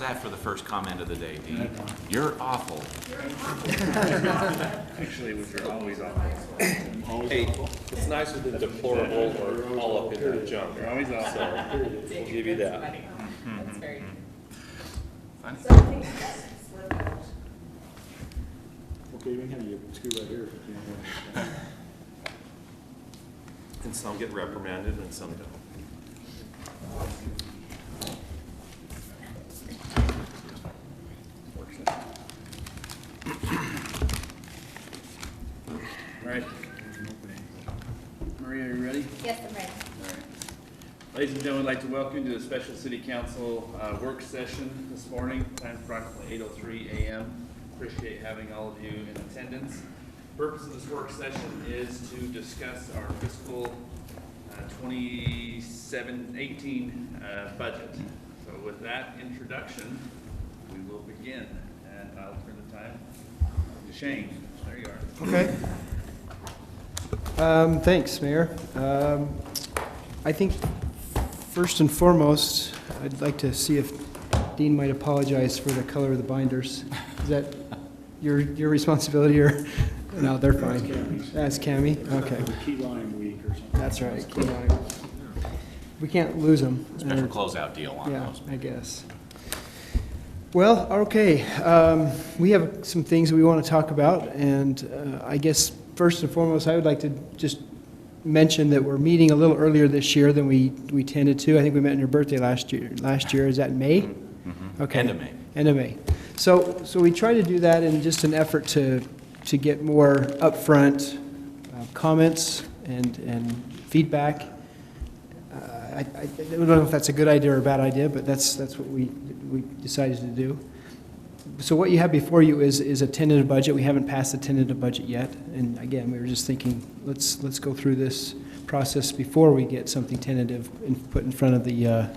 that for the first comment of the day, Dean? You're awful. Actually, which are always awful. Hey, it's nicer than deplorable or all up in the junk. They're always awful. So, we'll give you that. That's very Funny. So I think that's slip out. Okay, you can have your screw right here if you can. And some get reprimanded and some don't. All right. Maria, are you ready? Yes, I'm ready. All right. Ladies and gentlemen, I'd like to welcome you to the special city council work session this morning. Time approximately 8:03 a.m. Appreciate having all of you in attendance. Purpose of this work session is to discuss our fiscal 2018 budget. So with that introduction, we will begin, and I'll turn the time to Shane. There you are. Okay. Thanks, Mayor. I think first and foremost, I'd like to see if Dean might apologize for the color of the binders. Is that your responsibility, or? No, they're fine. That's Cammy? Okay. Key lime week or something. That's right. Key lime. We can't lose them. Special closeout deal on Yeah, those. I guess. Well, okay, we have some things we want to talk about, and I guess first and foremost, I would like to just mention that we're meeting a little earlier this year than we tended to. I think we met on your birthday last year. Is that May? Mm-hmm. Okay. End of May. End of May. So we try to do that in just an effort to get more upfront comments and feedback. I don't know if that's a good idea or a bad idea, but that's what we decided to do. So what you have before you is a tentative budget. We haven't passed the tentative budget yet, and again, we were just thinking, let's go through this process before we get something tentative and put in front of the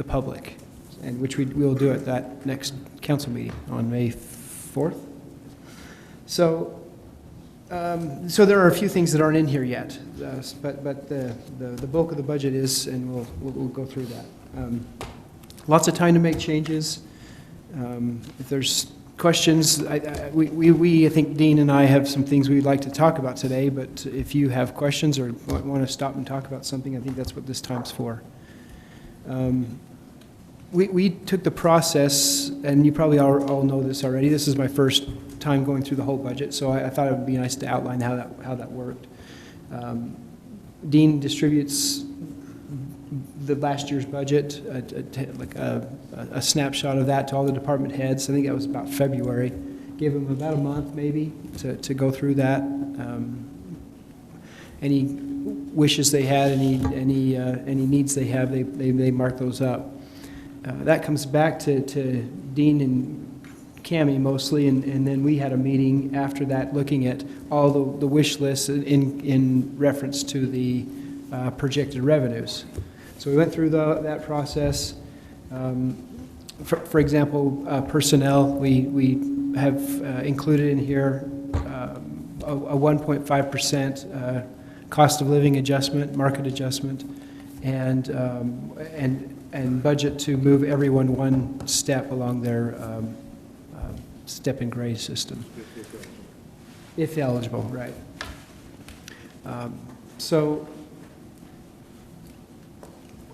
public, and which we will do at that next council meeting on May 4th. So there are a few things that aren't in here yet, but the bulk of the budget is, and we'll go through that. Lots of time to make changes. If there's questions, I think Dean and I have some things we'd like to talk about today, but if you have questions or want to stop and talk about something, I think that's what this time's for. We took the process, and you probably all know this already. This is my first time going through the whole budget, so I thought it would be nice to outline how that worked. Dean distributes the last year's budget, like a snapshot of that to all the department heads. I think that was about February. Gave them about a month maybe to go through that. Any wishes they had, any needs they have, they mark those up. That comes back to Dean and Cammie mostly, and then we had a meeting after that looking at all the wish lists in reference to the projected revenues. So we went through that process. For example, personnel, we have included in here a 1.5% cost of living adjustment, market adjustment, and budget to move everyone one step along their step and grade system. If eligible, right. So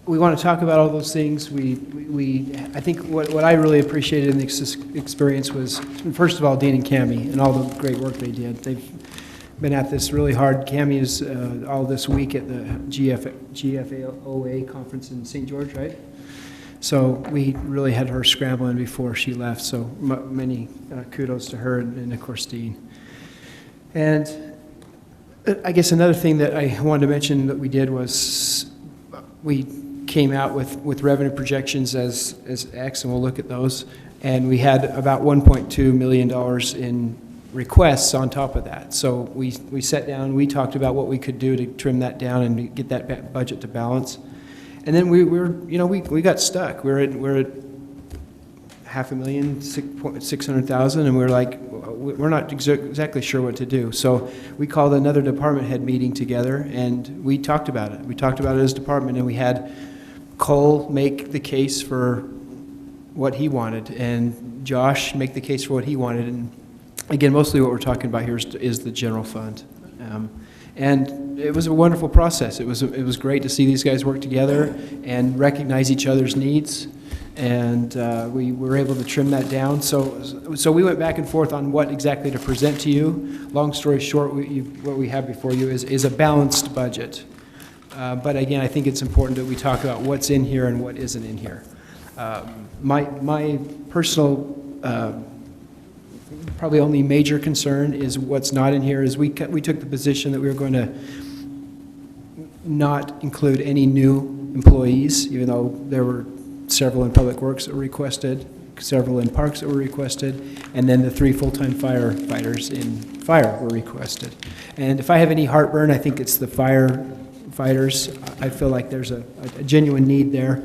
we want to talk about all those things. I think what I really appreciated in this experience was, first of all, Dean and Cammie and all the great work they did. They've been at this really hard. Cammie is all this week at the GFAOA conference in St. George, right? So we really had her scrambling before she left, so many kudos to her and of course Dean. And I guess another thing that I wanted to mention that we did was we came out with revenue projections as X, and we'll look at those, and we had about $1.2 million in requests on top of that. So we sat down, we talked about what we could do to trim that down and get that budget to balance. And then we got stuck. We're at $500,600,000, and we're like, we're not exactly sure what to do. So we called another department head meeting together, and we talked about it. We talked about it as a department, and we had Cole make the case for what he wanted, and Josh make the case for what he wanted. And again, mostly what we're talking about here is the general fund. And it was a wonderful process. It was great to see these guys work together and recognize each other's needs. And we were able to trim that down. So we went back and forth on what exactly to present to you. Long story short, what we have before you is a balanced budget. But again, I think it's important that we talk about what's in here and what isn't in here. My personal, probably only major concern is what's not in here is we took the position that we were going to not include any new employees, even though there were several in Public Works that were requested, several in Parks that were requested, and then the 3 full-time firefighters in Fire were requested. And if I have any heartburn, I think it's the firefighters. I feel like there's a genuine need there,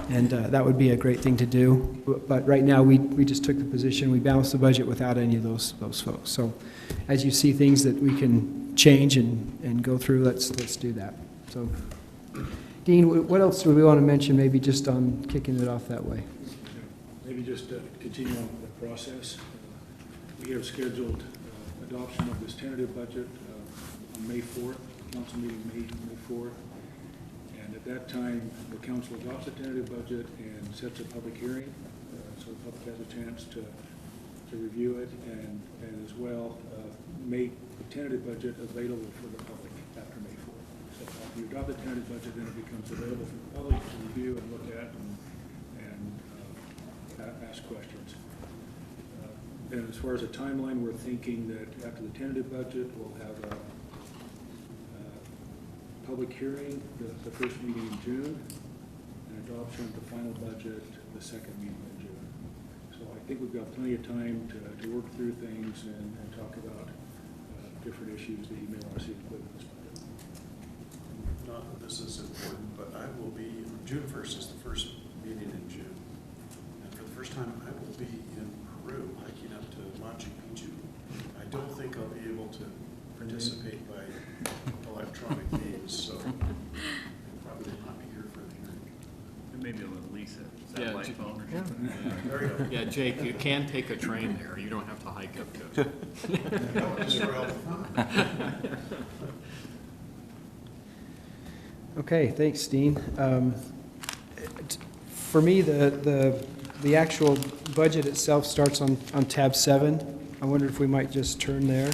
and that would be a great thing to do. But right now, we just took the position, we balanced the budget without any of those folks. So as you see things that we can change and go through, let's do that. So, Dean, what else do we want to mention, maybe just on kicking it off that way? Maybe just continue on the process. We have scheduled adoption of this tentative budget on May 4th, council meeting May 4th. And at that time, the council adopts the tentative budget and sets a public hearing, so the public has a chance to review it and as well make the tentative budget available for the public after May 4th. So after you adopt the tentative budget, then it becomes available for the public to review and look at and ask questions. And as far as a timeline, we're thinking that after the tentative budget, we'll have a public hearing, the first meeting in June, and adoption of the final budget, the second meeting in June. So I think we've got plenty of time to work through things and talk about different issues that you may want to see included in this budget. Not that this is important, but I will be, June 1st is the first meeting in June. And for the first time, I will be in Peru hiking up to Machu Picchu. I don't think I'll be able to participate by electronic means, so I probably will not be here for the hearing. Maybe a little Lisa, Yeah, satellite phone or something. There you go. Yeah, Jake, you can take a train there. You don't have to hike up to it. No, just for help. Okay, thanks, Dean. For me, the actual budget itself starts on tab 7. I wonder if we might just turn there.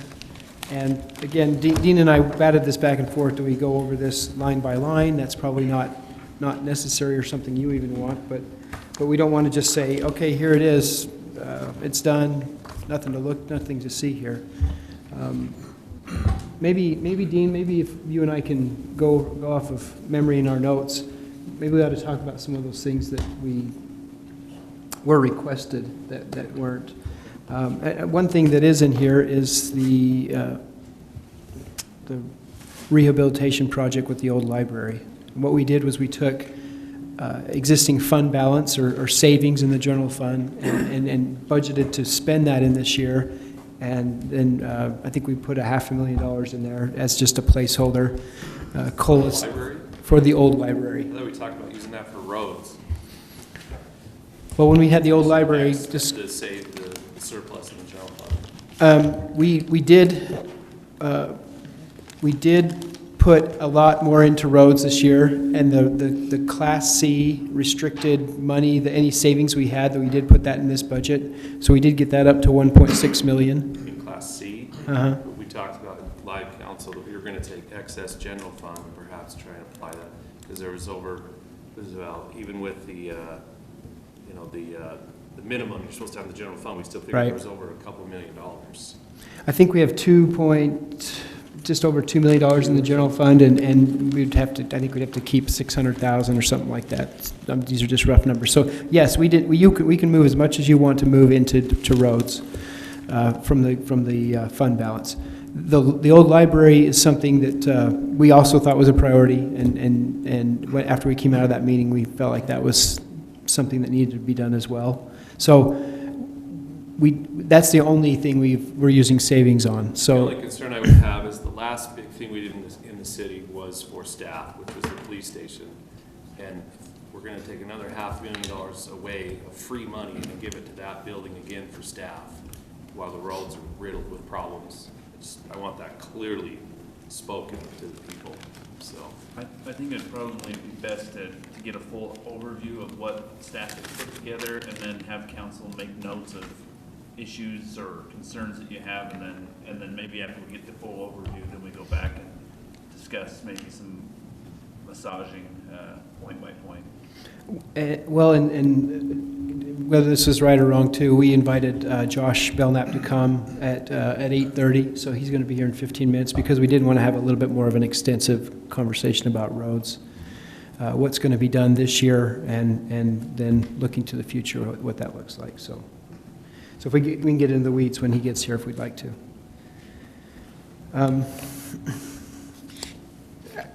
And again, Dean and I batted this back and forth. Do we go over this line by line? That's probably not necessary or something you even want, but we don't want to just say, okay, here it is, it's done, nothing to see here. Maybe Dean, maybe if you and I can go off of memory in our notes, maybe we ought to talk about some of those things that we were requested that weren't. One thing that is in here is the rehabilitation project with the old library. And what we did was we took existing fund balance or savings in the general fund and budgeted to spend that in this year. And then I think we put $500,000 in there as just a placeholder. Library? For the old library. I thought we talked about using that for roads. Well, when we had the old library, To just save the surplus in the general fund. we did put a lot more into roads this year, and the Class C restricted money, any savings we had, that we did put that in this budget. So we did get that up to 1.6 million. In Class C, Uh-huh. we talked about in live council that we were going to take excess general fund and perhaps try and apply that, because there was even with the minimum you're supposed to have in the general fund, we still figured Right. there was over $2 million. I think we have just over $2 million in the general fund, and we'd have to, I think we'd have to keep 600,000 or something like that. These are just rough numbers. So yes, we can move as much as you want to move into roads from the fund balance. The old library is something that we also thought was a priority, and after we came out of that meeting, we felt like that was something that needed to be done as well. So that's the only thing we're using savings on. The So only concern I would have is the last big thing we did in the city was for staff, which was the police station. And we're gonna take another $500,000 away of free money and give it to that building again for staff, while the roads are riddled with problems. I want that clearly spoken to the people, so. I think it'd probably be best to get a full overview of what staff has put together and then have council make notes of issues or concerns that you have, and then maybe after we get the full overview, then we go back and discuss maybe some massaging, point by point. Well, and whether this is right or wrong too, we invited Josh Belknap to come at 8:30, so he's going to be here in 15 minutes because we did want to have a little bit more of an extensive conversation about roads, what's going to be done this year, and then looking to the future, what that looks like. So if we can get into the weeds when he gets here if we'd like to.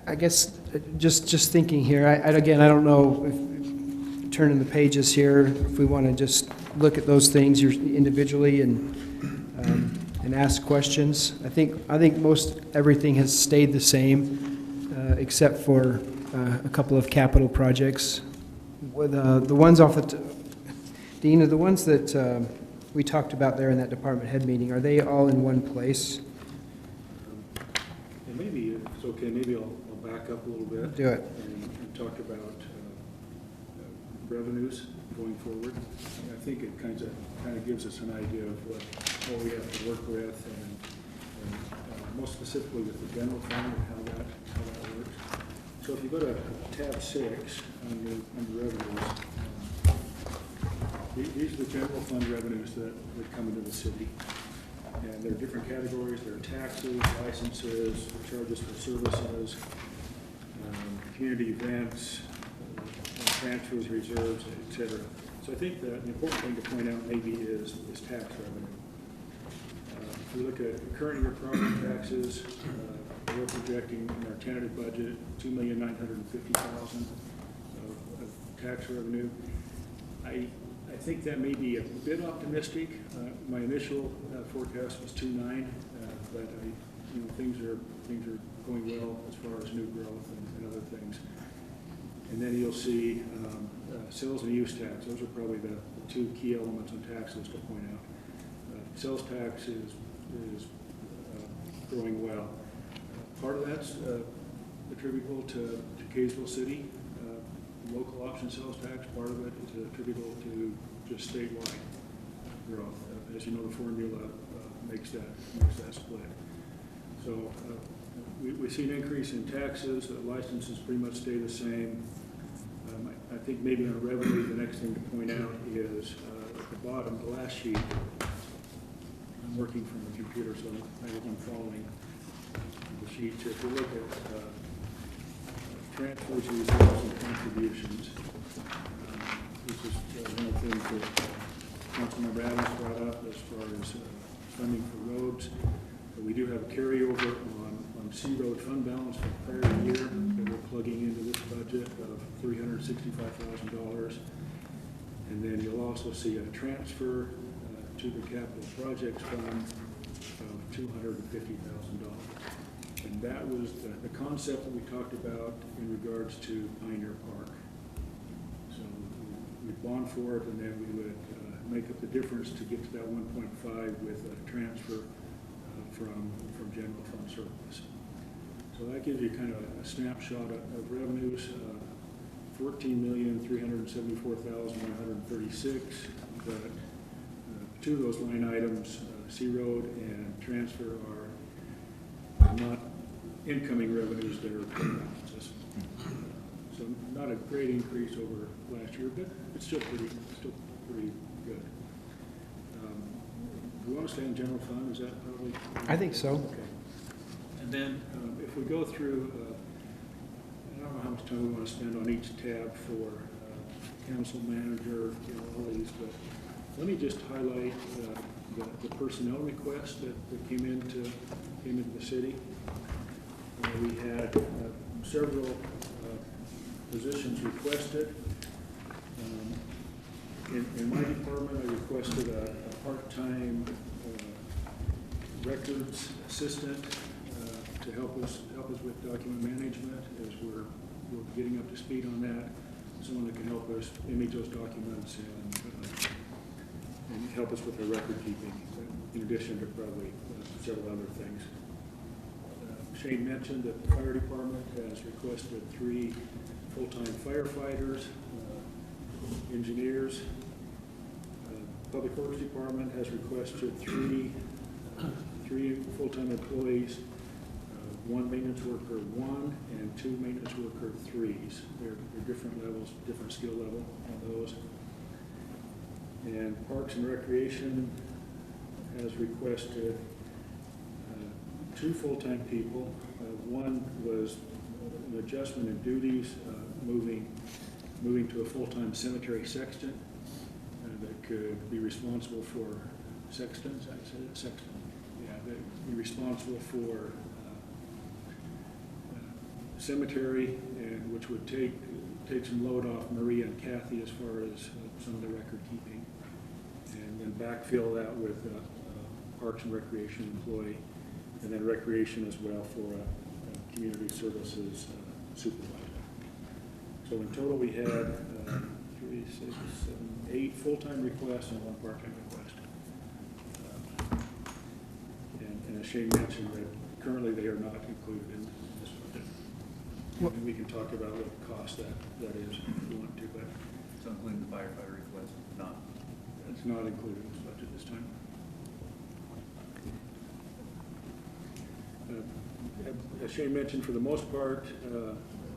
I guess just thinking here, again, I don't know if turning the pages here, if we want to just look at those things individually and ask questions. I think most everything has stayed the same, except for a couple of capital projects. With the ones off Dean, are the ones that we talked about there in that department head meeting, are they all in one place? And maybe, if it's okay, maybe I'll back up a little bit. Do it. And talk about revenues going forward. I think it kind of gives us an idea of what we have to work with, and most specifically with the general fund and how that works. So if you go to tab 6 under revenues, these are the general fund revenues that come into the city. And there are different categories. There are taxes, licenses, charges for services, community events, transfers, reserves, et cetera. So I think that the important thing to point out maybe is tax revenue. If we look at current year property taxes, we're projecting in our tentative budget $2,950,000 of tax revenue. I think that may be a bit optimistic. My initial forecast was 2.9, but things are going well as far as new growth and other things. And then you'll see sales and use tax. Those are probably the two key elements on taxes to point out. Sales tax is growing well. Part of that's attributable to Kaysville City. Local option sales tax, part of it is attributable to just statewide growth. As you know, the formula makes that split. So we see an increase in taxes. Licenses pretty much stay the same. I think maybe on revenue, the next thing to point out is at the bottom, the last sheet. I'm working from a computer, so I hope I'm following the sheets. If you look at transfers, reserves, and contributions, this is one of the things that Councilmember Adams brought up as far as funding for roads. We do have a carryover on C Road fund balance from prior year that we're plugging into this budget of $365,000. And then you'll also see a transfer to the capital projects fund of $250,000. And that was the concept that we talked about in regards to Pioneer Park. So we'd bond for it, and then we would make up the difference to get to that 1.5 with a transfer from general fund surplus. So that gives you kind of a snapshot of revenues. 14,374,136, but two of those line items, C Road and transfer, are not incoming revenues, that are balances. So not a great increase over last year, but it's still pretty good. Do we want to stay in general fund? Is that probably? I think so. Okay. And then if we go through, I don't know how much time we want to spend on each tab for council manager, all these, but let me just highlight the personnel request that came into the city. We had several positions requested. In my department, I requested a part-time records assistant to help us with document management as we're getting up to speed on that. someone that can help us image those documents and help us with our record keeping, in addition to probably several other things. Shane mentioned that the fire department has requested 3 full-time firefighters, engineers. Public Works Department has requested 3 full-time employees, 1 maintenance worker 1 and 2 maintenance worker 3s. They're different levels, different skill level on those. And Parks and Recreation has requested 2 full-time people. One was an adjustment in duties, moving to a full-time cemetery sexton that could be responsible for sextons. I said it, sexton. Yeah, they'd be responsible for cemetery, and which would take some load off Maria and Kathy as far as some of the record keeping, and then backfill that with Parks and Recreation employee, and then Recreation as well for a community services supervisor. So in total, we had 3, 6, 7, 8 full-time requests and 1 part-time request. And as Shane mentioned, that currently they are not included in this budget. And we can talk about what cost that is if we want to, but So including the firefighter request, not. it's not included in this budget this time. As Shane mentioned, for the most part,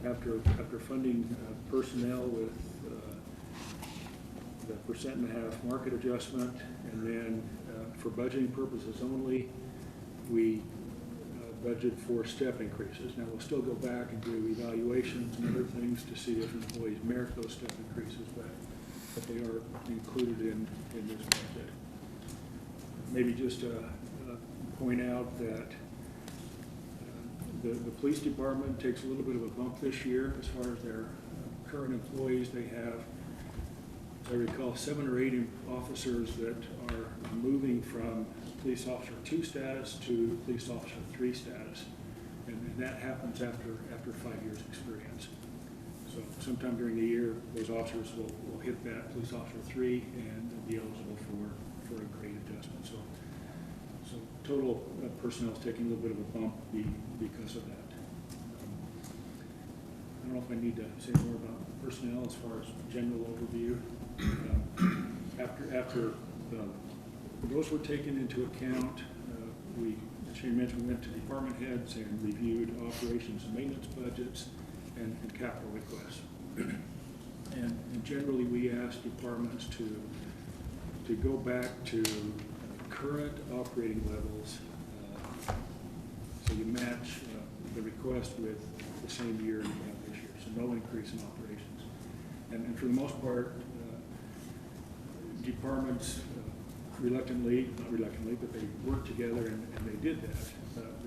after funding personnel with the 1.5% market adjustment, and then for budgeting purposes only, we budget for step increases. Now, we'll still go back and do evaluations and other things to see if employees merit those step increases, but they are included in this budget. Maybe just point out that the police department takes a little bit of a bump this year as far as their current employees. They have, as I recall, 7 or 8 officers that are moving from police officer 2 status to police officer 3 status, and that happens after 5 years experience. So sometime during the year, those officers will hit that police officer 3 and be eligible for a grade adjustment. So total personnel is taking a little bit of a bump because of that. I don't know if I need to say more about personnel as far as general overview. After those were taken into account, as Shane mentioned, we went to department heads and reviewed operations and maintenance budgets and capital requests. And generally, we asked departments to go back to current operating levels, so you match the request with the same year you have this year, so no increase in operations. And for the most part, departments not reluctantly, but they worked together and they did that.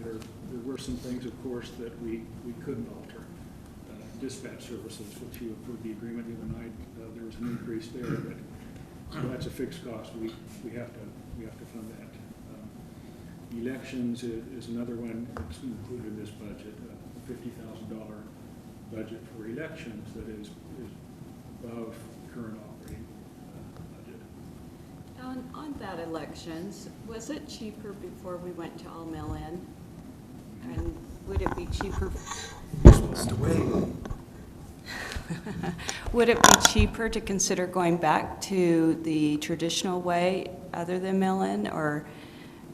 There were some things, of course, that we couldn't alter. Dispatch services, which you approved the agreement the other night, there was an increase there, but that's a fixed cost. We have to fund that. Elections is another one that's included in this budget, a $50,000 budget for elections that is above current operating budget. On that elections, was it cheaper before we went to all mail-in? And would it be cheaper? Would it be cheaper to consider going back to the traditional way other than mail-in? Or,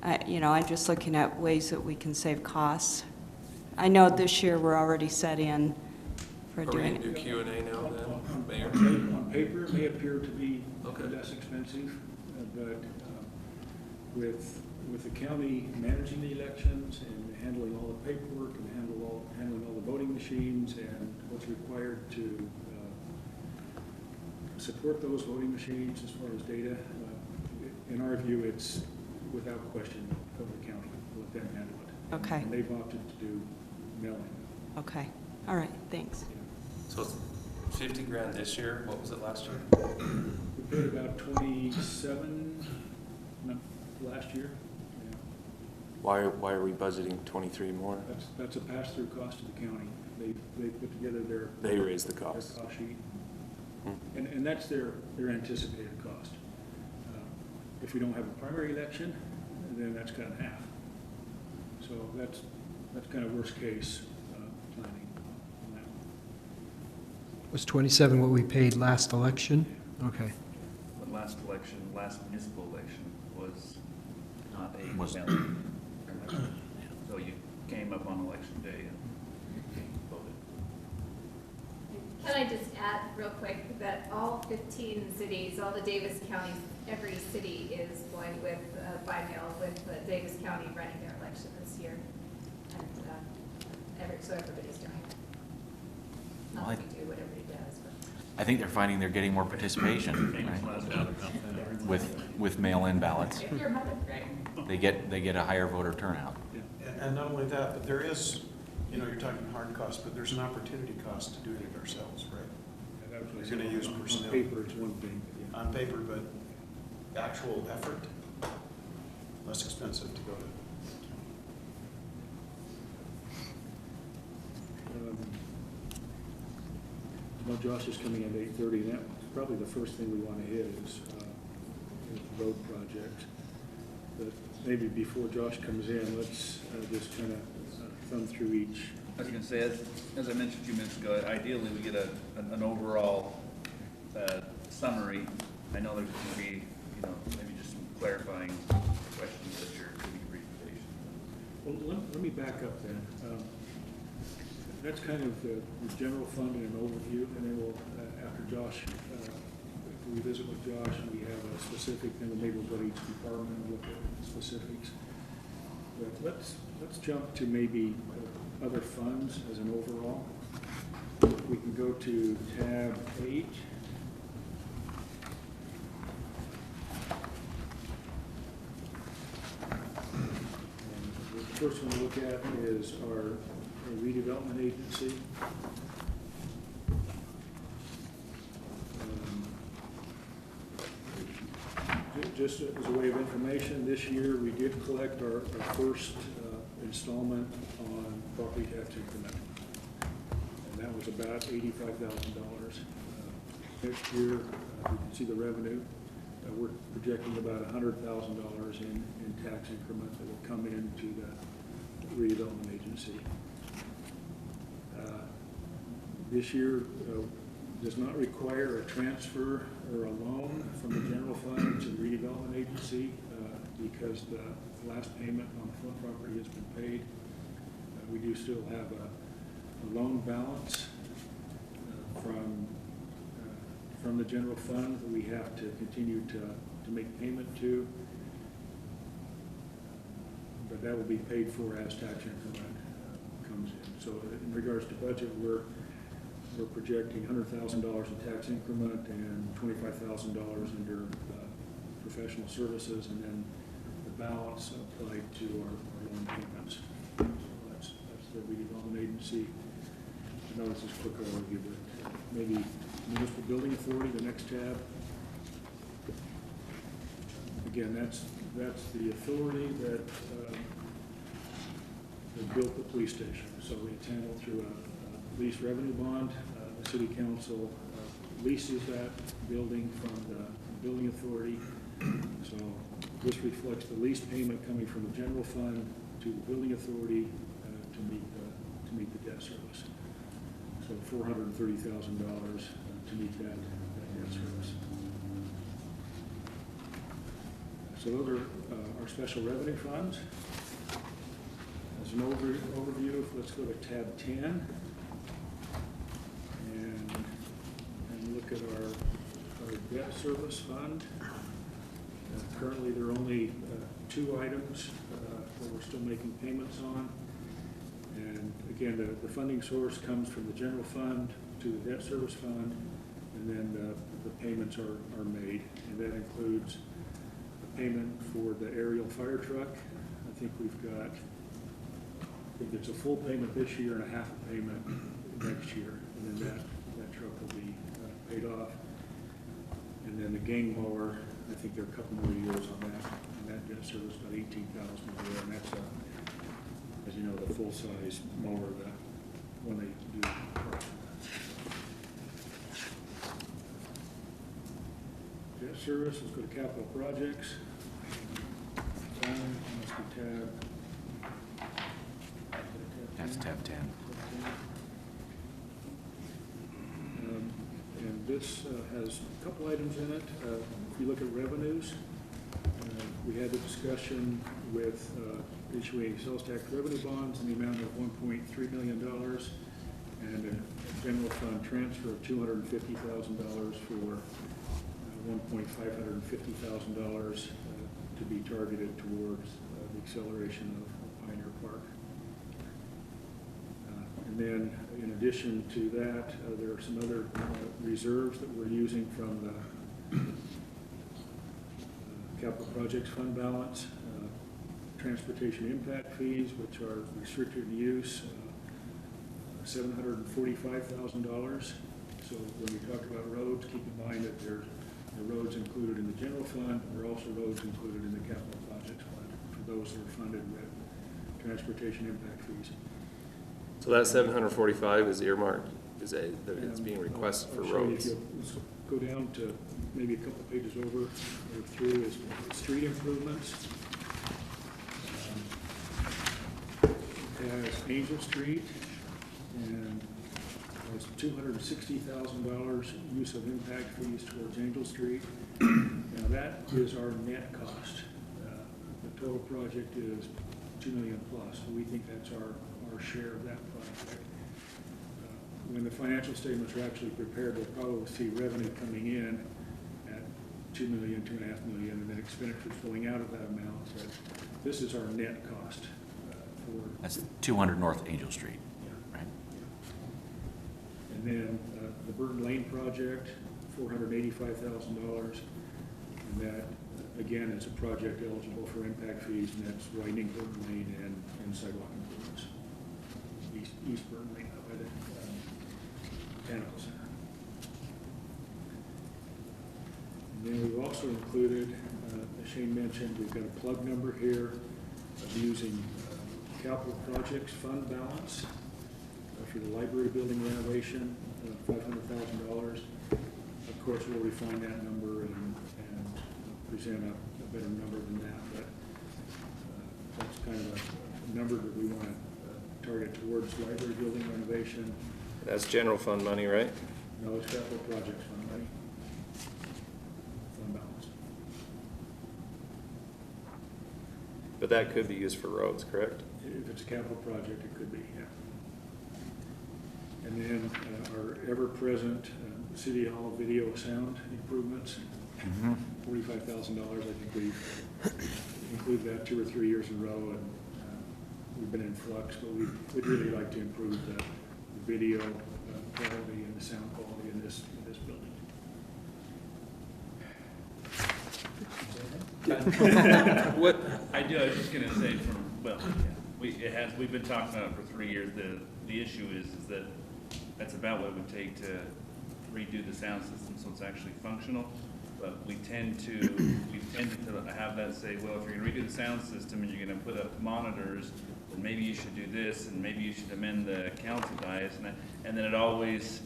I'm just looking at ways that we can save costs. I know this year we're already set in for doing it. Are we gonna do Q&A now then, Mayor? On paper, it may appear to be Okay. less expensive, but with the county managing the elections and handling all the paperwork and handling all the voting machines and what's required to support those voting machines as far as data, in our view, it's without question Cover County. Let them handle it. Okay. And they've opted to do mailing. Okay, all right, thanks. So it's 50 grand this year, what was it last year? We paid about 27 last year. Yeah. Why are we budgeting 23 more? That's a pass-through cost to the county. They put together They raised the their cost. cost sheet. And that's their anticipated cost. If we don't have a primary election, then that's cut in half. So that's kind of worst case planning on that. Was 27 what we paid last election? Okay. The last election, last municipal election was not a Was- election. So you came up on election day and voted. Can I just add real quick that all 15 cities, all the Davis counties, every city is going with, by mail with Davis County running their election this year. And so everybody's doing it. Not that we do what everybody does, but. I think they're finding they're getting more participation, right? With mail-in ballots. If you're mother, right? They get a higher voter turnout. And not only that, but there is, you're talking hard cost, but there's an opportunity cost to doing it ourselves, right? And that was what I You're gonna said, use on personnel. paper, it's one thing. But yeah. On paper, but actual effort, less expensive to go to. Well, Josh is coming in at 8:30, and that's probably the first thing we want to hit is the road project. But maybe before Josh comes in, let's just kind of thumb through each. I was gonna say, as I mentioned a few minutes ago, ideally we get an overall summary. I know there's gonna be, maybe just some clarifying questions at your committee presentation. Well, let me back up then. That's kind of the general fund and an overview, and then we'll, after Josh, if we visit with Josh and we have a specific, then maybe we'll go to each department and look at specifics. But let's jump to maybe other funds as an overall. We can go to tab 8. And the first one to look at is our redevelopment agency. Just as a way of information, this year we did collect our first installment on property tax increment. And that was about $85,000. Next year, you can see the revenue. We're projecting about $100,000 in tax increment that will come into the redevelopment agency. This year does not require a transfer or a loan from the general fund to the redevelopment agency because the last payment on the front property has been paid. We do still have a loan balance from the general fund that we have to continue to make payment to. But that will be paid for as tax increment comes in. So in regards to budget, we're projecting $100,000 in tax increment and $25,000 under professional services, and then the balance applied to our loan payments. So that's the redevelopment agency. I know this is a quick overview, but maybe municipal building authority, the next tab. Again, that's the authority that built the police station. So it's handled through a lease revenue bond. The city council leases that building from the building authority. So this reflects the lease payment coming from the general fund to the building authority to meet the debt service. So $430,000 to meet that debt service. So those are our special revenue funds. As an overview, let's go to tab 10 and look at our debt service fund. Currently, there are only 2 items that we're still making payments on. And again, the funding source comes from the general fund to the debt service fund, and then the payments are made. And that includes a payment for the aerial fire truck. I think it's a full payment this year and a half a payment next year. And then that truck will be paid off. And then the gang mower, I think there are a couple more years on that. And that debt service about $18,000 a year, and that's as you know, the full-size mower, when they do. service, let's go to capital projects. Must be tab. That's tab 10. And this has a couple items in it. If you look at revenues, we had the discussion with issuing sales tax revenue bonds in the amount of $1.3 million and a general fund transfer of $250,000 for $1,550,000 to be targeted towards the acceleration of Pioneer Park. And then, in addition to that, there are some other reserves that we're using from the capital projects fund balance, transportation impact fees, which are restricted use, $745,000. So when we talk about roads, keep in mind that there are roads included in the general fund, and there are also roads included in the capital projects fund for those that are funded with transportation impact fees. So that 745 is earmarked, is that it's being requested for I'll show you. roads? Let's go down to maybe a couple pages over or through is street improvements. It has Angel Street and has $260,000 use of impact fees towards Angel Street. Now that is our net cost. The total project is $2 million plus, so we think that's our share of that project. When the financial statements are actually prepared, we'll probably see revenue coming in at $2 million, $2.5 million, and then expenditures going out of that amount. But this is our net cost for. That's 200 North Angel Street, right? And then the Burton Lane project, $485,000, and that again is a project eligible for impact fees, and that's widening Burton Lane and sidewalk improvements. East Burton Lane up by the Botanical Center. And then we've also included, as Shane mentioned, we've got a plug number here of using capital projects fund balance for the library building renovation, $500,000. Of course, we'll refine that number and present a better number than that, but that's kind of a number that we want to target towards library building renovation. That's general fund money, right? No, it's capital projects fund money. Fund balance. But that could be used for roads, correct? If it's a capital project, it could be, yeah. And then our ever-present City Hall video sound improvements, $45,000. I think we've included that 2 or 3 years in a row, and we've been in flux, but we'd really like to improve the video quality and the sound quality in this building. What? I was just gonna say we've been talking about it for 3 years. The issue is that that's about what it would take to redo the sound system so it's actually functional. But we tend to have that say, well, if you're gonna redo the sound system and you're gonna put up monitors, then maybe you should do this, and maybe you should amend the council bias, and then it always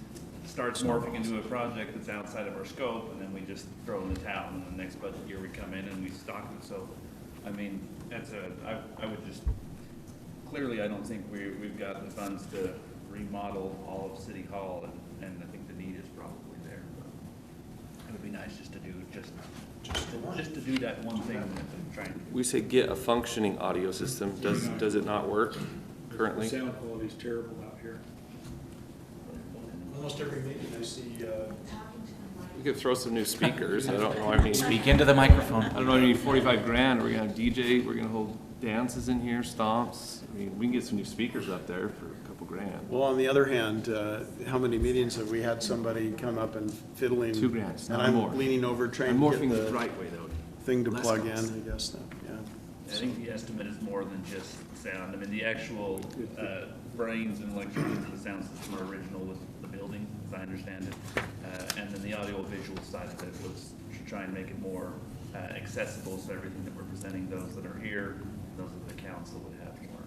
starts morphing into a project that's outside of our scope, and then we just throw in the towel, and the next budget year we come in and we stock it. So, I mean, I would just, clearly I don't think we've got the funds to remodel all of City Hall, and I think the need is probably there. But it would be nice just to do, just to do that one thing that I'm trying to do. We say get a functioning audio system. Does it not work currently? The sound quality is terrible out here. Almost every meeting I see, We could throw some new speakers. I don't know. I mean, Speak into the microphone. I don't know. I need 45 grand. We're gonna have DJ. We're gonna hold dances in here, stomps. I mean, we can get some new speakers up there for a couple grand. well, on the other hand, how many meetings have we had somebody come up and fiddling? $2 grand, And not more. I'm leaning over I'm trying to morphing get the the right way though. thing to Less plug in, cost. I guess, yeah. I think the estimate is more than just sound. I mean, the actual brains and electronics of the sound system are original with the building, as I understand it. And then the audio-visual side of it was to try and make it more accessible, so everything that we're presenting, those that are here, those of the council would have more.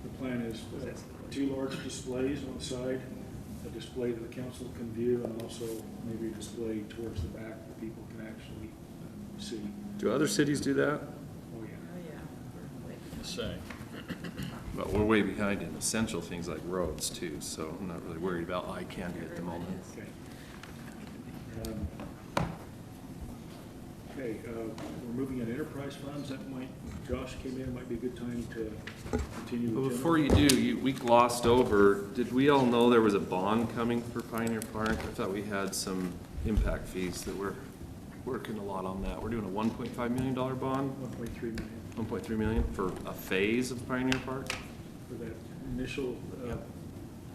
The plan is 2 large displays on the side, a display that the council can view, and also maybe a display towards the back that people can actually see. Do other cities do that? Oh, yeah. Say. But we're way behind in essential things like roads too, so I'm not really worried about eye candy at the moment. Okay. Okay, we're moving on enterprise funds. That might, Josh came in, it might be a good time to continue. Well, with before general. you do, we glossed over, did we all know there was a bond coming for Pioneer Park? I thought we had some impact fees that we're working a lot on that. We're doing a $1.5 million bond, 1.3 million 1.3 million for a phase of Pioneer Park? for that initial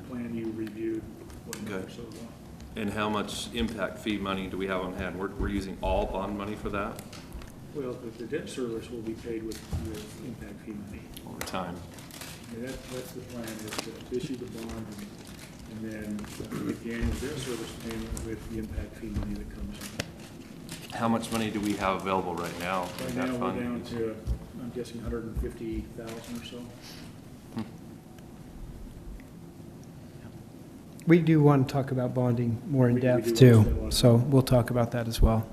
plan you reviewed, what, Okay. or so ago. And how much impact fee money do we have on hand? We're using all bond money for that Well, the debt service will be paid with impact fee money. over time? And that's the plan, is to issue the bond and then make the annual debt service payment with the impact fee money that comes in. How much money do we have available right now? in Right that now, we're fund? down to, I'm guessing, 150,000 or so. We do want to talk about bonding more in We do depth want to spend a lot too, of so time. we'll talk about that as well.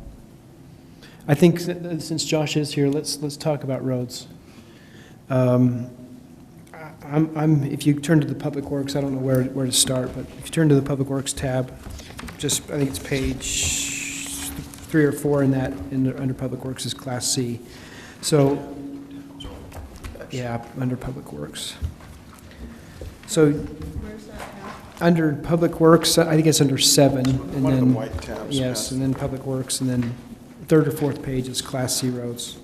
I think since Josh is here, let's talk about roads. If you turn to the Public Works, I don't know where to start, but if you turn to the Public Works tab, just, I think it's page 3 or 4 in that, under Public Works is Class C. So, yeah, under Public Works. So, under Public Works, I think it's under 7, and One of the then, white tabs, yes, yes. and then Public Works, and then 3rd or 4th page is Class C roads.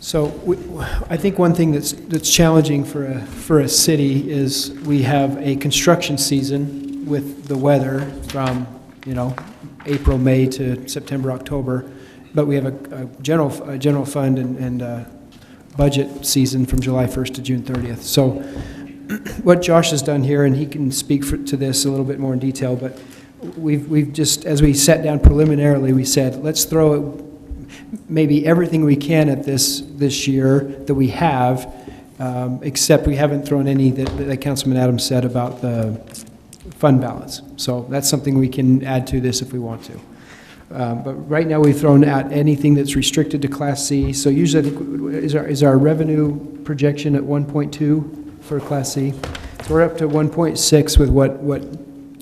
So I think one thing that's challenging for a city is we have a construction season with the weather from, April, May to September, October, but we have a general fund and budget season from July 1st to June 30th. So what Josh has done here, and he can speak to this a little bit more in detail, but we've just, as we sat down preliminarily, we said, let's throw maybe everything we can at this year that we have, except we haven't thrown any that Councilman Adams said about the fund balance. So that's something we can add to this if we want to. But right now we've thrown out anything that's restricted to Class C. So usually I think is our revenue projection at 1.2 for Class C. So we're up to 1.6 with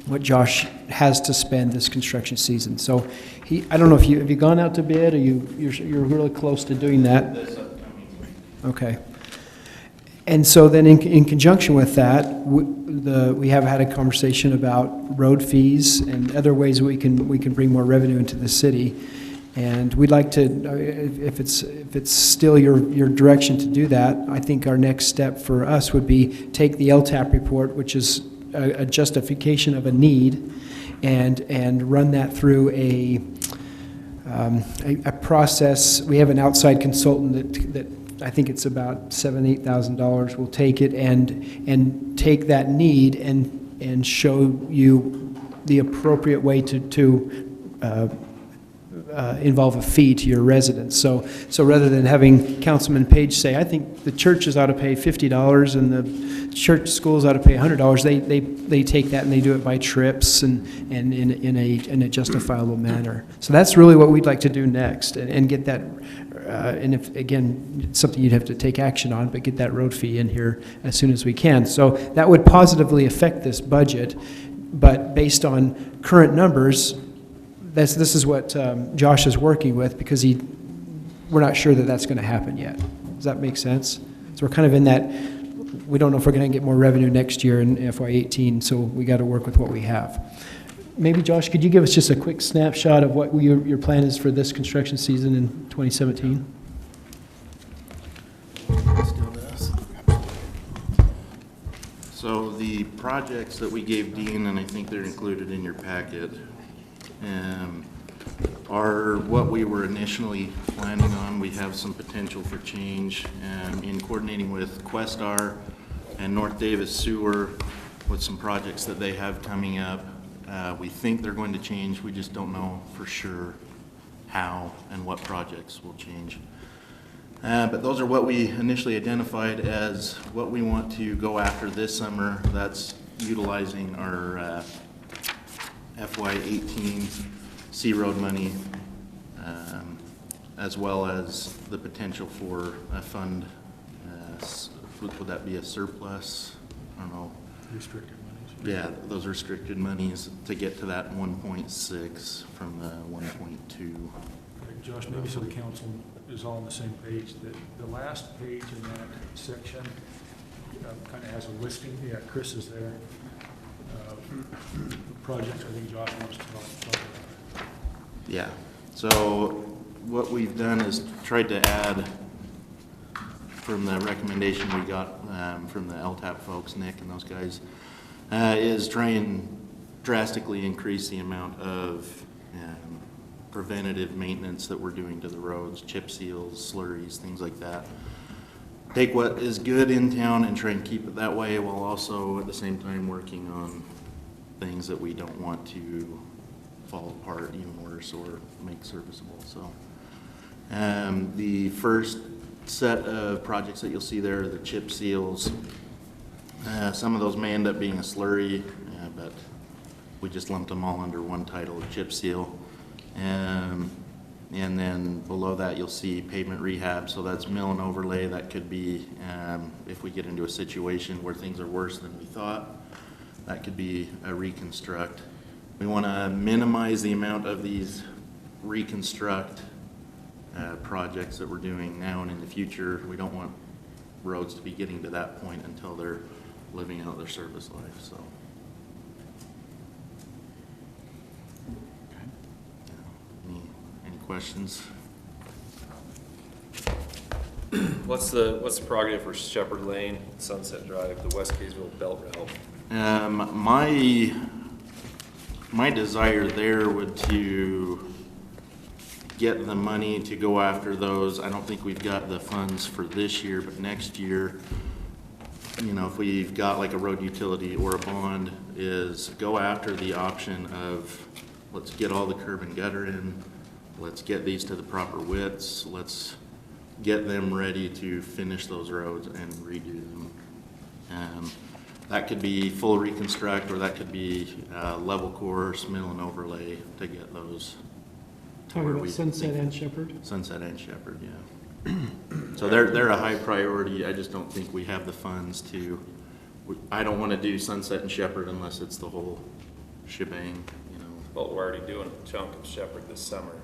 what Josh has to spend this construction season. So I don't know if have you gone out to bid, or you're really close to doing that? Okay. And so then in conjunction with that, we have had a conversation about road fees and other ways we can bring more revenue into the city. And we'd like to, if it's still your direction to do that, I think our next step for us would be take the LTAP report, which is a justification of a need, and run that through a process. We have an outside consultant that I think it's about $7,000-8,000 will take it and take that need and show you the appropriate way to involve a fee to your residents. So rather than having Councilman Page say, I think the churches ought to pay $50 and the church schools ought to pay $100, they take that and they do it by trips and in a justifiable manner. So that's really what we'd like to do next, and get that. And if, again, it's something you'd have to take action on, but get that road fee in here as soon as we can. So that would positively affect this budget, but based on current numbers, this is what Josh is working with, because we're not sure that that's going to happen yet. Does that make sense? So we're kind of in that, we don't know if we're going to get more revenue next year in FY18, so we got to work with what we have. Maybe, Josh, could you give us just a quick snapshot of what your plan is for this construction season in 2017? Let's do this. So the projects that we gave Dean, and I think they're included in your packet, are what we were initially planning on. We have some potential for change in coordinating with Questar and North Davis Sewer with some projects that they have coming up. We think they're going to change. We just don't know for sure how and what projects will change. But those are what we initially identified as what we want to go after this summer. That's utilizing our FY18 C Road money, as well as the potential for a fund, would that be a surplus? I don't know. Restricted monies. Yeah, those restricted monies to get to that 1.6 from the 1.2. Josh, maybe so the council is all on the same page, that the last page in that section kind of has a listing. Yeah, Chris is there. Projects I think Josh wants to talk about. Yeah, so what we've done is tried to add, from the recommendation we got from the LTAP folks, Nick and those guys, is try and drastically increase the amount of preventative maintenance that we're doing to the roads, chip seals, slurries, things like that. Take what is good in town and try and keep it that way, while also at the same time working on things that we don't want to fall apart even worse or make serviceable. So the first set of projects that you'll see there are the chip seals. Some of those may end up being a slurry, but we just lumped them all under one title of chip seal. And then below that you'll see pavement rehab, so that's mill and overlay. That could be if we get into a situation where things are worse than we thought, that could be a reconstruct. We want to minimize the amount of these reconstruct projects that we're doing now and in the future. We don't want roads to be getting to that point until they're living out their service life. So any questions? What's the prerogative for Shepherd Lane, Sunset Drive, the West Kaysville Belt Route? My desire there would to get the money to go after those. I don't think we've got the funds for this year, but next year, you know, if we've got like a road utility or a bond, is go after the option of, let's get all the curb and gutter in, let's get these to the proper widths, let's get them ready to finish those roads and redo them. That could be full reconstruct, or that could be level course, mill and overlay to get those. Talking about Sunset and Shepherd? Sunset and Shepherd, yeah. So they're a high priority. I just don't think we have the funds to, I don't want to do Sunset and Shepherd unless it's the whole shebang, you know. Well, we're already doing a chunk of Shepherd this summer,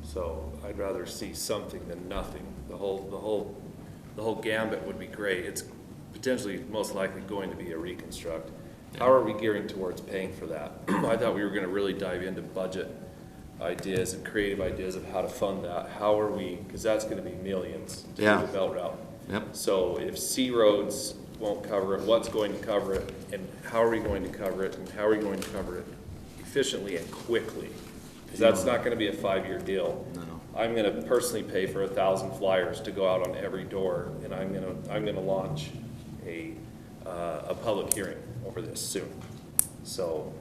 so I'd rather see something than nothing. The whole gambit would be great. It's potentially most likely going to be a reconstruct. How are we gearing towards paying for that? I thought we were going to really dive into budget ideas and creative ideas of how to fund that. How are we, because that's going to be millions to do the belt route. Yep. So if C roads won't cover it, what's going to cover it, and how are we going to cover it, and how are we going to cover it efficiently and quickly? Because that's not going to be a 5-year deal. No. I'm going to personally pay for 1,000 flyers to go out on every door, and I'm going to launch a public hearing over this soon. So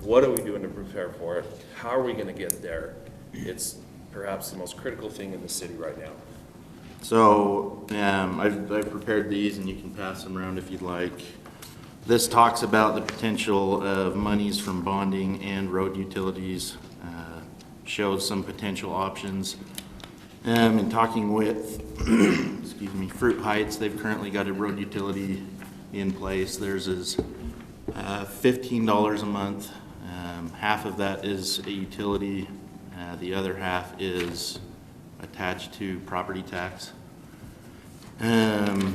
what are we doing to prepare for it? How are we going to get there? It's perhaps the most critical thing in the city right now. So I've prepared these, and you can pass them around if you'd like. This talks about the potential of monies from bonding and road utilities, shows some potential options. In talking with, excuse me, Fruit Heights, they've currently got a road utility in place. Theirs is $15 a month. Half of that is a utility. The other half is attached to property tax.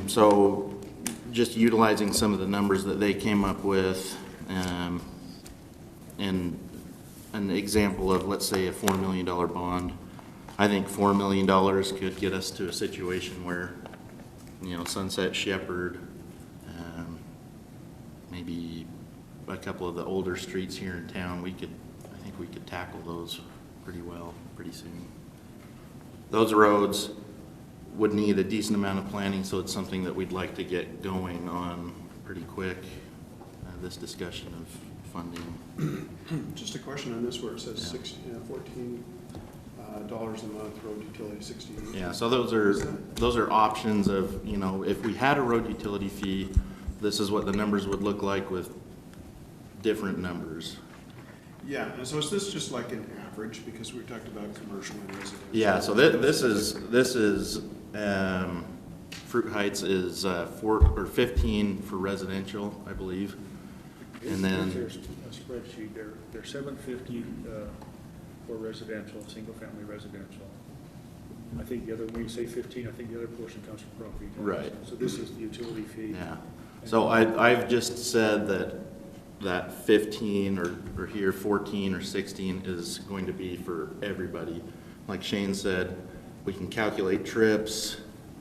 So just utilizing some of the numbers that they came up with, and an example of, let's say, a $4 million bond. I think $4 million could get us to a situation where, you know, Sunset, Shepherd, maybe a couple of the older streets here in town, I think we could tackle those pretty well, pretty soon. Those roads would need a decent amount of planning, so it's something that we'd like to get going on pretty quick, this discussion of funding. Just a question on this where it says $14 a month, road utility 68. Yeah, so those are options of, you know, if we had a road utility fee, this is what the numbers would look like with different numbers. Yeah, and so is this just like an average, because we talked about commercial and residential? Yeah, so this is, Fruit Heights is 15 for residential, I believe. And then, There's a spreadsheet, they're $750 for residential, single-family residential. I think the other, when you say 15, I think the other portion comes from property tax. Right. So this is the utility fee. yeah. So I've just said that 15 or here 14 or 16 is going to be for everybody. Like Shane said, we can calculate trips,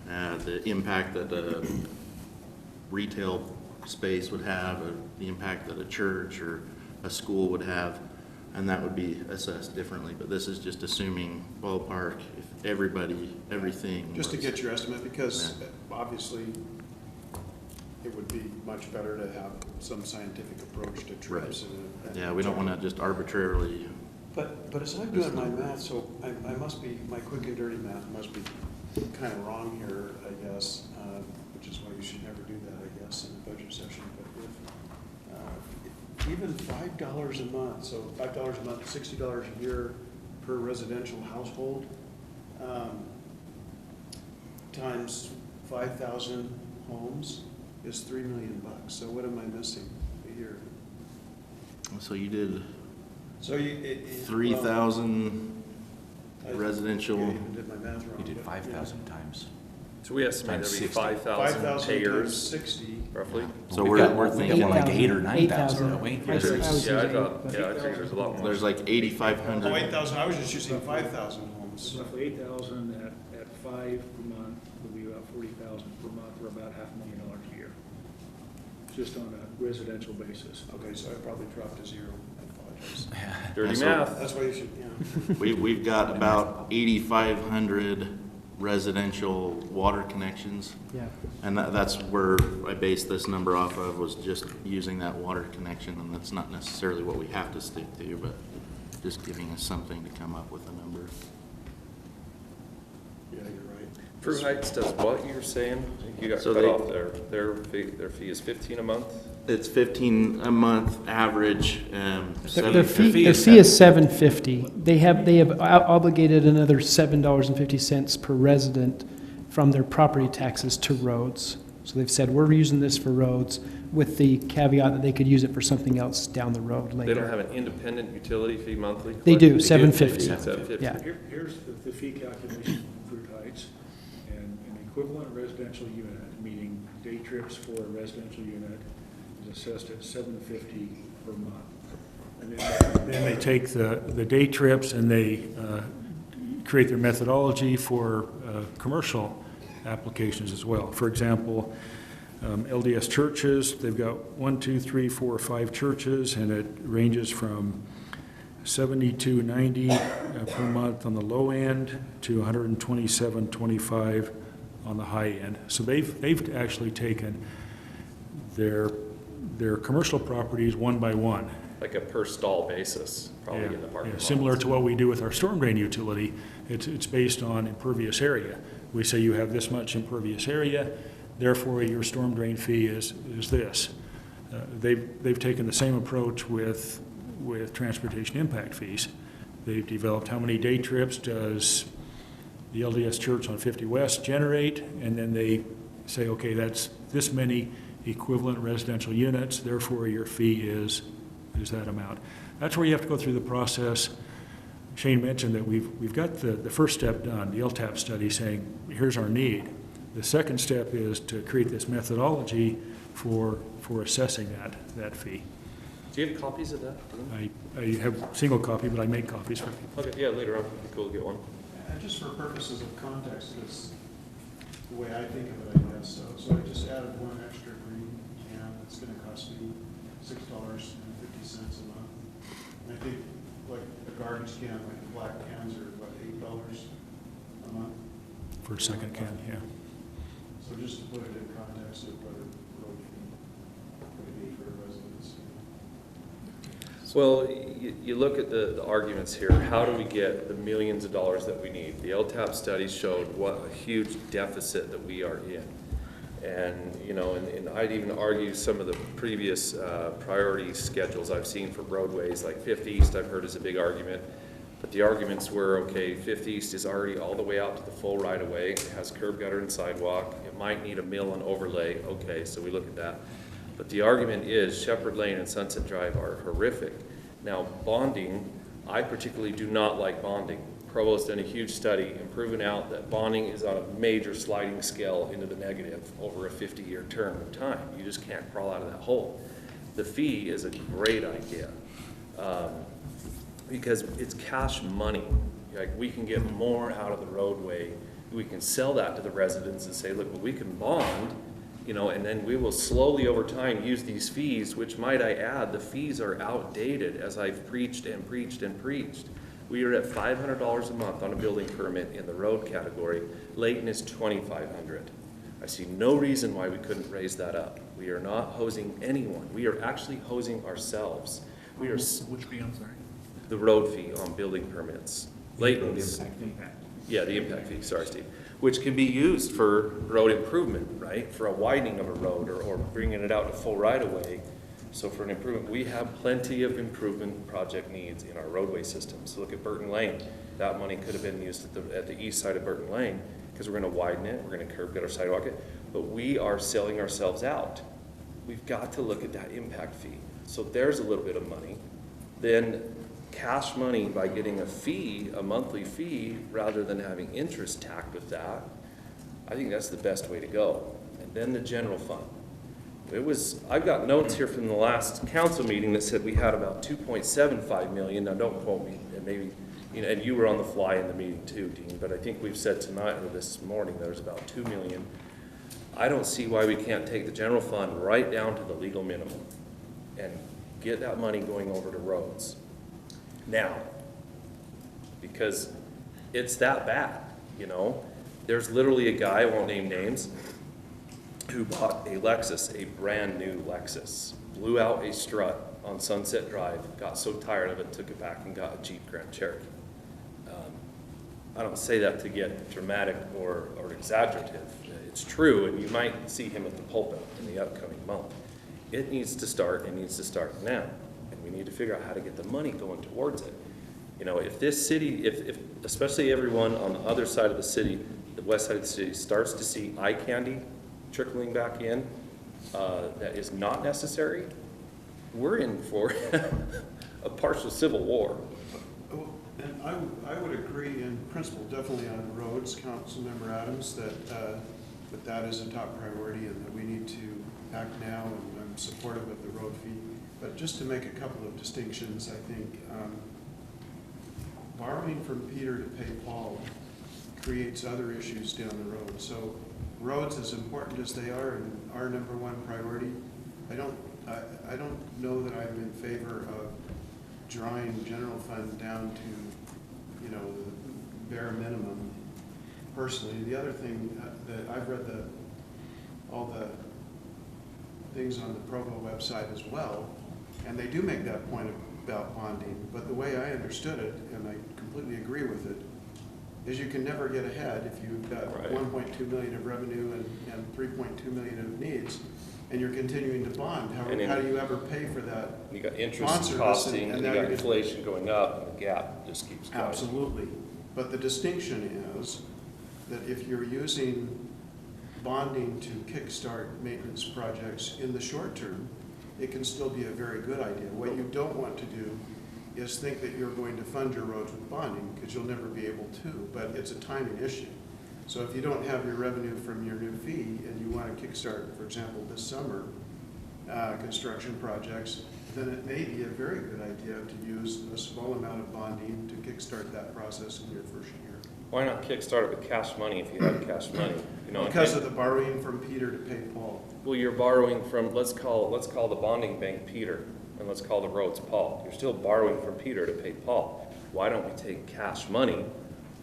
the impact that a retail space would have, the impact that a church or a school would have, and that would be assessed differently. But this is just assuming ballpark, if everybody, everything. Just to was- get your estimate, because obviously it would be much better to have some scientific approach to trips. and Yeah, we don't want to just arbitrarily, But as I'm doing my math, so I must be, my quick and dirty math must be kind of wrong here, I guess, which is why you should never do that, I guess, in a budget session. But if even $5 a month, so $5 a month, $60 a year per residential household, times 5,000 homes is $3 million. So what am I missing a year? so you did So you. 3,000 I- residential. Yeah, I even did my math wrong. You did but, 5,000 times. So we estimate Times there'll be 60. 5,000 5,000 times payers, 60. roughly. So We've got we're more thinking like 8,000. 8 or 9,000, don't we? I was Yeah, I using thought, eight, yeah, I figured there's a lot more. there's like 8,500. Oh, 8,000, I was just using 5,000 It's homes. roughly 8,000 at 5 per month, would be about 40,000 per month, or about $500,000 a year. Just on a residential basis. Okay, so I probably dropped to zero, I apologize. Dirty Yeah, so- math. That's why you should, yeah. We've got about 8,500 residential water connections. Yeah. And that's where I based this number off of, was just using that water connection, and that's not necessarily what we have to stick to, but just giving us something to come up with a number. Yeah, you're right. Fruit Heights does what you're saying? I think you got So cut they- off there. Their fee is 15 a month? It's 15 a month average, Their fee is $750. They have obligated another $7.50 per resident from their property taxes to roads. So they've said, we're using this for roads, with the caveat that they could use it for something else down the road later. They don't have an independent utility fee monthly? They do, $750. $750. Yeah. Here's the fee calculation for Fruit Heights, and an equivalent residential unit, meaning day trips for a residential unit, is assessed at $750 per month. And then they take the day trips and they create their methodology for commercial applications as well. For example, LDS churches, they've got 1, 2, 3, 4, 5 churches, and it ranges from $72.90 per month on the low end to $127.25 on the high end. So they've actually taken their commercial properties one by one. Like a per stall basis, probably in the parking lot. Similar to what we do with our storm drain utility, it's based on impervious area. We say you have this much impervious area, therefore your storm drain fee is this. They've taken the same approach with transportation impact fees. They've developed how many day trips does the LDS Church on 50 West generate, and then they say, okay, that's this many equivalent residential units, therefore your fee is that amount. That's where you have to go through the process. Shane mentioned that we've got the first step done, the LTAP study, saying here's our need. The second step is to create this methodology for assessing that fee. Do you have copies of that? I have a single copy, but I make copies for people. Okay, yeah, later on, it'd be cool to get one. And just for purposes of context, because the way I think of it, I guess, so I just added one extra green can that's gonna cost me $6.50 a month. And I think like a garbage can, like the black cans are what, $8 a month? For a second can, yeah. So just to put it in context of what a road fee would be for residents. Well, you look at the arguments here. How do we get the millions of dollars that we need? The LTAP study showed what a huge deficit that we are in. And, you know, and I'd even argue some of the previous priority schedules I've seen for roadways, like 5th East, I've heard is a big argument. But the arguments were, okay, 5th East is already all the way out to the full right-of-way. It has curb, gutter, and sidewalk. It might need a mill and overlay. Okay, so we look at that. But the argument is Shepherd Lane and Sunset Drive are horrific. Now, bonding, I particularly do not like bonding. Provost's done a huge study and proven out that bonding is on a major sliding scale into the negative over a 50-year term of time. You just can't crawl out of that hole. The fee is a great idea because it's cash money. Like, we can get more out of the roadway. We can sell that to the residents and say, look, well, we can bond, you know, and then we will slowly over time use these fees, which, might I add, the fees are outdated, as I've preached and preached and preached. We are at $500 a month on a building permit in the road category. Layton is $2,500. I see no reason why we couldn't raise that up. We are not hosing anyone. We are actually hosing ourselves. We are Which fee, I'm sorry? the road fee on building permits. Layton's, Impact. yeah, the impact fee, sorry, Steve, which can be used for road improvement, right? For a widening of a road or bringing it out to full right-of-way. So for an improvement, we have plenty of improvement project needs in our roadway system. So look at Burton Lane. That money could have been used at the east side of Burton Lane because we're going to widen it, we're going to curb, get our sidewalk it, but we are selling ourselves out. We've got to look at that impact fee. So there's a little bit of money. Then cash money by getting a fee, a monthly fee, rather than having interest tacked with that. I think that's the best way to go. And then the general fund. I've got notes here from the last council meeting that said we had about 2.75 million. Now don't quote me, and maybe, you know, and you were on the fly in the meeting too, Dean, but I think we've said tonight or this morning there's about 2 million. I don't see why we can't take the general fund right down to the legal minimum and get that money going over to roads. Now, because it's that bad, you know. There's literally a guy, I won't name names, who bought a Lexus, a brand new Lexus, blew out a strut on Sunset Drive, got so tired of it, took it back and got a Jeep Grand Cherokee. I don't say that to get dramatic or exaggerative. It's true, and you might see him at the pulpit in the upcoming month. It needs to start, and needs to start now. And we need to figure out how to get the money going towards it. You know, if this city, if especially everyone on the other side of the city, the west side of the city, starts to see eye candy trickling back in that is not necessary, we're in for a partial civil war. And I would agree in principle, definitely on roads, Councilmember Adams, that is a top priority and that we need to act now, and I'm supportive of the road fee. But just to make a couple of distinctions, I think borrowing from Peter to pay Paul creates other issues down the road. So roads, as important as they are and our number one priority, I don't know that I'm in favor of drawing general fund down to, you know, the bare minimum personally. The other thing that I've read all the things on the Provo website as well, and they do make that point about bonding, but the way I understood it, and I completely agree with it, is you can never get ahead if you've got 1.2 million of revenue and 3.2 million of needs, and you're continuing to bond. How do you ever pay for that? You got interest costing, and you got inflation going up, and the gap just keeps going. Absolutely. But the distinction is that if you're using bonding to kickstart maintenance projects in the short term, it can still be a very good idea. What you don't want to do is think that you're going to fund your roads with bonding, because you'll never be able to, but it's a timing issue. So if you don't have your revenue from your new fee and you want to kickstart, for example, this summer, construction projects, then it may be a very good idea to use a small amount of bonding to kickstart that process in your first year. Why not kickstart it with cash money if you have cash money? You know, because of the borrowing from Peter to pay Paul. Well, you're borrowing from, let's call the bonding bank Peter, and let's call the roads Paul. You're still borrowing from Peter to pay Paul. Why don't we take cash money?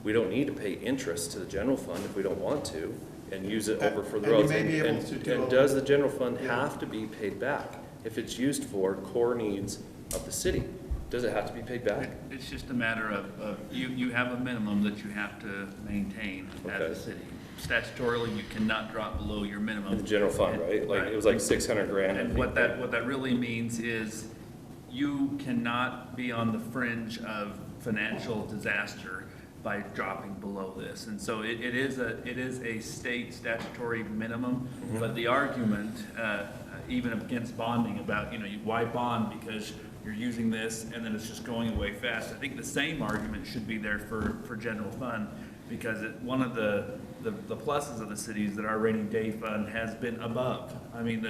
We don't need to pay interest to the general fund if we don't want to, and use it over for the roads. And does the general fund have to be paid back if it's used for core needs of the city? Does it have to be paid back? It's just a matter of you have a minimum that you have to maintain as a city. statutorily, you cannot drop below your minimum. The general fund, right? Like, it was like 600 grand. I And think. what that really means is you cannot be on the fringe of financial disaster by dropping below this. And so it is a state statutory minimum, but the argument, even against bonding about, why bond because you're using this and then it's just going away fast. I think the same argument should be there for general fund, because one of the pluses of the city is that our rainy day fund has been above. I mean,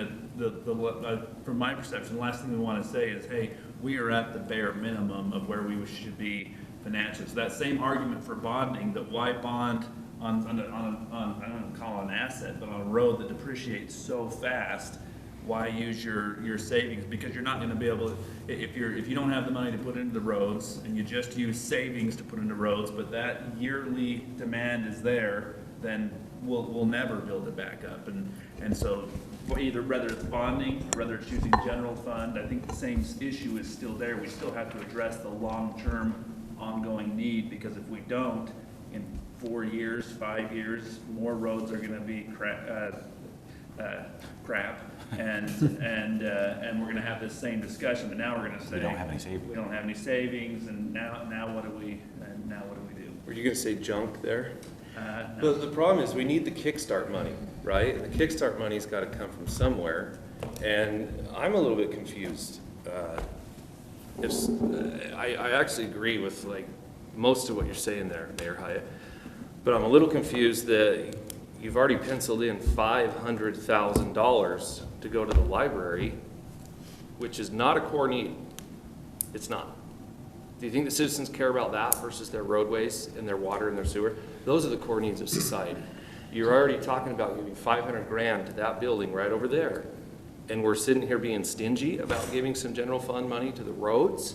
from my perception, the last thing we want to say is, hey, we are at the bare minimum of where we should be financially. So that same argument for bonding, that why bond on I don't want to call it an asset, but on a road that depreciates so fast, why use your savings? Because you're not going to be able to, if you don't have the money to put into the roads and you just use savings to put into roads, but that yearly demand is there, then we'll never build it back up. And so whether it's bonding, or whether it's using general fund, I think the same issue is still there. We still have to address the long-term ongoing need, because if we don't, in 4 years, 5 years, more roads are going to be crap, and we're going to have this same discussion. But now we're going to say We don't have any savings. We don't have any savings, and now what do we do? Were you going to say junk there? No. The problem is we need the kickstart money, right? And the kickstart money's got to come from somewhere, and I'm a little bit confused. I actually agree with like most of what you're saying there, Mayor Hyatt, but I'm a little confused that you've already penciled in $500,000 to go to the library, which is not a core need. It's not. Do you think the citizens care about that versus their roadways and their water and their sewer? Those are the core needs of society. You're already talking about giving 500 grand to that building right over there. And we're sitting here being stingy about giving some general fund money to the roads?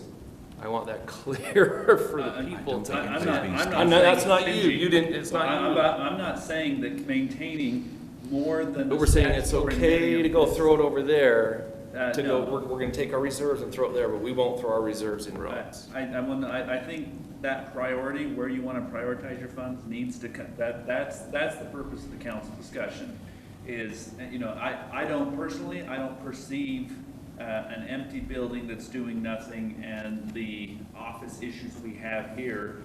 I want that clear for the people. That's not you. You didn't, it's not you. I'm not saying that maintaining more than. But we're saying it's okay to go throw it over there, no. we're gonna take our reserves and throw it there, but we won't throw our reserves in roads. I think that priority, where you want to prioritize your funds, needs to, that's the purpose of the council discussion. Is, I don't perceive an empty building that's doing nothing and the office issues we have here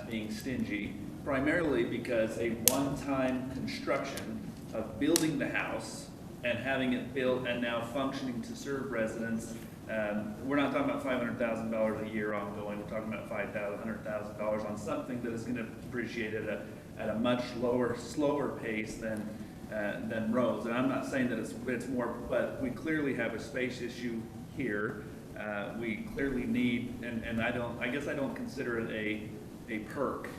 being stingy, primarily because a one-time construction of building the house and having it built and now functioning to serve residents. We're not talking about $500,000 a year ongoing. We're talking about $100,000 on something that is going to depreciate at a much slower pace than roads. And I'm not saying that it's more, but we clearly have a space issue here. We clearly need, and I guess I don't consider it a perk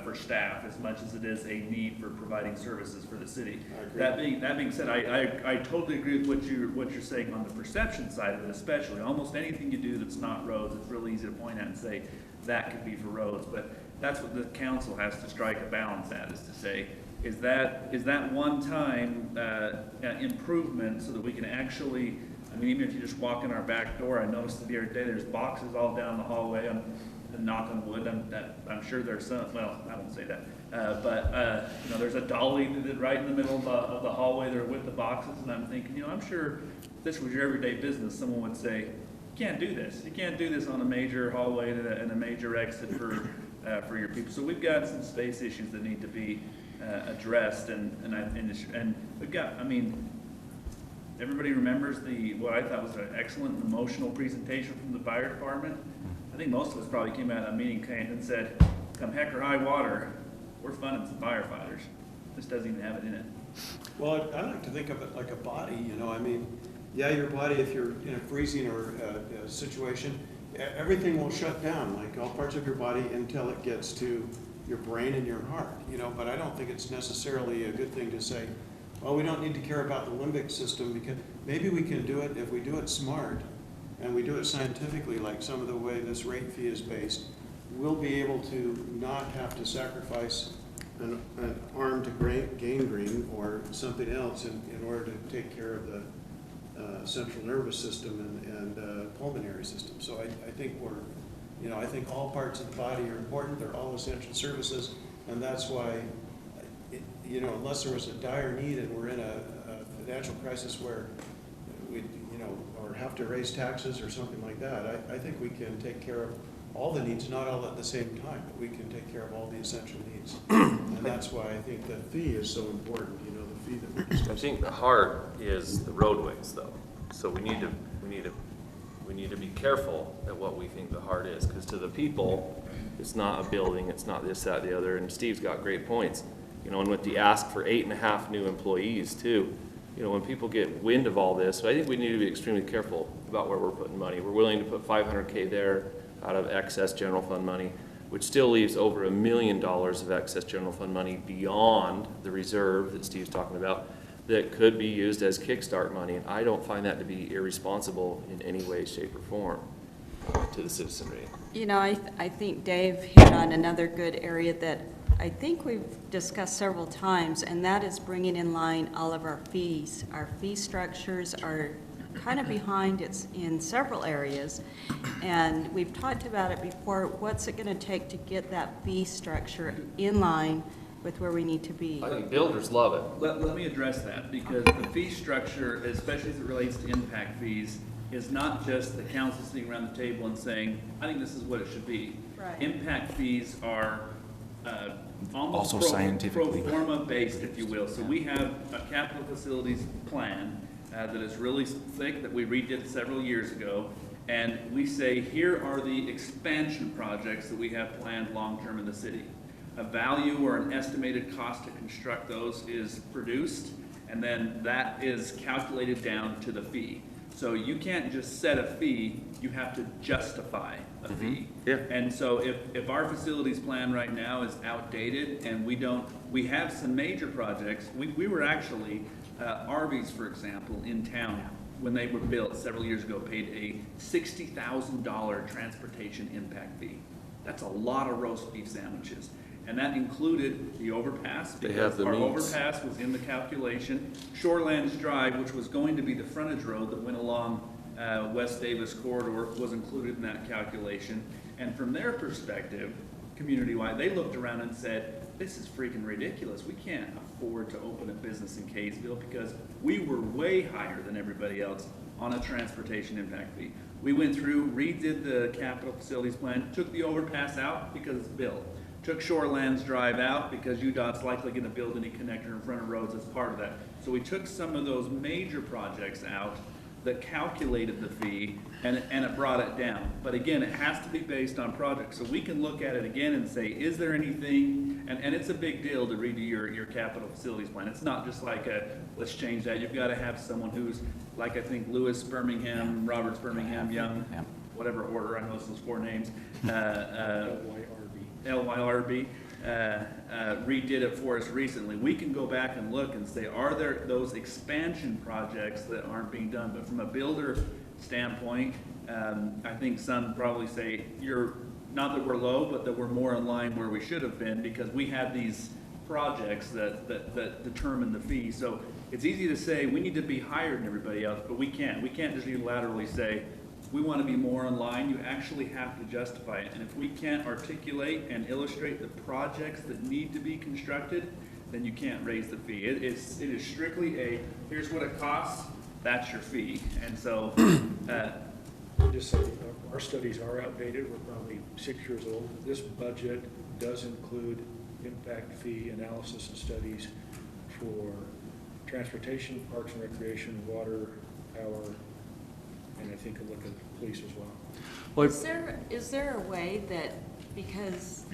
for staff as much as it is a need for providing services for the city. That being said, I totally agree with what you're saying on the perception side of it, especially. Almost anything you do that's not roads, it's really easy to point at and say that could be for roads. But that's what the council has to strike a balance at, is to say, is that one time improvement so that we can actually, I mean, even if you just walk in our back door, I noticed the other day there's boxes all down the hallway. And knock on wood, I'm sure there's some, well, I won't say that, but there's a dolly right in the middle of the hallway there with the boxes, and I'm thinking, I'm sure if this was your everyday business, someone would say, you can't do this. You can't do this on a major hallway and a major exit for your people. So we've got some space issues that need to be addressed, and we've got, I mean, everybody remembers what I thought was an excellent emotional presentation from the fire department. I think most of us probably came out of that meeting and said, come heck or high water, we're funding some firefighters. This doesn't even have it in it. Well, I like to think of it like a body, I mean, yeah, your body, if you're in a freezing or a situation, everything will shut down, like all parts of your body, until it gets to your brain and your heart, but I don't think it's necessarily a good thing to say, well, we don't need to care about the limbic system, because maybe we can do it if we do it smart and we do it scientifically, like some of the way this rate fee is based. We'll be able to not have to sacrifice an arm to gangrene or something else in order to take care of the central nervous system and pulmonary system. So I think I think all parts of the body are important. They're all essential services, and that's why you know, unless there was a dire need and we're in a financial crisis where we, you know, or have to raise taxes or something like that, I think we can take care of all the needs, not all at the same time, but we can take care of all the essential needs. And that's why I think the fee is so important, you know, the fee that we're I discussing. think the heart is the roadways though. So we need to be careful at what we think the heart is, because to the people, it's not a building, it's not this, that, the other, and Steve's got great points. You know, and with the ask for 8.5 new employees too, you know, when people get wind of all this, so I think we need to be extremely careful about where we're putting money. We're willing to put $500K there out of excess general fund money, which still leaves over $1 million of excess general fund money beyond the reserve that Steve's talking about that could be used as kickstart money. And I don't find that to be irresponsible in any way, shape, or form to the citizenry. You know, I think Dave hit on another good area that I think we've discussed several times, and that is bringing in line all of our fees. Our fee structures are kind of behind in several areas, and we've talked about it before. What's it going to take to get that fee structure in line with where we need to be? I think builders love it. Let me address that, because the fee structure, especially as it relates to impact fees, is not just the council sitting around the table and saying, I think this is what it should be. Right. Impact fees are almost Also scientifically. pro forma based, if you will. So we have a capital facilities plan that is really thick that we redid several years ago. And we say, here are the expansion projects that we have planned long-term in the city. A value or an estimated cost to construct those is produced, and then that is calculated down to the fee. So you can't just set a fee, you have to justify a fee. Yeah. And so if our facilities plan right now is outdated and we have some major projects, we were actually, Arby's, for example, in town, when they were built several years ago, paid a $60,000 transportation impact fee. That's a lot of roast beef sandwiches. And that included the overpass, They have because the our means. overpass was in the calculation. Shorelands Drive, which was going to be the frontage road that went along West Davis corridor, was included in that calculation. And from their perspective, community-wide, they looked around and said, this is freaking ridiculous. We can't afford to open a business in Kaysville because we were way higher than everybody else on a transportation impact fee. We went through, redid the capital facilities plan, took the overpass out because it's built. Took Shorelands Drive out because UDOT's likely going to build any connector in front of roads as part of that. So we took some of those major projects out that calculated the fee, and it brought it down. But again, it has to be based on projects. So we can look at it again and say, is there anything, and it's a big deal to redo your capital facilities plan. It's not just like let's change that. You've got to have someone who's, like I think Lewis Birmingham, Roberts Birmingham, Young, whatever order, I know those 4 names. LYRB redid it for us recently. We can go back and look and say, are there those expansion projects that aren't being done? But from a builder standpoint, I think some probably say not that we're low, but that we're more in line where we should have been, because we have these projects that determine the fee. So it's easy to say we need to be higher than everybody else, but we can't. We can't just unilaterally say we want to be more in line. You actually have to justify it. And if we can't articulate and illustrate the projects that need to be constructed, then you can't raise the fee. It is strictly here's what it costs, that's your fee. And so, Just say, our studies are outdated, we're probably 6 years old. This budget does include impact fee analysis and studies for transportation, parks and recreation, water, power, and I think a look at police as well. Is there a way that, because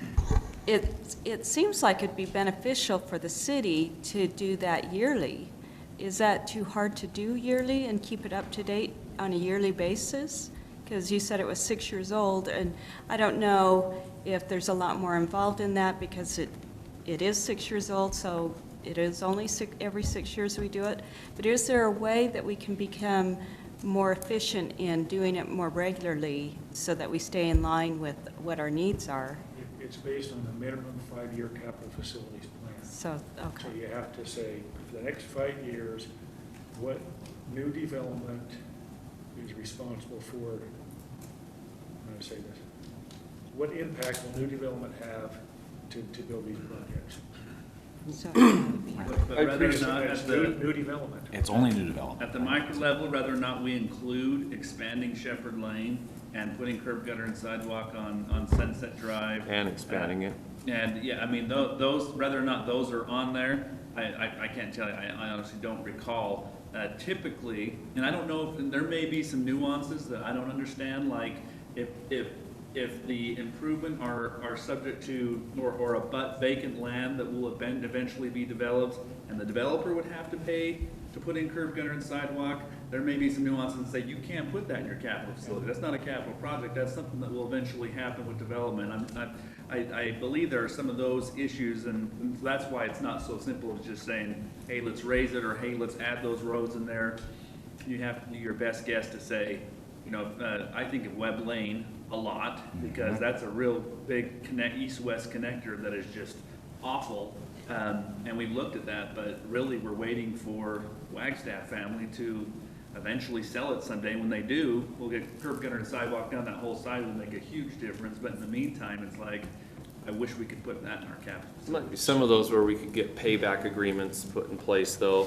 it seems like it'd be beneficial for the city to do that yearly. Is that too hard to do yearly and keep it up to date on a yearly basis? Because you said it was 6 years old, and I don't know if there's a lot more involved in that, because it is 6 years old, so it is only every 6 years we do it. But is there a way that we can become more efficient in doing it more regularly so that we stay in line with what our needs are? It's based on the minimum 5-year capital facilities plan. So, So okay. you have to say, for the next 5 years, what new development is responsible for, I'm going to say this, what impact will new development have to build these projects? So, But rather Increase not as at new the, development. It's only new development. at the micro level, whether or not we include expanding Shepherd Lane and putting curb gutter and sidewalk on Sunset Drive. And expanding it. And, yeah, I mean, those, whether or not those are on there, I can't tell you, I honestly don't recall. Typically, and I don't know, if there may be some nuances that I don't understand, like if the improvement are subject to, or abut vacant land that will eventually be developed, and the developer would have to pay to put in curb gutter and sidewalk, there may be some nuances that say you can't put that in your capital facility. That's not a capital project, that's something that will eventually happen with development. I believe there are some of those issues, and that's why it's not so simple as just saying, hey, let's raise it, or hey, let's add those roads in there. You have to do your best guess to say, you know, I think of Webb Lane a lot, because that's a real big east-west connector that is just awful. And we've looked at that, but really we're waiting for Wagstaff family to eventually sell it someday. When they do, we'll get curb gutter and sidewalk down that whole side, will make a huge difference. But in the meantime, it's like, I wish we could put that in our capital. There might be some of those where we could get payback agreements put in place, though.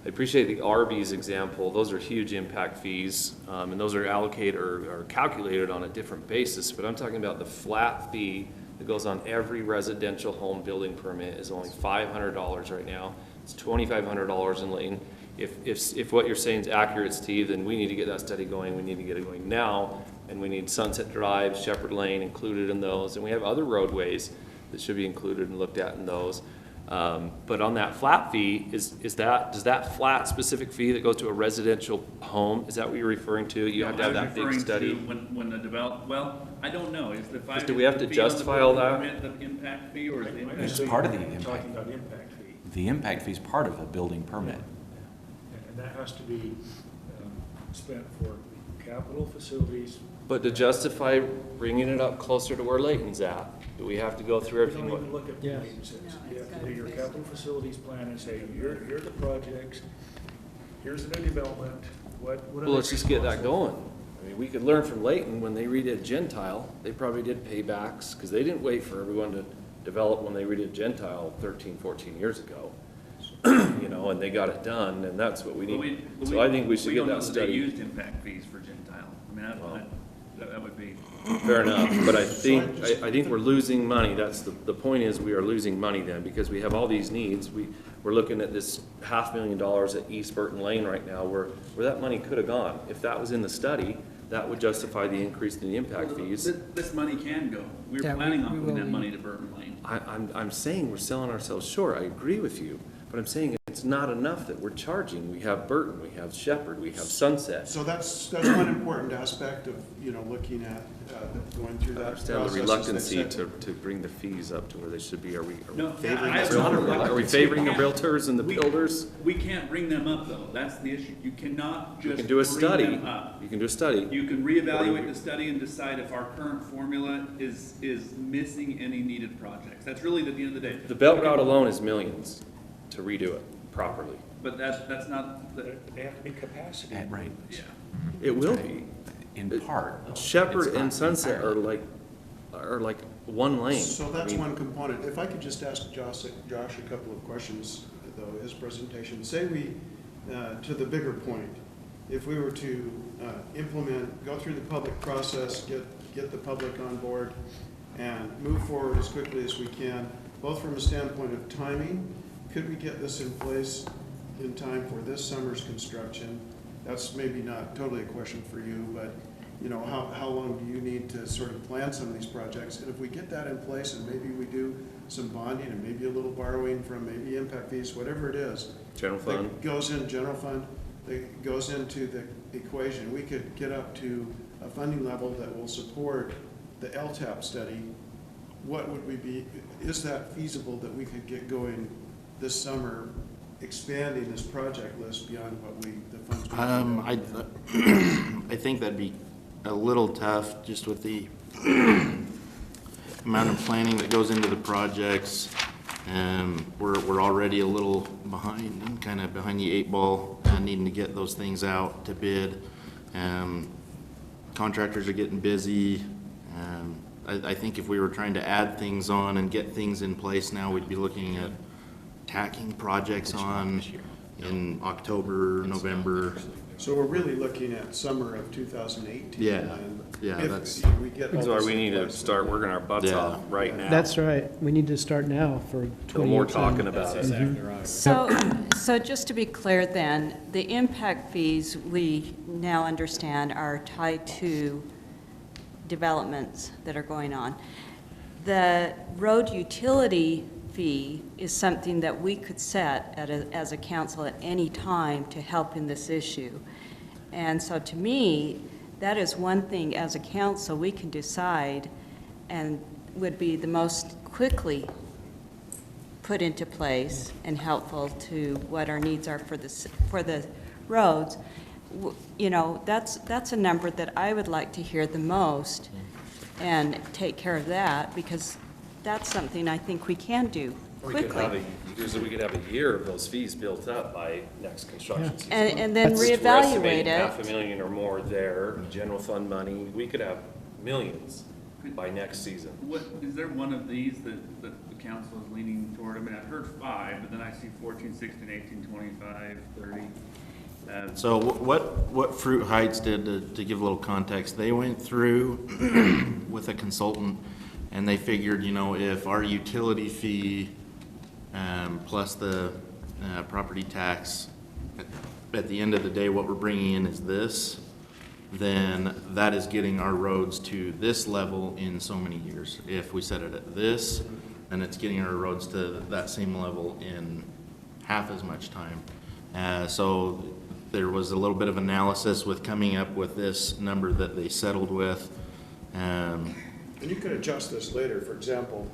I appreciate the Arby's example. Those are huge impact fees, and those are allocated or calculated on a different basis. But I'm talking about the flat fee that goes on every residential home building permit is only $500 right now. It's $2,500 in Layton. If what you're saying is accurate, Steve, then we need to get that study going. We need to get it going now, and we need Sunset Drive, Shepherd Lane included in those, and we have other roadways that should be included and looked at in those. But on that flat fee, does that flat specific fee that goes to a residential home, is that what you're referring to? You have to have that big study? When the well, I don't know, is the five. Do we have to justify all that? The impact fee, or is the impact? It's part of the You're impact. Talking about impact fee. The impact fee is part of a building permit. And that has to be spent for capital facilities. But to justify bringing it up closer to where Layton's at, do we have to go through You everything? don't even look at what it says. You have to do your capital facilities plan and say, here are the projects, here's the new development, what are Well, the let's just get that costs? going. I mean, we could learn from Layton, when they redid Gentile, they probably did paybacks, because they didn't wait for everyone to develop when they redid Gentile 13, 14 years ago. You know, and they got it done, and that's what we need. So I think we should get that We don't know that they study. used impact fees for Gentile. I mean, that would be. Fair enough, but I think we're losing money. That's the point is, we are losing money then, because we have all these needs. We're looking at this $500,000 at East Burton Lane right now, where that money could have gone. If that was in the study, that would justify the increase in the impact fees. This money can go. We Yeah, were planning we on putting will that leave. money to Burton Lane. I'm saying we're selling ourselves short. I agree with you, but I'm saying it's not enough that we're charging. We have Burton, we have Shepherd, we have Sunset. So that's one important aspect of, looking at, going through I that understand the process, is reluctancy that- to bring the fees up to where they should be. Are we No, favoring I the have no realtors? Are we reluctancy. favoring the We can't- realtors and the builders? We can't bring them up, though. That's the issue. You cannot You just can do a bring study. them up. You can do a study. You can reevaluate the study and decide if our current formula is missing any needed projects. That's really, at the end of the day. The belt route alone is millions to redo it properly. But that's not, They have to be capacity. Right. yeah. It will be. In part. Shepherd It's not and Sunset entirely. are like one lane. So I that's mean, one component. If I could just ask Josh a couple of questions, though, his presentation. Say we, to the bigger point, if we were to implement, go through the public process, get the public on board, and move forward as quickly as we can, both from a standpoint of timing, could we get this in place in time for this summer's construction? That's maybe not totally a question for you, but how long do you need to sort of plan some of these projects? And if we get that in place, and maybe we do some bonding and maybe a little borrowing from maybe impact fees, whatever it is. General fund. That goes in general fund, that goes into the equation. We could get up to a funding level that will support the LTAP study. What would we be, is that feasible that we could get going this summer, expanding this project list beyond what the funds we have? I think that'd be a little tough, just with the amount of planning that goes into the projects. We're already a little behind, and kind of behind the eight ball, needing to get those things out to bid. Contractors are getting busy. I think if we were trying to add things on and get things in place now, we'd be looking at tacking projects on in October, November. So we're really looking at summer of 2018. Yeah, and yeah, if that's- we get all That's why this we need to in place, start working our butts Yeah. off right now. That's right. We need to start now for No 2018. more talking about it. So just to be clear then, the impact fees we now understand are tied to developments that are going on. The road utility fee is something that we could set as a council at any time to help in this issue. And so to me, that is one thing as a council we can decide and would be the most quickly put into place and helpful to what our needs are for the roads. You know, that's a number that I would like to hear the most and take care of that, because that's something I think we can do We could have quickly. usually we could have a year of those fees built up by next construction season. And then We're reevaluate estimating it. $500,000 or more there, general fund money, we could have millions by next season. What, is there one of these that the council is leaning toward? I mean, I've heard 5, but then I see 14, 16, 18, 25, 30. So what Fruit Heights did, to give a little context, they went through with a consultant, and they figured, you know, if our utility fee plus the property tax, at the end of the day, what we're bringing in is this, then that is getting our roads to this level in so many years. If we set it at this, then it's getting our roads to that same level in half as much time. So there was a little bit of analysis with coming up with this number that they settled with. And you could adjust this later. For example,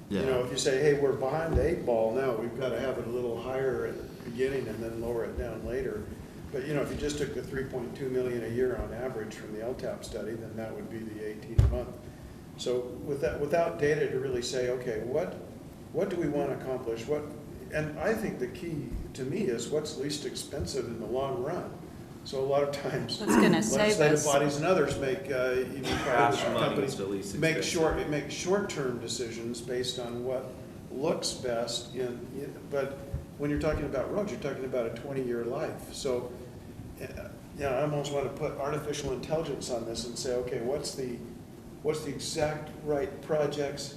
you Yeah. know, if you say, hey, we're behind the 8 ball now, we've got to have it a little higher at the beginning and then lower it down later. But, you know, if you just took the 3.2 million a year on average from the LTAP study, then that would be the 18 a month. So with that, without data to really say, okay, what do we want to accomplish? And I think the key to me is what's least expensive in the long run. So a lot of times, What's gonna save legislative us. bodies and others make, even Cash private money companies, is the least make expensive. short-term decisions based on what looks best but when you're talking about roads, you're talking about a 20-year life. So, I almost want to put artificial intelligence on this and say, okay, what's the exact right projects,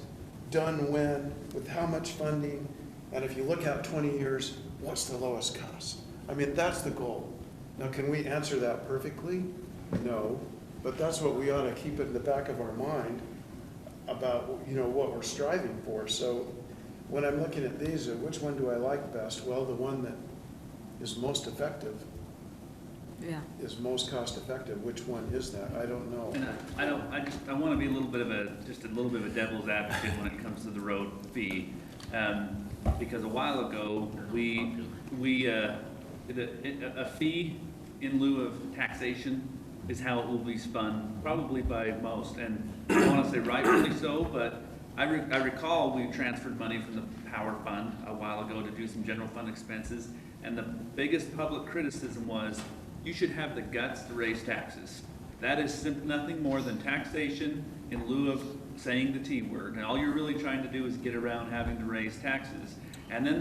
done when, with how much funding, and if you look out 20 years, what's the lowest cost? I mean, that's the goal. Now, can we answer that perfectly? No, but that's what we ought to keep in the back of our mind about, you know, what we're striving for. So when I'm looking at these, which one do I like best? Well, the one that is most effective, Yeah. is most cost effective. Which one is that? I don't know. And I want to be a little bit of a devil's advocate when it comes to the road fee. Because a while ago, we did a fee in lieu of taxation is how it will be spun, probably by most. And I don't want to say rightfully so, but I recall we transferred money from the power fund a while ago to do some general fund expenses. And the biggest public criticism was, you should have the guts to raise taxes. That is nothing more than taxation in lieu of saying the T word. And all you're really trying to do is get around having to raise taxes. And then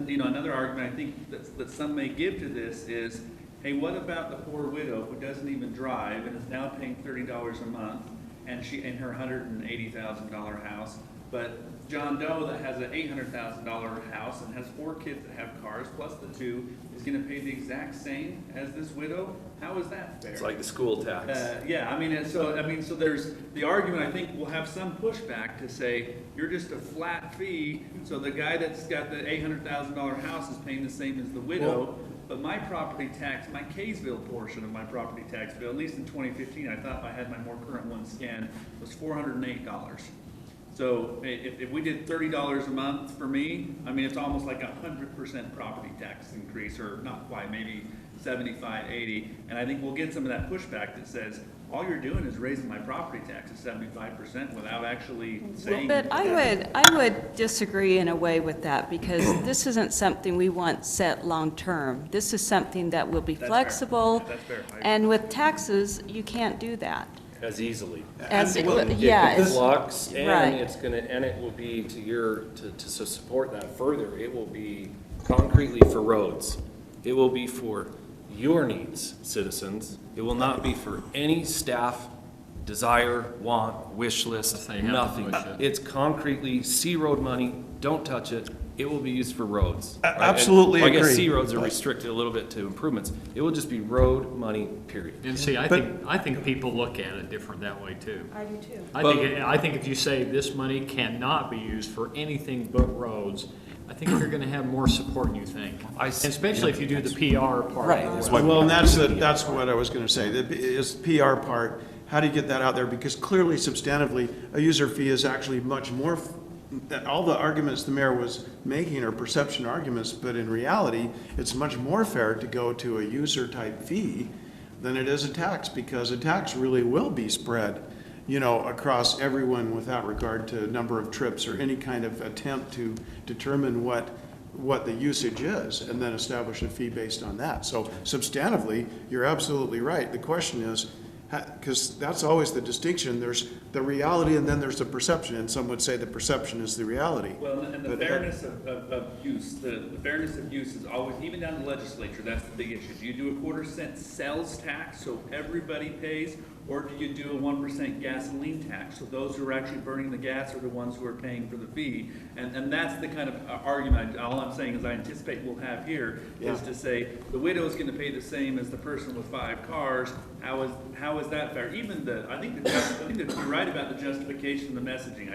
you know, another argument I think that some may give to this is, hey, what about the poor widow who doesn't even drive and is now paying $30 a month, and she in her $180,000 house, but John Doe that has an $800,000 house and has 4 kids that have cars plus the 2 is going to pay the exact same as this widow? How is that fair? It's like the school tax. Yeah, I mean, so there's the argument. I think we'll have some pushback to say you're just a flat fee. So the guy that's got the $800,000 house is paying the same as the widow. But my property tax, my Kaysville portion of my property tax bill, at least in 2015, I thought I had my more current one scanned, was $408. So if we did $30 a month for me, I mean, it's almost like 100% property tax increase, or not quite, maybe 75, 80. And I think we'll get some of that pushback that says, all you're doing is raising my property taxes 75% without actually saying. But I would disagree in a way with that, because this isn't something we want set long-term. This is something that will be That's fair. flexible. That's fair. And with taxes, you can't do that. as easily. As, It yeah, can flux, and right. it's gonna, and it will be to support that further, it will be concretely for roads. It will be for your needs, citizens. It will not be for any staff desire, want, wish list, They have to nothing. push it. It's concretely C road money, don't touch it. It will be used for roads. right? Absolutely And I guess agree. C roads are restricted a little bit to improvements. It will just be road money, period. And see, I think people look at it different that way too. I do too. I think if you say this money cannot be used for anything but roads, I think you're gonna have more support than you think. Especially if you do the PR part. Right, that's why- Well, and that's what I was gonna say, is PR part, how do you get that out there? Because clearly, substantively, a user fee is actually much more, all the arguments the mayor was making are perception arguments, but in reality, it's much more fair to go to a user-type fee than it is a tax, because a tax really will be spread, you know, across everyone without regard to number of trips or any kind of attempt to determine what the usage is, and then establish a fee based on that. So substantively, you're absolutely right. The question is, because that's always the distinction, there's the reality and then there's the perception, and some would say the perception is the reality. Well, and the But, fairness of use, the fairness of use is always, even down to the legislature, that's the big issue. Do you do a 1/4-cent sales tax so everybody pays, or do you do a 1% gasoline tax? So those who are actually burning the gas are the ones who are paying for the fee. And that's the kind of argument, all I'm saying is I anticipate we'll have here, is to say, the widow is gonna pay the same as the person with 5 cars. How is that fair? Even I think that you're right about the justification and the messaging.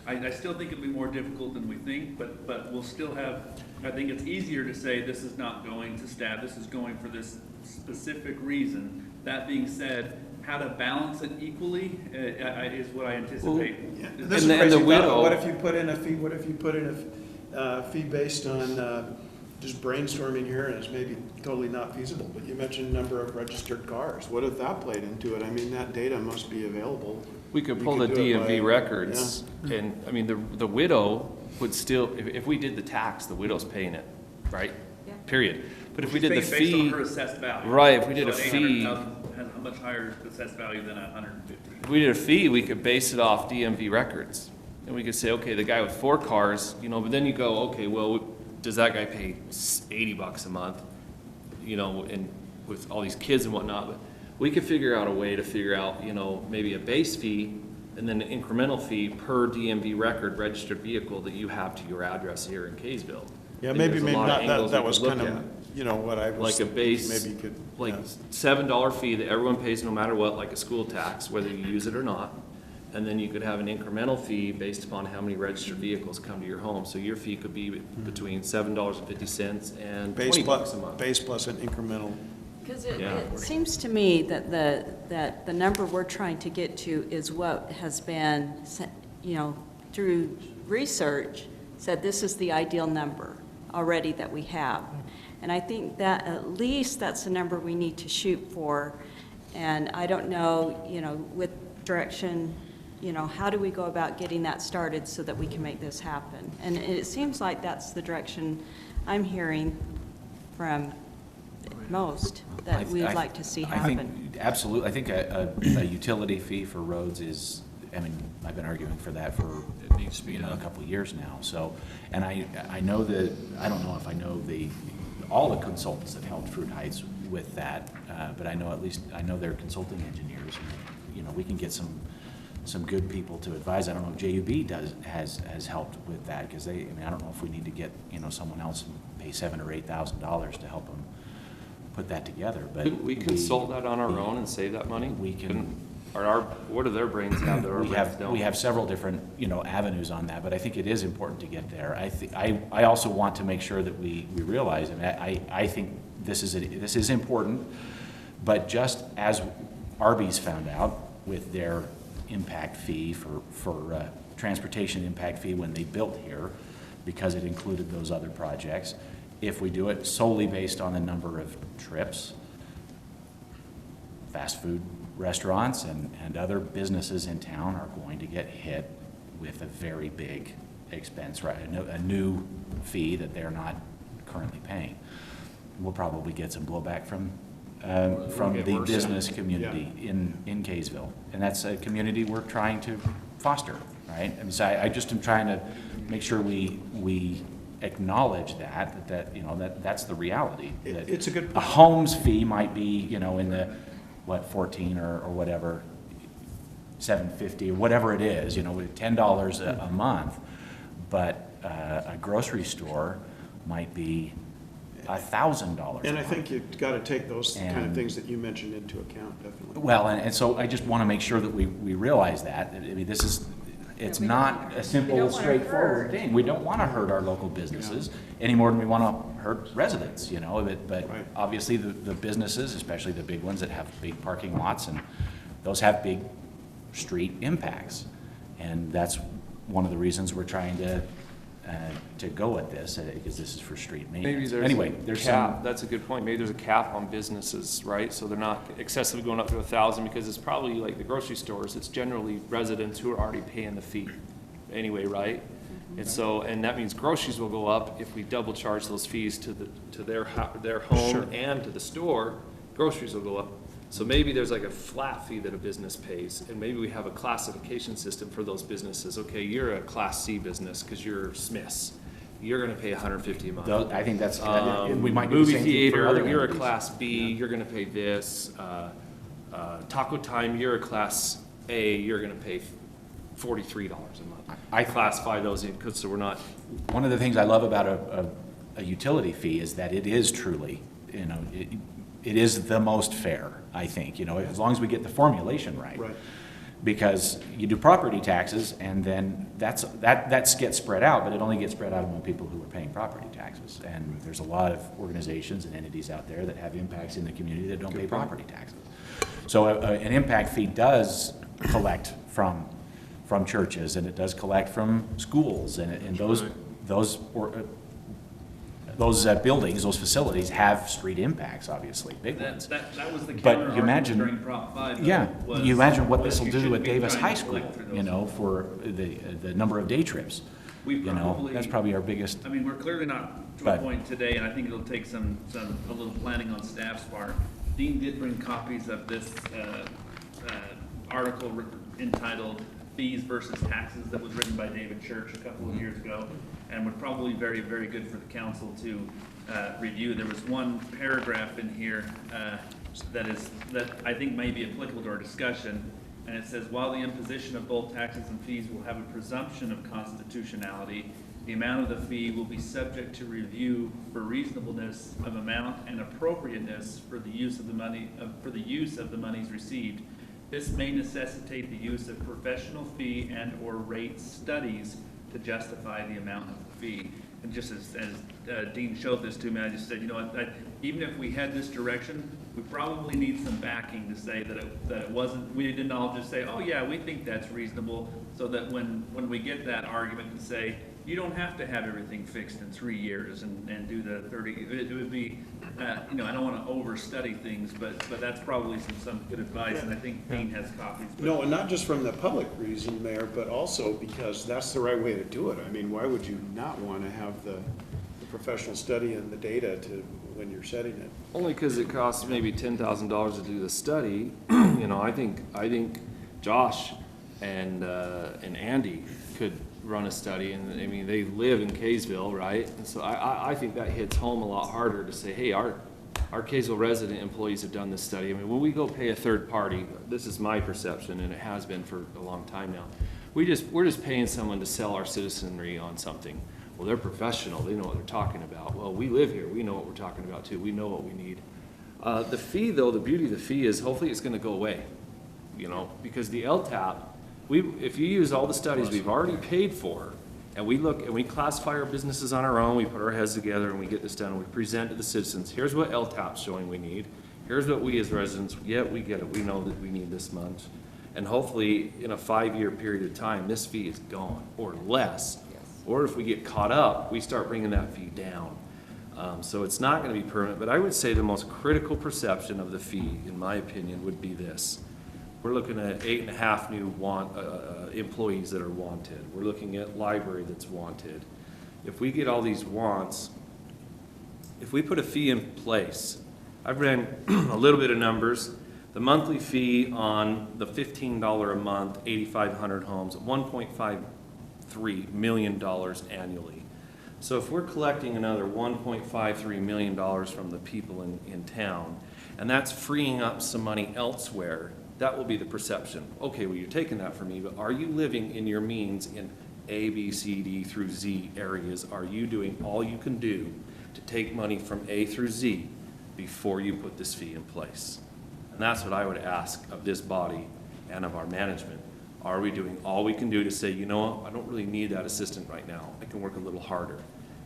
I still think it'll be more difficult than we think, but we'll still have, I think it's easier to say this is not going to staff, this is going for this specific reason. That being said, how to balance it equally is what I anticipate. This is And crazy the thought, widow- but what if you put in a fee, what if you put in a fee based on just brainstorming here, and it's maybe totally not feasible, but you mentioned number of registered cars. What if that played into it? I mean, that data must be available. We could You pull the could do it DMV by- records, and, I mean, the widow would still, if we did the tax, the widow's paying it, right? Yeah. Period. But if we did the Based on fee, her assessed value. right, if we did a So an fee, 800,000 has a much higher assessed value than 150. if we did a fee, we could base it off DMV records. And we could say, okay, the guy with 4 cars, you know, but then you go, okay, well, does that guy pay $80 a month? You know, and with all these kids and whatnot, but we could figure out a way to figure out, you know, maybe a base fee and then an incremental fee per DMV record registered vehicle that you have to your address here in Kaysville. Yeah, And maybe there's a not, lot of angles that we was could kind look of, at. you know, what I was. Like a base, Maybe you could. like yeah. $7 fee that everyone pays no matter what, like a school tax, whether you use it or not. And then you could have an incremental fee based upon how many registered vehicles come to your home. So your fee could be between $7.50 and Base $20 plus, a month. base plus an incremental. Because Yeah. it seems to me that the number we're trying to get to is what has been, you know, through research, said this is the ideal number already that we have. And I think that at least that's the number we need to shoot for. And I don't know, you know, with direction, you know, how do we go about getting that started so that we can make this happen? And it seems like that's the direction I'm hearing from most, that we'd like to see I think, happen. absolutely, I think a utility fee for roads is, I mean, I've been arguing for that for, It needs to be you know, a done. couple of years now, so, and I know that, I don't know if I know all the consultants that helped Fruit Heights with that, but I know at least, I know they're consulting engineers, and, you know, we can get some good people to advise. I don't know if JUB has helped with that, because I mean, I don't know if we need to get, you know, someone else and pay $7,000 or $8,000 to help them put that together, but. Couldn't we consult that on our own and save that money? We can. What do their brains have that our brains don't? We have several different, you know, avenues on that, but I think it is important to get there. I also want to make sure that we realize, and I think this is important, but just as Arby's found out with their impact fee for transportation impact fee when they built here, because it included those other projects, if we do it solely based on the number of trips, fast food restaurants and other businesses in town are going to get hit with a very big expense, right? A new fee that they're not currently paying. We'll probably get some blowback from from get the worse. business community in Kaysville. And that's a community we're trying to foster, right? And so I just am trying to make sure we acknowledge that, you know, that's the reality. That It's a good a point. homes fee might be, you know, in the, 14 or whatever, $7.50 or whatever it is, you know, with $10 a month. But a grocery store might be $1,000. And I think you've got to take those kind of And- things that you mentioned into account, definitely. Well, and so I just want to make sure that we realize that. I mean, it's not a simple, straightforward thing. We don't want to hurt our local businesses any more than we want to hurt residents, you know, but Right. obviously the businesses, especially the big ones that have big parking lots, and those have big street impacts. And that's one of the reasons we're trying to go with this, because this is for street Maybe maintenance. there's Anyway, a there's cap, some, that's a good point, maybe there's a cap on businesses, right? So they're not excessively going up to 1,000, because it's probably like the grocery stores, it's generally residents who are already paying the fee anyway, right? And so, and that means groceries will go up if we double charge those fees to their home Sure. and to the store, groceries will go up. So maybe there's like a flat fee that a business pays, and maybe we have a classification system for those businesses. Okay, you're a Class C business because you're Smith's. You're gonna pay $150 a month. I think that's, we might do the Movie same thing for theater, other you're a entities. Class B, you're gonna pay this. Taco Time, you're a Class A, you're gonna pay $43 a month. I classify those in, because so we're not, One of the things I love about a utility fee is that it is truly, you know, it is the most fair, I think, you know, as long as we get the formulation right. Right. Because you do property taxes, and then that gets spread out, but it only gets spread out among people who are paying property taxes. And there's a lot of organizations and entities out there that have impacts in the community that don't pay property taxes. So an impact fee does collect from churches, and it does collect from schools, and those buildings, those facilities have street impacts, obviously, big ones. That was the But counter you argument imagine- during Prop 5. though, Yeah, was- you imagine what was this will you do shouldn't at be Davis trying High to School, collect through you those. know, for the number of day trips. We You know, probably- that's probably our biggest, I mean, we're clearly not to a But- point today, and I think it'll take a little planning on staff's part. Dean did bring copies of this article entitled Fees versus Taxes that was written by David Church a couple of years ago, and would probably be very, very good for the council to review. There was one paragraph in here that I think may be applicable to our discussion, and it says, while the imposition of both taxes and fees will have a presumption of constitutionality, the amount of the fee will be subject to review for reasonableness of amount and appropriateness for the use of the monies received. This may necessitate the use of professional fee and/or rate studies to justify the amount of the fee. And just as Dean showed this to me, I just said, you know what, even if we had this direction, we probably need some backing to say that it wasn't, we didn't all just say, oh yeah, we think that's reasonable, so that when we get that argument to say, you don't have to have everything fixed in 3 years and do the 30, it would be, you know, I don't want to overstudy things, but that's probably some good advice, and I think Dean has copies. but- No, and not just from the public reason, Mayor, but also because that's the right way to do it. I mean, why would you not want to have the professional study and the data to, when you're setting it? only because it costs maybe $10,000 to do the study. You know, I think Josh and Andy could run a study, and I mean, they live in Kaysville, right? And so I think that hits home a lot harder to say, hey, our Kaysville resident employees have done this study. I mean, when we go pay a third party, this is my perception, and it has been for a long time now, we're just paying someone to sell our citizenry on something. Well, they're professional, they know what they're talking about. Well, we live here, we know what we're talking about too, we know what we need. The fee, though, the beauty of the fee is hopefully it's gonna go away, you know, because the LTAP, if you use all the studies we've already paid for, and we look and we classify our businesses on our own, we put our heads together and we get this done, and we present to the citizens, here's what LTAP's showing we need, here's what we as residents, yeah, we get it, we know that we need this much. And hopefully, in a 5-year period of time, this fee is gone, or less. Or if we get caught up, we start bringing that fee down. So it's not gonna be permanent, but I would say the most critical perception of the fee, in my opinion, would be this. We're looking at 8.5 new employees that are wanted. We're looking at library that's wanted. If we get all these wants, if we put a fee in place, I've ran a little bit of numbers. The monthly fee on the $15 a month, 8,500 homes, $1.53 million annually. So if we're collecting another $1.53 million from the people in town, and that's freeing up some money elsewhere, that will be the perception. Okay, well, you're taking that from me, but are you living in your means in A, B, C, D through Z areas? Are you doing all you can do to take money from A through Z before you put this fee in place? And that's what I would ask of this body and of our management. Are we doing all we can do to say, you know what, I don't really need that assistant right now. I can work a little harder.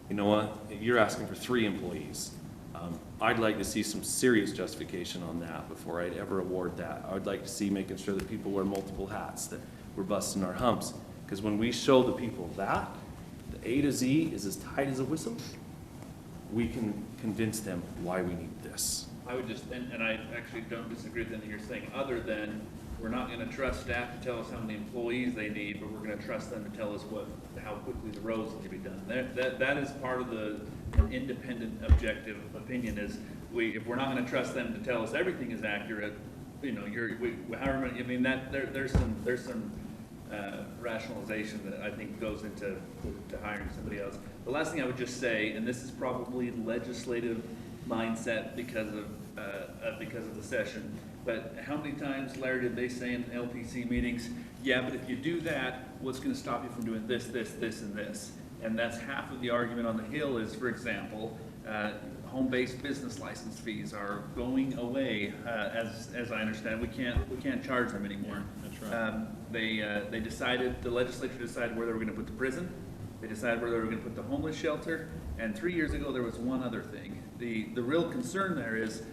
You know what, you're asking for 3 employees. I'd like to see some serious justification on that before I'd ever award that. I would like to see making sure that people wear multiple hats, that we're busting our humps. Because when we show the people that, the A to Z is as tight as a whistle, we can convince them why we need this. I would just, and I actually don't disagree with anything you're saying, other than we're not gonna trust staff to tell us how many employees they need, but we're gonna trust them to tell us how quickly the roads need to be done. That is part of the independent, objective opinion is, if we're not gonna trust them to tell us everything is accurate, you know, however many, I mean, there's some rationalization that I think goes into hiring somebody else. The last thing I would just say, and this is probably legislative mindset because of the session, but how many times, Larry, did they say in LPC meetings, yeah, but if you do that, what's going to stop you from doing this, this, this, and this? And that's half of the argument on the Hill is, for example, home-based business license fees are going away, as I understand. We can't charge them anymore. That's right. They decided, the legislature decided where they were going to put the prison. They decided where they were going to put the homeless shelter. And 3 years ago, there was one other thing. The real concern there is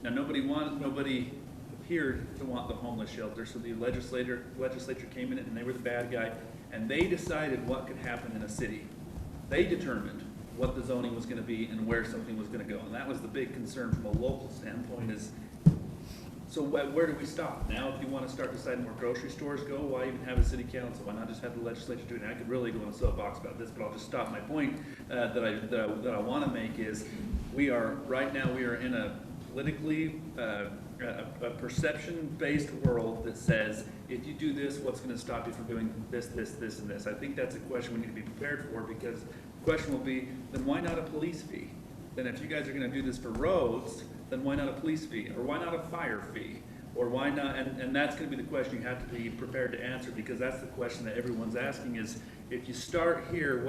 now nobody appeared to want the homeless shelter, so the legislature came in and they were the bad guy, and they decided what could happen in a city. They determined what the zoning was going to be and where something was going to go, and that was the big concern from a local standpoint is, so where do we stop? Now, if you want to start deciding where grocery stores go, why even have a city council? Why not just have the legislature do it? And I could really go on a soapbox about this, but I'll just stop. My point that I want to make is right now we are in a politically, a perception-based world that says, if you do this, what's going to stop you from doing this, this, this, and this? I think that's a question we need to be prepared for, because the question will be, then why not a police fee? Then if you guys are going to do this for roads, then why not a police fee? Or why not a fire fee? Or why not, and that's going to be the question you have to be prepared to answer, because that's the question that everyone's asking is, if you start here,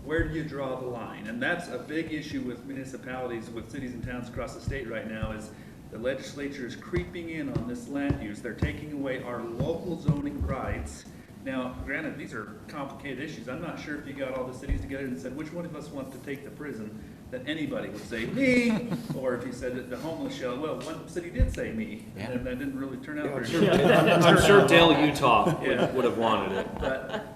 where do you draw the line? And that's a big issue with municipalities, with cities and towns across the state right now, is the legislature is creeping in on this land use. They're taking away our local zoning rights. Now, granted, these are complicated issues. I'm not sure if you got all the cities together and said, which one of us wants to take the prison, that anybody would say me, or if you said the homeless shelter, well, one city did say me, and that didn't really turn out very good. I'm sure Dale, Utah would have wanted it.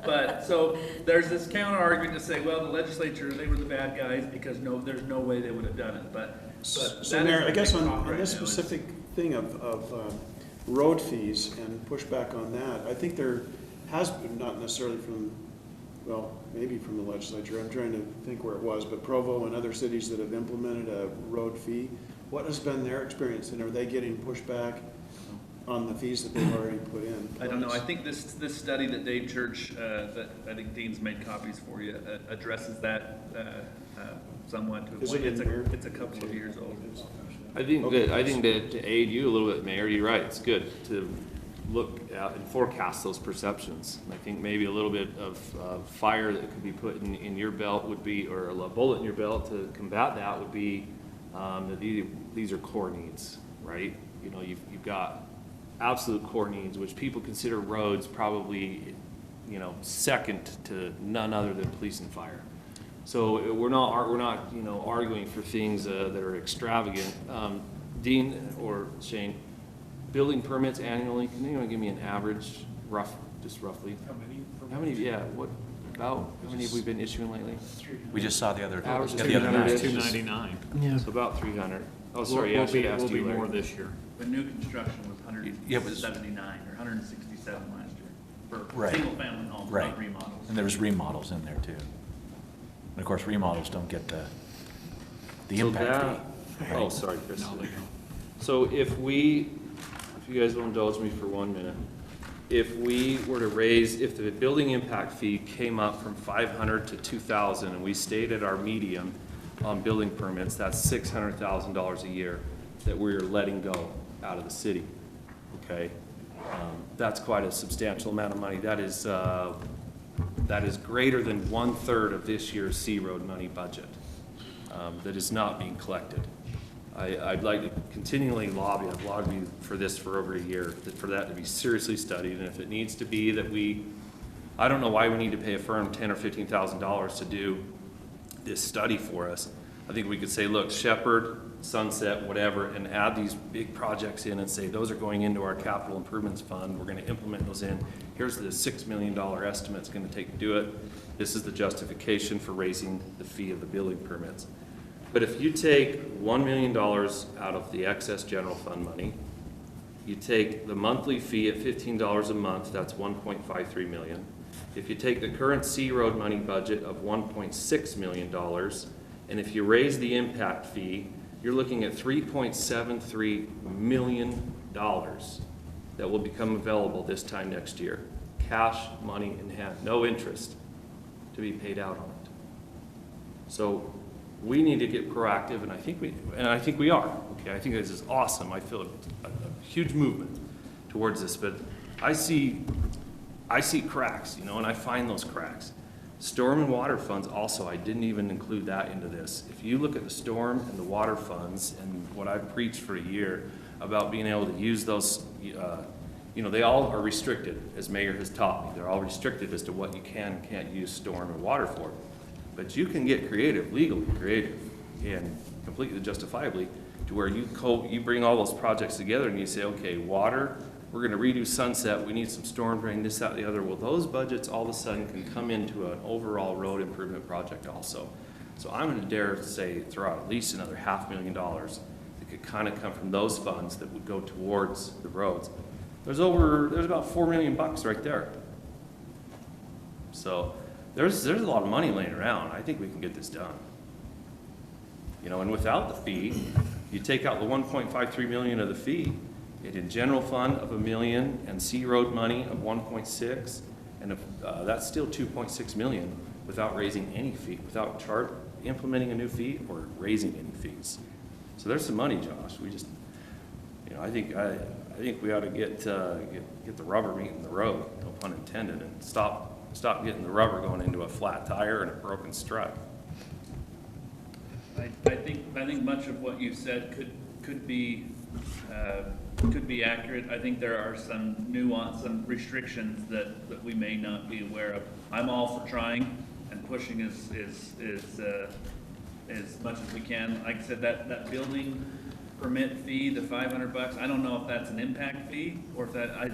But so there's this counter argument to say, well, the legislature, they were the bad guys because there's no way they would have done it. But so Mayor, I guess on this specific thing of road fees and pushback on that, I think there has been, not necessarily from, well, maybe from the legislature, I'm trying to think where it was, but Provo and other cities that have implemented a road fee, what has been their experience, and are they getting pushback on the fees that they've already put in? I don't know. I think this study that Dave Church, that I think Dean's made copies for you, addresses that somewhat. It's a couple of years old. I think that to aid you a little bit, Mayor, you're right. It's good to look at and forecast those perceptions. I think maybe a little bit of fire that could be put in your belt would be, or a bullet in your belt to combat that would be that these are core needs, right? You know, you've got absolute core needs, which people consider roads probably, you know, second to none other than police and fire. So we're not arguing for things that are extravagant. Dean or Shane, building permits annually, can anyone give me an average, just roughly? How many, yeah, how many have we been issuing lately? We just saw the other Average the other night. 299. Yeah. So about 300. Oh, sorry, We'll be you, Larry. more this year. The new construction was 179 or 167 last year for Right. single-family homes, Right. not remodels. And there was remodels in there too. And of course, remodels don't get the So impact fee. Oh, sorry, Chris. No, they don't. So if you guys will indulge me for 1 minute, if we were to raise, if the building impact fee came up from 500 to 2,000 and we stayed at our medium on building permits, that's $600,000 a year that we're letting go out of the city, okay? That's quite a substantial amount of money. That is greater than 1/3 of this year's C Road money budget that is not being collected. I'd like to continually lobby, I've lobbied for this for over a year, for that to be seriously studied, and if it needs to be that I don't know why we need to pay a firm $10,000 or $15,000 to do this study for us. I think we could say, look, Shepherd, Sunset, whatever, and add these big projects in and say, those are going into our capital improvements fund, we're gonna implement those in. Here's the $6 million estimate it's gonna take to do it. This is the justification for raising the fee of the building permits. But if you take $1 million out of the excess general fund money, you take the monthly fee at $15 a month, that's $1.53 million. If you take the current C Road money budget of $1.6 million, and if you raise the impact fee, you're looking at $3.73 million that will become available this time next year. Cash, money in hand, no interest to be paid out on it. So we need to get proactive, and I think we are. Okay, I think this is awesome. I feel a huge movement towards this, but I see cracks, you know, and I find those cracks. Storm and water funds also, I didn't even include that into this. If you look at the storm and the water funds and what I've preached for a year about being able to use those, you know, they all are restricted, as Mayor has taught me. They're all restricted as to what you can and can't use storm and water for. But you can get creative, legally creative, and completely justifiably, to where you bring all those projects together and you say, okay, water, we're gonna redo Sunset, we need some storm drain, this, that, the other. Well, those budgets all of a sudden can come into an overall road improvement project also. So I'm gonna dare to say, throw out at least another $500,000 that could kind of come from those funds that would go towards the roads. There's about $4 million right there. So there's a lot of money laying around. I think we can get this done. You know, and without the fee, you take out the $1.53 million of the fee, it in general fund of $1 million and C Road money of 1.6, and that's still 2.6 million without raising any fee, without implementing a new fee or raising any fees. So there's some money, Josh. We just, you know, I think we ought to get the rubber meeting the road, no pun intended, and stop getting the rubber going into a flat tire and a broken strut. I think much of what you said could be accurate. I think there are some nuance, some restrictions that we may not be aware of. I'm all for trying and pushing as much as we can. Like I said, that building permit fee, the $500, I don't know if that's an impact fee or if that, I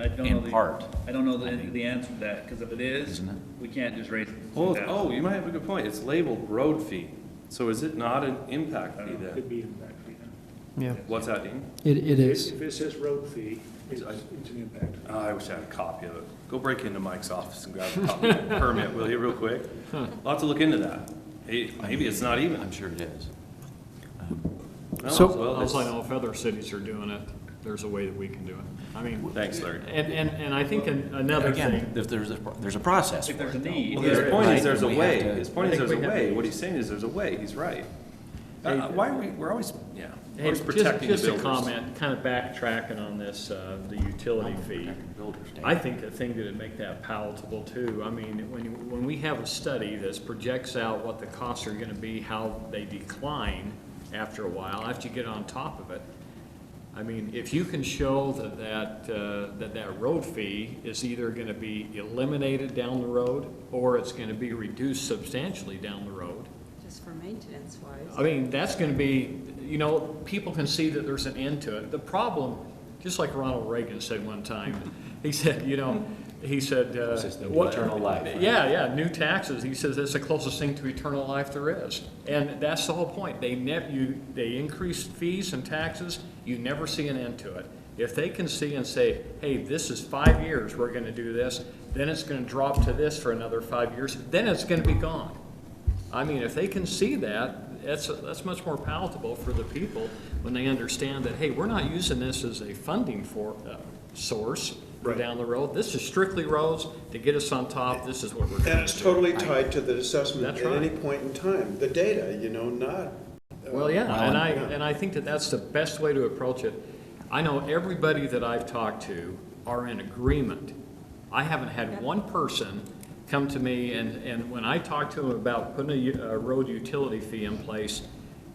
don't know. In part. I don't know the answer to that, because if it is, Isn't it? we can't just raise it. Oh, you might have a good point. It's labeled road fee. So is it not an impact fee then? Could be impact fee then. Yeah, What's that, Dean? it is. If it says road fee, it's an impact fee. Oh, I wish I had a copy of it. Go break into Mike's office and grab a copy of the permit, will you, real quick? I'll have to look into that. Hey, maybe it's not even. I'm sure it is. No, So- well, Also, I it's- know if other cities are doing it, there's a way that we can do it. I mean, Thanks, Larry. and I think another Again, thing, if there's a process If for there's a it, though. need. Well, his Yeah, point right. is there's a We have way. to- His point is I think there's a we have way. to- What he's saying is there's a way. He's right. Why are we're always, yeah, hey, always just protecting the a builders. comment, kind of backtracking on this, the utility fee. Protecting builders, Dave. I think the thing that would make that palatable too, I mean, when we have a study that projects out what the costs are gonna be, how they decline after a while, after you get on top of it, I mean, if you can show that road fee is either gonna be eliminated down the road, or it's gonna be reduced substantially down the road, Just for maintenance wise. I mean, that's gonna be, you know, people can see that there's an end to it. The problem, just like Ronald Reagan said one time, he said, you know, he said, eternal life, right? Yeah, new taxes. He says that's the closest thing to eternal life there is. And that's the whole point. They increase fees and taxes, you never see an end to it. If they can see and say, hey, this is 5 years, we're gonna do this, then it's gonna drop to this for another 5 years, then it's gonna be gone. I mean, if they can see that, that's much more palatable for the people when they understand that, hey, we're not using this as a funding source for Right. down the road. This is strictly roads to get us on top. This is what we're doing. And it's totally tied to the assessment That's at any right. point in time, the data, you know, not. Well, yeah, Well, and I think that that's the best way to approach it. I know everybody that I've talked to are in agreement. I haven't had one person come to me, and when I talked to them about putting a road utility fee in place,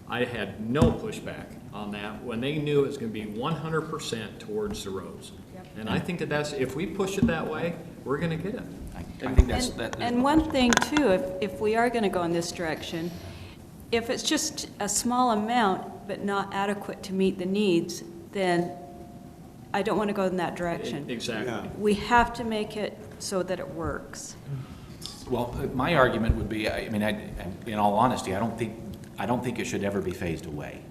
I had no pushback on that, when they knew it was gonna be 100% towards the roads. And I think that that's, if we push it that way, we're gonna get it. I think that's, And one thing too, if we are going to go in this direction, if it's just a small amount but not adequate to meet the needs, then I don't want to go in that direction. Exactly. Yeah. We have to make it so that it works. well, my argument would be, I mean, in all honesty, I don't think it should ever be phased away.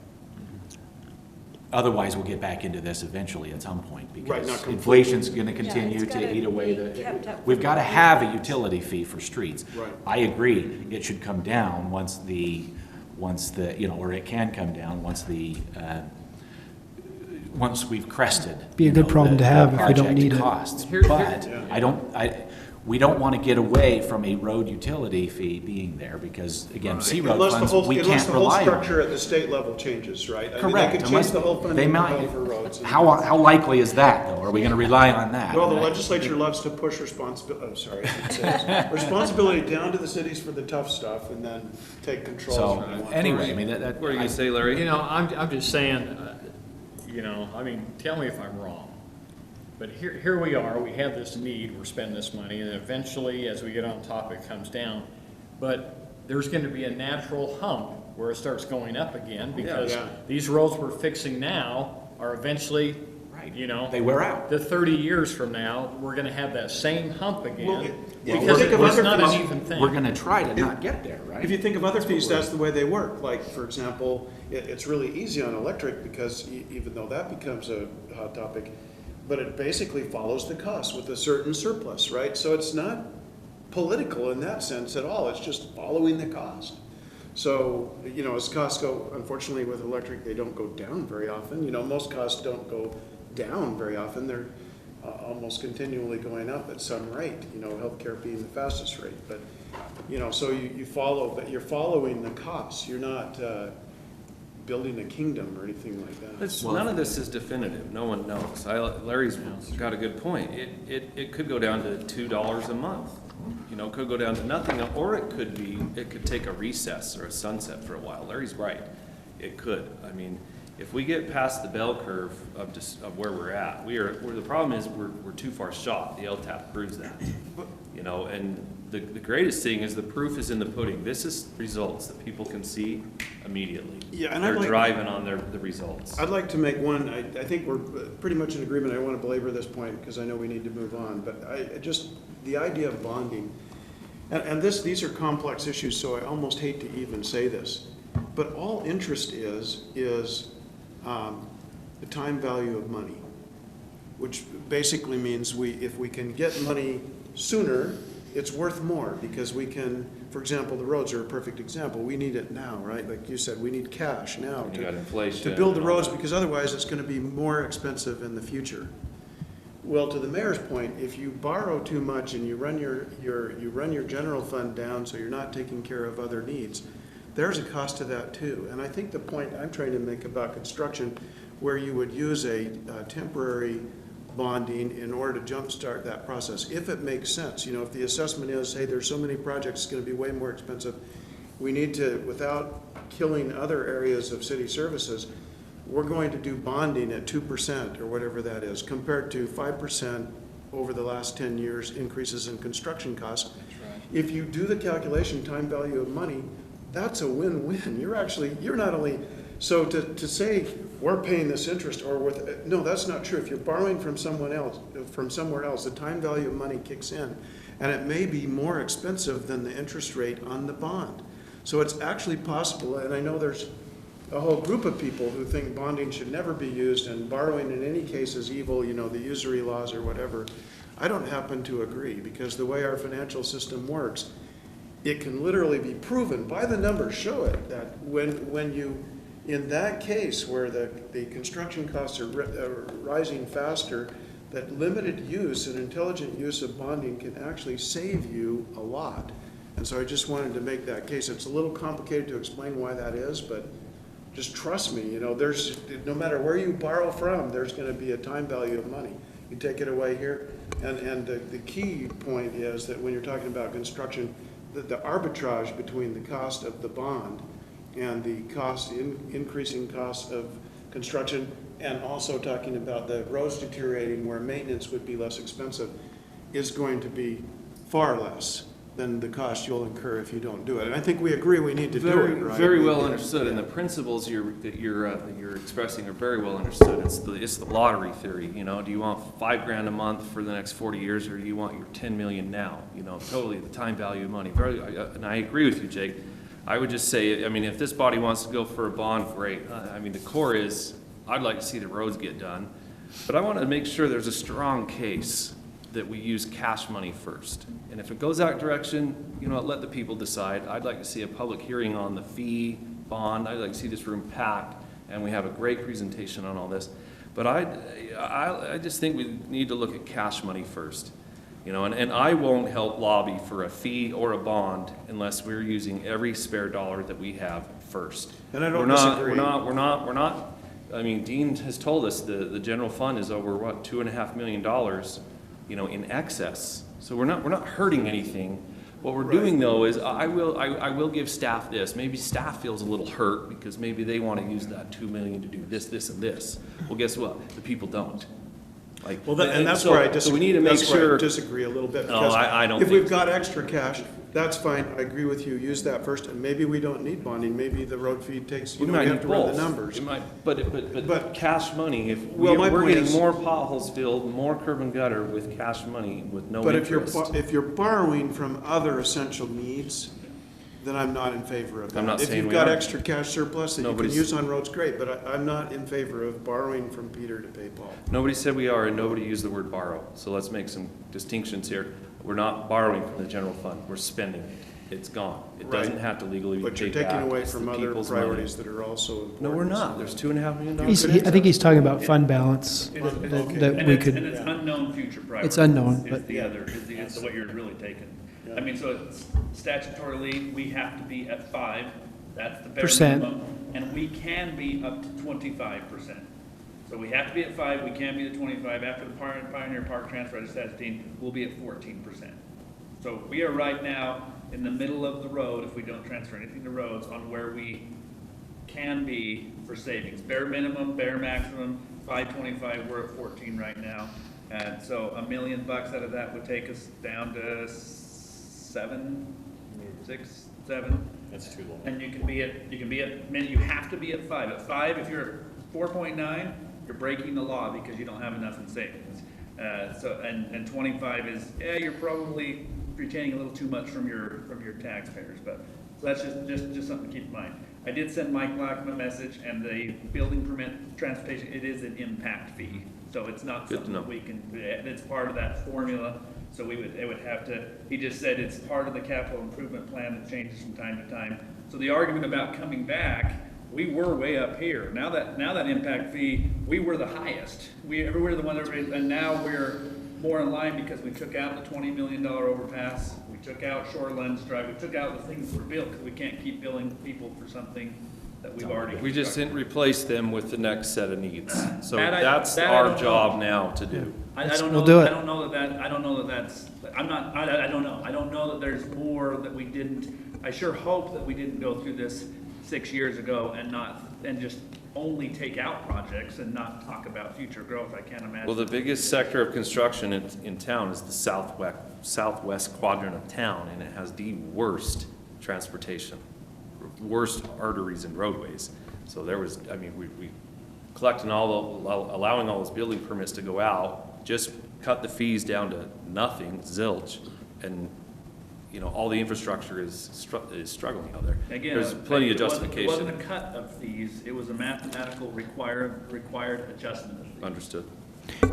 Otherwise, we'll get back into this eventually at some point, Right, because not completely. inflation's gonna continue it's gotta to eat away be kept the, up we've for gotta the have a future. utility fee for streets. Right. I agree, it should come down once the, you know, or it can come down once once we've crested. Be a you good know, problem the to have if we don't project need it. costs. Here- But we don't wanna get away from a road utility fee being there, because again, C-road Unless the funds, whole, we unless can't the whole rely on. structure at the state level changes, right? I mean, Correct. they could unless change the whole they funding might- model for roads. and- How likely is that, though? Are we gonna rely on that? Well, the And I- legislature loves to push responsibility down to the cities for the tough stuff and then take control. So, from one anyway, person. I mean, that. What are you I- gonna say, Larry? You know, I'm just saying, you know, I mean, tell me if I'm wrong. But here we are, we have this need, we're spending this money, and eventually, as we get on top, it comes down. But there's gonna be a natural hump where it starts going up again, because Yeah. these roads we're fixing now are eventually, Right. you know. They wear out. The 30 years from now, we're gonna have that same hump Well, again, if you because think of it's other not an things- even thing. We're gonna try to not get there, right? If you think of other fees, that's the way they work. Like, for example, it's really easy on electric because even though that becomes a hot topic, but it basically follows the cost with a certain surplus, right? So it's not political in that sense at all. It's just following the cost. So, you know, as costs go, unfortunately with electric, they don't go down very often. You know, most costs don't go down very often. They're almost continually going up at some rate, you know, healthcare being the fastest rate. But, you know, so you follow, but you're following the costs. You're not building a kingdom or anything like that. None of this is definitive, no one knows. Larry's got a good point. It could go down to $2 a month. You know, it could go down to nothing, or it could take a recess or a sunset for a while. Larry's right, it could. I mean, if we get past the bell curve of where we're at, the problem is we're too far shot. The LTAP proves that. You know, and the greatest thing is the proof is in the pudding. This is results that people can see immediately. Yeah, and they're I'd like- driving on the results. I'd like to make one, I think we're pretty much in agreement. I don't want to belabor this point because I know we need to move on, but the idea of bonding, and these are complex issues, so I almost hate to even say this, but all interest is the time value of money, which basically means if we can get money sooner, it's worth more because we can, for example, the roads are a perfect example. We need it now, right? Like you said, we need cash now You got inflation to build the and all roads that. because otherwise it's going to be more expensive in the future. Well, to the mayor's point, if you borrow too much and you run your general fund down so you're not taking care of other needs, there's a cost to that too. And I think the point I'm trying to make about construction, where you would use a temporary bonding in order to jumpstart that process, if it makes sense. You know, if the assessment is, hey, there's so many projects, it's going to be way more expensive, we need to, without killing other areas of city services, we're going to do bonding at 2% or whatever that is, compared to 5% over the last 10 years increases in construction costs. If you do the calculation, time value of money, that's a win-win. You're not only, so to say we're paying this interest or no, that's not true. If you're borrowing from somewhere else, the time value of money kicks in, and it may be more expensive than the interest rate on the bond. So it's actually possible, and I know there's a whole group of people who think bonding should never be used and borrowing in any case is evil, you know, the usury laws or whatever. I don't happen to agree because the way our financial system works, it can literally be proven by the numbers show it, that when you, in that case where the construction costs are rising faster, that limited use and intelligent use of bonding can actually save you a lot. And so I just wanted to make that case. It's a little complicated to explain why that is, but just trust me, you know, there's, no matter where you borrow from, there's gonna be a time value of money. You take it away here, and the key point is that when you're talking about construction, that the arbitrage between the cost of the bond and the cost, increasing costs of construction, and also talking about the roads deteriorating where maintenance would be less expensive, is going to be far less than the cost you'll incur if you don't do it. And I think we agree we need to do it, right? Very well understood, and the principles that you're expressing are very well understood. It's the lottery theory, you know. Do you want $5,000 a month for the next 40 years, or do you want your 10 million now? You know, totally the time value of money. And I agree with you, Jake. I would just say, I mean, if this body wants to go for a bond, great. I mean, the core is, I'd like to see the roads get done, but I want to make sure there's a strong case that we use cash money first. And if it goes that direction, you know, let the people decide. I'd like to see a public hearing on the fee, bond. I'd like to see this room packed, and we have a great presentation on all this. But I just think we need to look at cash money first. You know, and I won't help lobby for a fee or a bond unless we're using every spare dollar that we have first. And I don't disagree. We're not, I mean, Dean has told us the general fund is over, what, $2.5 million, you know, in excess. So we're not hurting anything. What we're doing though is I will give staff this. Maybe staff feels a little hurt because maybe they want to use that $2 million to do this, this, and this. Well, guess what? The people don't. Like, Well, and that's so, where I disagree. So we need to make sure. I disagree a little bit. No, Because I don't if think we've so. got extra cash, that's fine. I agree with you. Use that first. And maybe we don't need bonding. Maybe the road fee takes, you We know, might you need have to run both. the numbers. We might, but But- cash money, if Well, my we're point getting is- more potholes filled, more curb and gutter with cash money with no But interest. if you're borrowing from other essential needs, then I'm not in favor of that. I'm not saying If we you've got are. extra cash surplus that you can Nobody's- use on roads, great. But I'm not in favor of borrowing from Peter to pay Paul. Nobody said we are, and nobody used the word borrow. So let's make some distinctions here. We're not borrowing from the general fund, we're spending it. It's gone. It doesn't Right. have to legally be But you're paid back. taking away It's the from other people's money. priorities that are also important. No, we're not. There's $2.5 million. I think he's talking about fund balance, It is- that that And we it's, and could, it's unknown future priorities. It's unknown, Is but- the other, is what you're really taking. I mean, so it's statutorily, we have to be at 5, that's the bare Percent. minimum. And we can be up to 25%. So we have to be at 5, we can be at 25. After the Pioneer Park transfer, I just asked Dean, we'll be at 14%. So we are right now in the middle of the road, if we don't transfer anything to roads, on where we can be for savings. Bare minimum, bare maximum, 525, we're at 14 right now. And so $1 million out of that would take us down to 7, 6, 7. That's too long. And you have to be at 5. At 5, if you're at 4.9, you're breaking the law because you don't have enough in savings. And 25 is, you're probably retaining a little too much from your taxpayers, but so that's just something to keep in mind. I did send Mike Blackman a message, and the building permit transportation, it is an impact fee, so it's not Good to something know. that we can, it's part of that formula. So it would have to, he just said it's part of the capital improvement plan that changes from time to time. So the argument about coming back, we were way up here. Now that impact fee, we were the highest. We were the one that, and now we're more in line because we took out the $20 million overpass. We took out Shorelands Drive. We took out the things that were built because we can't keep billing people for something that we've already. We just didn't replace them with the next set of needs. So That I- that's that I our don't job know. now to do. I don't We'll know. do it. I don't know that's. I'm not. I don't know. I don't know that there's more that we didn't. I sure hope that we didn't go through this 6 years ago and just only take out projects and not talk about future growth. I can't imagine. Well, the biggest sector of construction in town is the southwest quadrant of town, and it has the worst transportation, worst arteries and roadways. So there was, I mean, we collecting allowing all those building permits to go out, just cut the fees down to nothing, zilch, and, you know, all the infrastructure is struggling out there. Again, There's plenty of justification. It wasn't a cut of fees. It was a mathematical required adjustment of fees. Understood.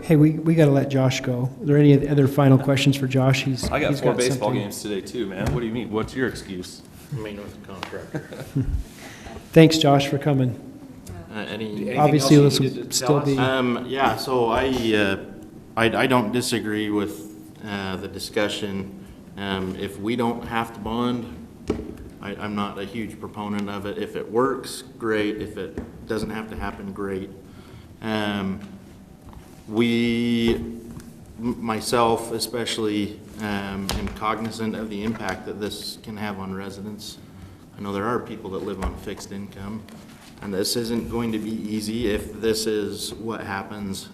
Hey, we got to let Josh go. Are there any other final questions for Josh? He's I got he's 4 baseball something. games today too, man. What do you mean? What's your excuse? Main with the contractor. Thanks, Josh, for coming. Any? Obviously, else this you will needed to still tell us? be. Yeah, so I don't disagree with the discussion. If we don't have to bond, I'm not a huge proponent of it. If it works, great. If it doesn't have to happen, great. Myself especially, am cognizant of the impact that this can have on residents. I know there are people that live on fixed income, and this isn't going to be easy if this is what happens.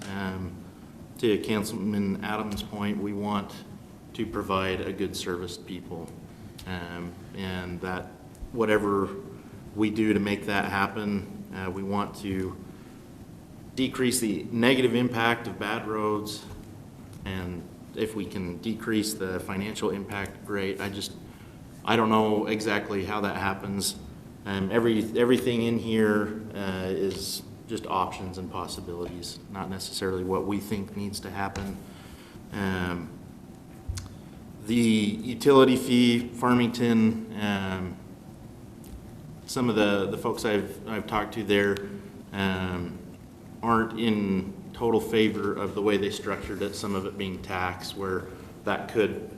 To Councilman Adams' point, we want to provide a good service to people. And that whatever we do to make that happen, we want to decrease the negative impact of bad roads. And if we can decrease the financial impact, great. I don't know exactly how that happens. Everything in here is just options and possibilities, not necessarily what we think needs to happen. The utility fee, Farmington, some of the folks I've talked to there aren't in total favor of the way they structured it, some of it being tax, where that could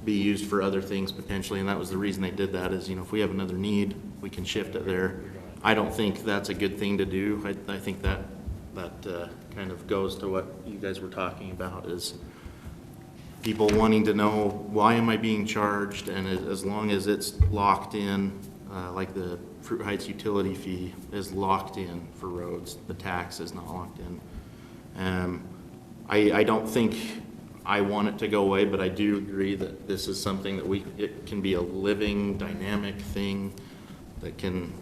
be used for other things potentially, and that was the reason they did that, is, if we have another need, we can shift it there. I don't think that's a good thing to do. I think that kind of goes to what you guys were talking about, is people wanting to know, why am I being charged? And as long as it's locked in, like the Fruit Heights utility fee is locked in for roads, the tax is not locked in. I don't think I want it to go away, but I do agree that this is something that it can be a living, dynamic thing that can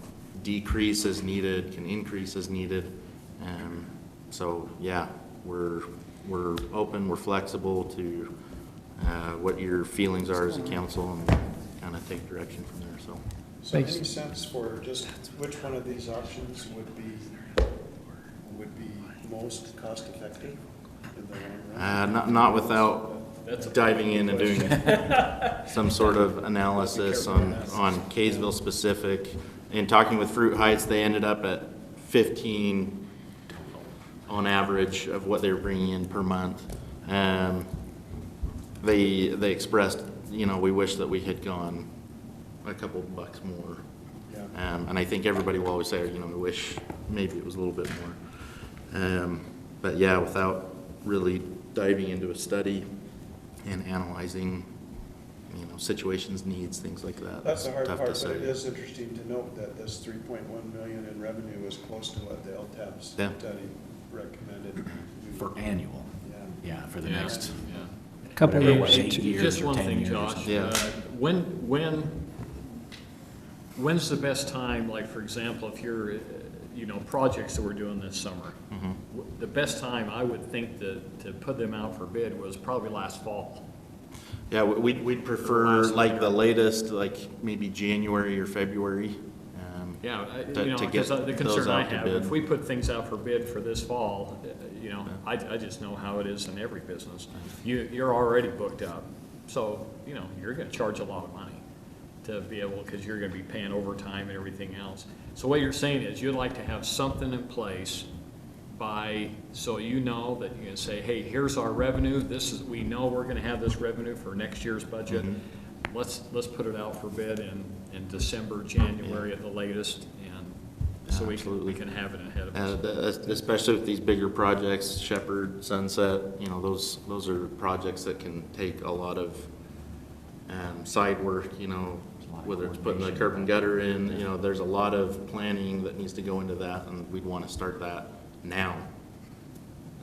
decrease as needed, can increase as needed. So yeah, we're open, we're flexible to what your feelings are as a council, and kind of take direction from there. So Thanks. Any sense for just which one of these options would be most cost effective in the long run? not without diving in and doing some sort of analysis on Kaysville specific. In talking with Fruit Heights, they ended up at 15 on average of what they were bringing in per month. They expressed, we wish that we had gone a couple bucks more. Yeah. And I think everybody will always say, we wish maybe it was a little bit more. But yeah, without really diving into a study and analyzing, situations, needs, things like that. That's the hard tough part, to but it say. is interesting to note that this 3.1 million in revenue is close to what the LTAP study recommended. For annual, Yeah. yeah, for the Yeah. next, Couple whatever it years. was, 8 years Just or one 10 thing, years or Josh. something. Yeah. When's the best time, like, for example, if you're, projects that we're doing this summer? The best time I would think to put them out for bid was probably last fall. Yeah, we'd prefer Last like year. the latest, like maybe January or February. Yeah, To get because the those concern I out to have, bid. if we put things out for bid for this fall, I just know how it is in every business. You're already booked up, so, you're gonna charge a lot of money to be able, because you're gonna be paying overtime and everything else. So what you're saying is you'd like to have something in place so that you can say, hey, here's our revenue, we know we're gonna have this revenue for next year's budget. Let's put it out for bid in December, January at the latest, and so we can have it ahead of us. Especially with these bigger projects, Shepherd, Sunset, those are projects that can take a lot of side work, whether it's putting the curb and gutter in, there's a lot of planning that needs to go into that, and we'd want to start that now.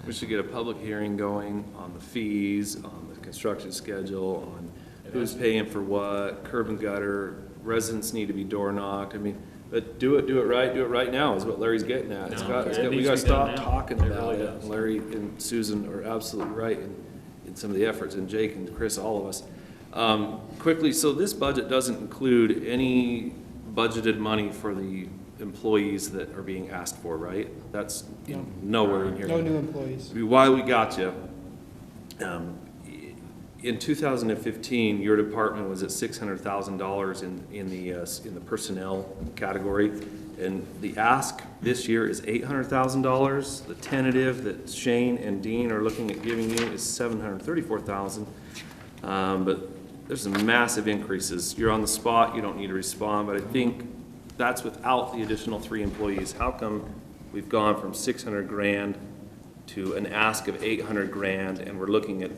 We should get a public hearing going on the fees, on the construction schedule, on who's paying for what, curb and gutter, residents need to be door knocked. But do it right now is what Larry's getting at. We gotta stop talking about it. Larry and Susan are absolutely right in some of the efforts, and Jake and Chris, all of us. Quickly, so this budget doesn't include any budgeted money for the employees that are being asked for, right? That's No. nowhere in here. No new employees. While we got you, in 2015, your department was at $600,000 in the personnel category, and the ask this year is $800,000. The tentative that Shane and Dean are looking at giving you is $734,000. But there's some massive increases. You're on the spot, you don't need to respond, but I think that's without the additional 3 employees. How come we've gone from 600 grand to an ask of 800 grand, and we're looking at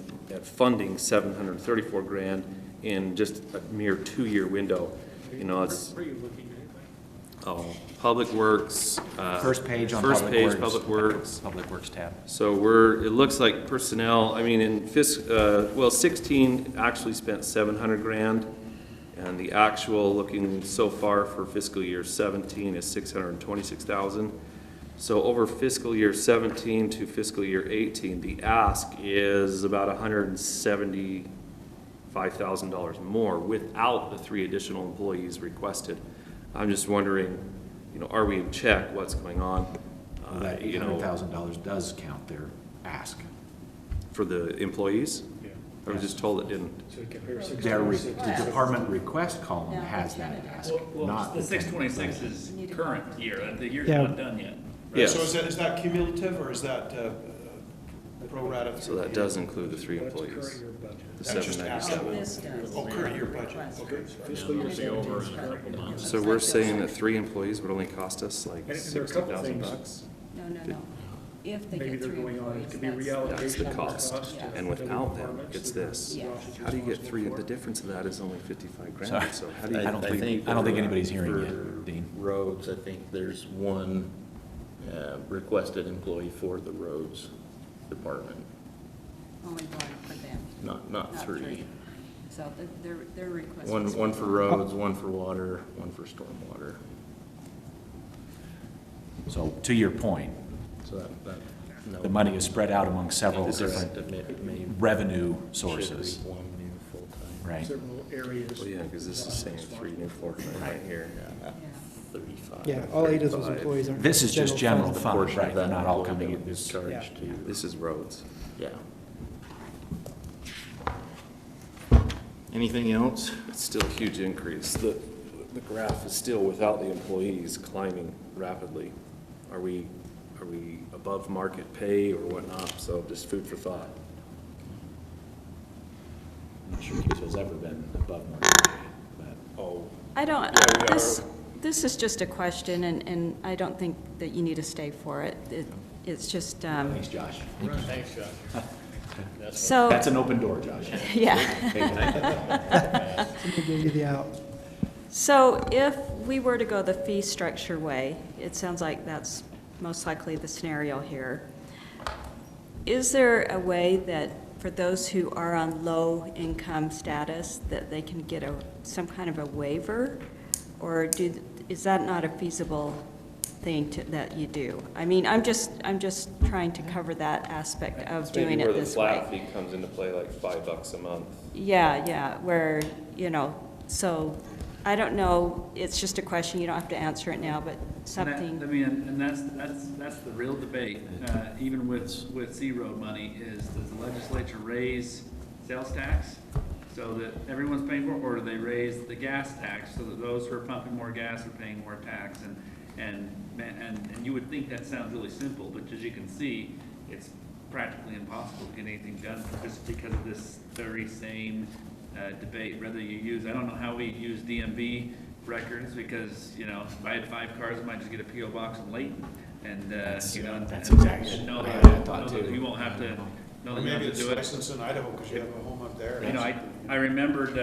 funding 734 grand in just a mere 2-year window? You know, it's, Where are you looking at? oh, Public Works. First page on First Public Works. page, Public Works. Public Works tab. So it looks like personnel, I mean, in 16 actually spent 700 grand, and the actual looking so far for fiscal year 17 is 626,000. So over fiscal year 17 to fiscal year 18, the ask is about $175,000 more without the 3 additional employees requested. I'm just wondering, you know, are we in check? What's going on? Well, that You know, $800,000 does count their ask. for the employees? Yeah. I was just told it didn't. So compare The 626. department request column has that ask, Well, not the the 626 is current year, the year's Yeah. not done yet. Yes. So is that cumulative, or is that pro rata? So that does include the 3 That's current employees, year budget. the That's just 797. Oh, current year budget, okay. Fiscal year 17 is current. So we're saying that 3 employees would only cost us like And there are a couple $60,000 things. bucks? No, no, no. If they Maybe get they're 3 going on, it employees, could be that's. That's reallocation the of cost. cost. Yeah. And without them, it's this. Yeah. How do you get 3? The difference of that is only 55 grand. Sorry. So how do you? I don't think anybody's hearing for you, Dean. Roads, I think there's 1 requested employee for the roads department, Only 1 for them, not not 3. 3. So their request. was One for roads, 1 for water, 1 for stormwater. So to your point, So that, no. the money is spread out among several different It may revenue should sources, read 1 new full-time. right? Several areas. Well, yeah, because this is saying 3 new full-time right here. Yeah. 35. Yeah, all 8 of those 35. employees are. This is just general The fund, portion of right? They're that not all employee coming that in was this. charged to, This is roads. yeah. Anything else? It's still a huge increase. The graph is still without the employees climbing rapidly. Are we above market pay or whatnot? So just food for thought. I'm not sure Kaysville's ever been above market rate, but. Oh, I don't, Yeah, we are. this is just a question, and I don't think that you need to stay for it. It's just, Thanks, Josh. Thanks, Josh. so, That's an open door, Josh. yeah. Somebody gave you the out. So if we were to go the fee structure way, it sounds like that's most likely the scenario here. Is there a way that for those who are on low income status, that they can get some kind of a waiver? Or is that not a feasible thing that you do? I mean, I'm just trying to cover that aspect of doing it this way. Maybe where the flat fee comes into play, like $5 a month. Yeah, where, so, I don't know, it's just a question, you don't have to answer it now, but something. I mean, and that's the real debate, even with C-Road money, is does the legislature raise sales tax so that everyone's paying for it, or do they raise the gas tax so that those who are pumping more gas are paying more tax? And you would think that sounds really simple, but as you can see, it's practically impossible to get anything done just because of this very same debate. Whether you use, I don't know how we use DMV records, because, if I had 5 cars, I might just get a PO box in Layton, and That's and exactly know what I that, thought know that too. you won't have to, know Or that you maybe have it's to do it. licensed in Idaho because you have a home up there. I remembered,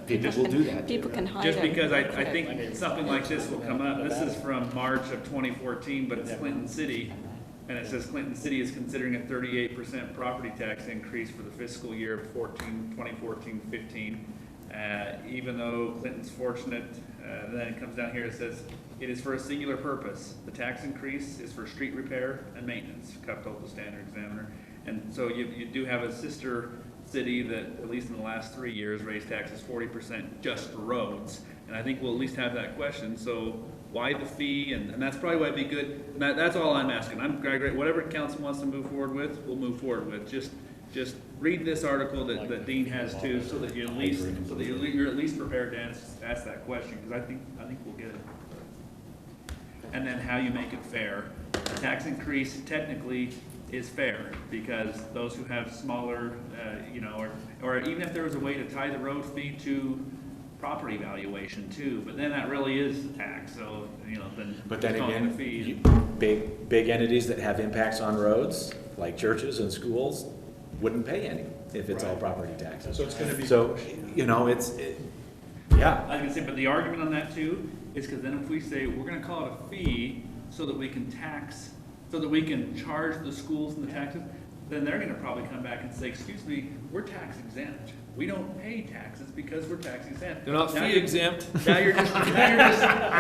People will do that. People can hide just it. because I think something like this will come up. This is from March of 2014, but it's Clinton City. And it says Clinton City is considering a 38% property tax increase for the fiscal year of 2014-15. Even though Clinton's fortunate, then it comes down here, it says, it is for a singular purpose. The tax increase is for street repair and maintenance, Cup told the Standard Examiner. And so you do have a sister city that, at least in the last 3 years, raised taxes 40% just for roads. And I think we'll at least have that question. So why the fee, and that's probably why it'd be good, and that's all I'm asking. I'm great, whatever council wants to move forward with, we'll move forward with. Just read this article that Dean has too, so that you're at least prepared to ask that question, because I think we'll get it. And then how you make it fair. A tax increase technically is fair, because those who have smaller, or even if there was a way to tie the road fee to property valuation too, but then that really is the tax, so, then. But then calling it a again, fee. big entities that have impacts on roads, like churches and schools, wouldn't pay any if it's all property taxes. So it's gonna be. So, yeah. I was gonna say, but the argument on that too is because then if we say we're gonna call it a fee so that we can charge the schools and the taxes, then they're gonna probably come back and say, excuse me, we're tax exempt. We don't pay taxes because we're tax exempt. They're not Now fee you're- exempt. Now you're just, and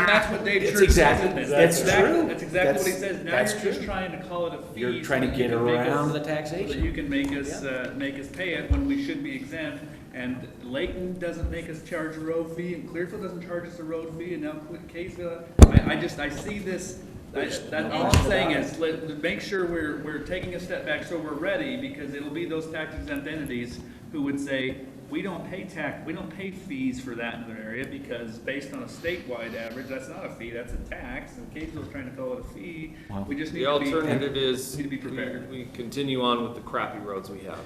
that's what Dave It's Church says, exactly- isn't it? that's true. That's exactly what he That's- says. Now that's you're just true. trying to call it a fee. You're trying to so that get you can make around us- the taxation. So that you can make us pay it when we should be exempt. And Layton doesn't make us charge a road fee, and Clearfield doesn't charge us a road fee, and now Kaysville. I see this. All I'm saying is, make sure we're taking a step back so we're ready, because it'll be those tax exempt entities who would say, we don't pay fees for that in their area, because based on a statewide average, that's not a fee, that's a tax, and Kaysville's trying to call it a fee. Wow. We just need The to be. alternative is, Need to be prepared. we continue on with the crappy roads we have.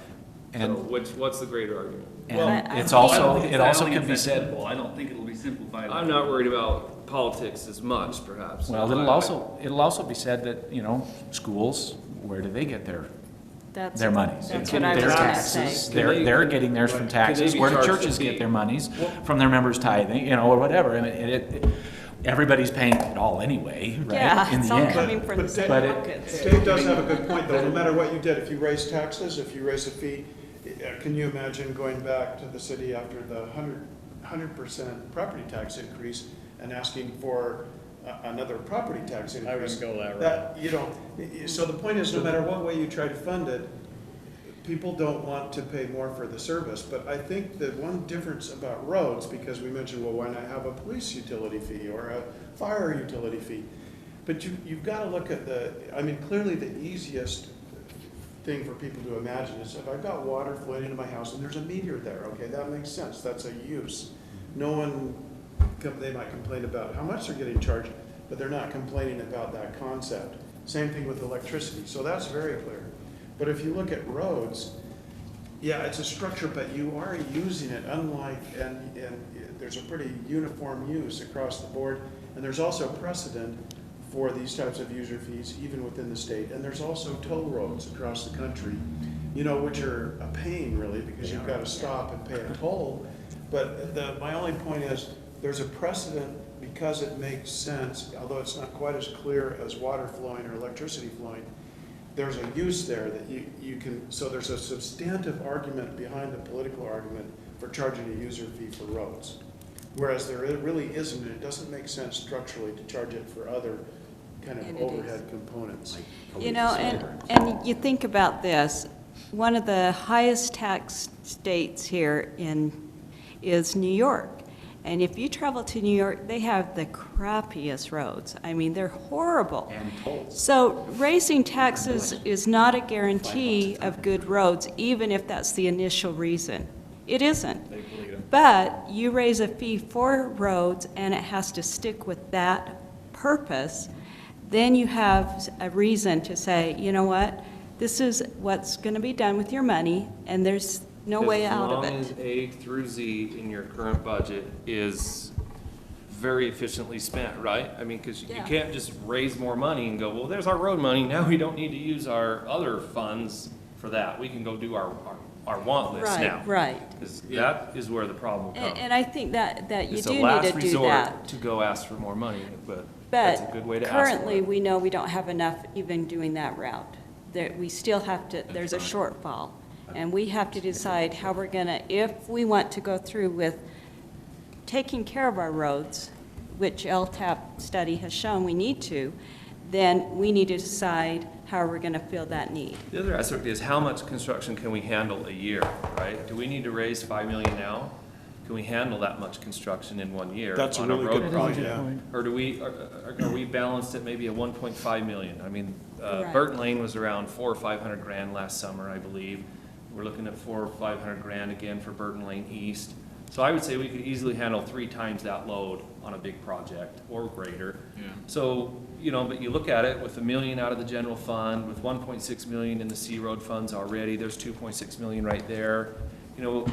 So And- what's the greater argument? And I- it's I- also, I it don't also think could it's be that said, simple. I don't think it'll be simplified. I'm not worried about politics as much, perhaps. well, it'll also be said that, schools, where do they get their monies? That's They what I get was their gonna taxes. say. They're getting theirs from Can they taxes. be Where do charged a churches fee? get their monies? From their members tithing, or whatever. I mean, everybody's paying it all anyway, right? Yeah, In it's the all end. coming from the But same But it- pockets. Dave does have a good point, though. No matter what you did, if you raise taxes, if you raise a fee, can you imagine going back to the city after the 100% property tax increase and asking for another property tax increase? I wouldn't go that route. So the point is, no matter what way you try to fund it, people don't want to pay more for the service. But I think the one difference about roads, because we mentioned, well, why not have a police utility fee or a fire utility fee? But you've got to look at clearly the easiest thing for people to imagine is if I've got water flowing into my house and there's a meter there, okay, that makes sense, that's a use. No one, they might complain about how much they're getting charged, but they're not complaining about that concept. Same thing with electricity, so that's very clear. But if you look at roads, yeah, it's a structure, but you are using it and there's a pretty uniform use across the board. And there's also precedent for these types of user fees, even within the state. And there's also toll roads across the country, which are a pain really, because you've got to stop and pay a toll. But my only point is, there's a precedent because it makes sense, although it's not quite as clear as water flowing or electricity flowing. There's a use there that you can, so there's a substantive argument behind the political argument for charging a user fee for roads. Whereas there really isn't, and it doesn't make sense structurally to charge it for other kind of Entities. overhead components. And you think about this, one of the highest tax states here is New York. And if you travel to New York, they have the crappiest roads. I mean, they're horrible. And tolls. So raising taxes is not a guarantee of good roads, even if that's the initial reason. It isn't. But you raise a fee for roads and it has to stick with that purpose, then you have a reason to say, you know what, this is what's going to be done with your money and there's no way out of As long it. as A through Z in your current budget is very efficiently spent, right? I mean, because you Yeah. can't just raise more money and go, well, there's our road money, now we don't need to use our other funds for that. We can go do our want list now. Right. Because that is where the problem comes. And I think that you It's do a need last to do resort that. to go ask for more money, but that's a good way to But ask for currently, it. we know we don't have enough even doing that route. We still have to, there's a shortfall. And we have to decide how we're going to, if we want to go through with taking care of our roads, which LTAP study has shown we need to, then we need to decide how we're going to fill that need. The other aspect is how much construction can we handle a year, right? Do we need to raise 5 million now? can we handle that much construction in 1 year? That's a on really road good project? point, yeah. Or do we, are we balanced at maybe a 1.5 million? I mean, Right. Burton Lane was around 400 or 500 grand last summer, I believe. We're looking at 400 or 500 grand again for Burton Lane East. So I would say we could easily handle 3 times that load on a big project or greater. Yeah. So, you know, but you look at it with $1 million out of the general fund, with 1.6 million in the C road funds already, there's 2.6 million right there. You know,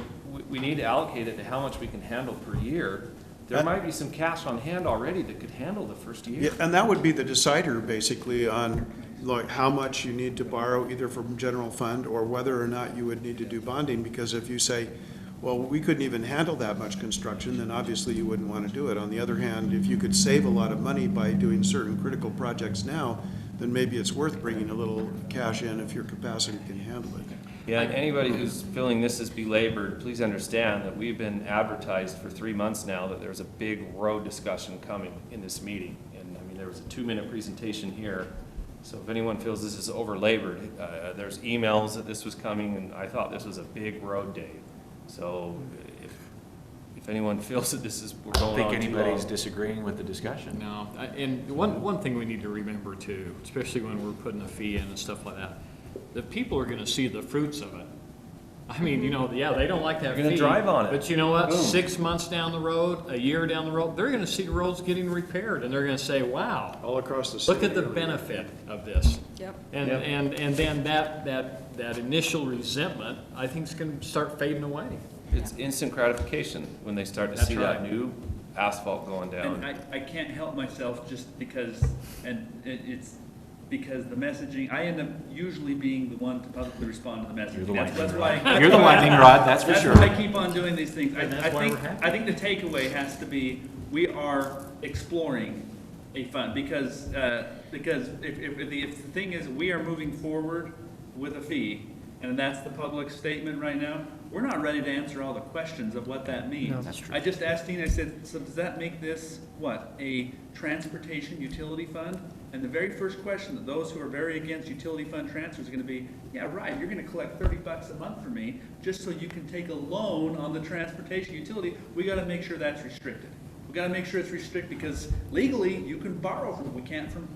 we need to allocate it to how much we can handle per year. There might be some cash on hand already that could handle the first year. Yeah, and that would be the decider, basically, on like how much you need to borrow either from general fund or whether or not you would need to do bonding, because if you say, well, we couldn't even handle that much construction, then obviously you wouldn't want to do it. On the other hand, if you could save a lot of money by doing certain critical projects now, then maybe it's worth bringing a little cash in if your capacity can handle it. Yeah, and anybody who's feeling this is belabored, please understand that we've been advertised for 3 months now that there's a big road discussion coming in this meeting. And I mean, there was a 2-minute presentation here. So if anyone feels this is over-labored, there's emails that this was coming, and I thought this was a big road day. So if anyone feels that this is, we're I don't going on think too anybody's long. disagreeing with the discussion. No, and one thing we need to remember too, especially when we're putting a fee in and stuff like that, the people are gonna see the fruits of it. I mean, you know, yeah, they don't like that fee. They're gonna drive on it. But you know what, Boom. 6 months down the road, a year down the road, they're gonna see roads getting repaired, and they're gonna say, wow, All across the city. look at the benefit of this. Yep. And, Yep. and then that initial resentment, I think is gonna start fading away. It's instant gratification when they start to That's see that right. new asphalt going And down. I can't help myself just because, it's because the messaging, I end up usually being the one to publicly respond to the messaging. You're the That's lightning why- rod. that's You're the why- lightning rod, that's for sure. That's why I keep on doing these things. And that's why we're happy. I think the takeaway has to be, we are exploring a fund, because if the thing is, we are moving forward with a fee, and that's the public statement right now, we're not ready to answer all the questions of what that means. No. That's true. I just asked Tina, I said, so does that make this, what, a transportation utility fund? And the very first question that those who are very against utility fund transfers are gonna be, yeah, right, you're gonna collect $30 a month from me, just so you can take a loan on the transportation utility. We gotta make sure that's restricted. We gotta make sure it's restricted, because legally, you can borrow from, we can't from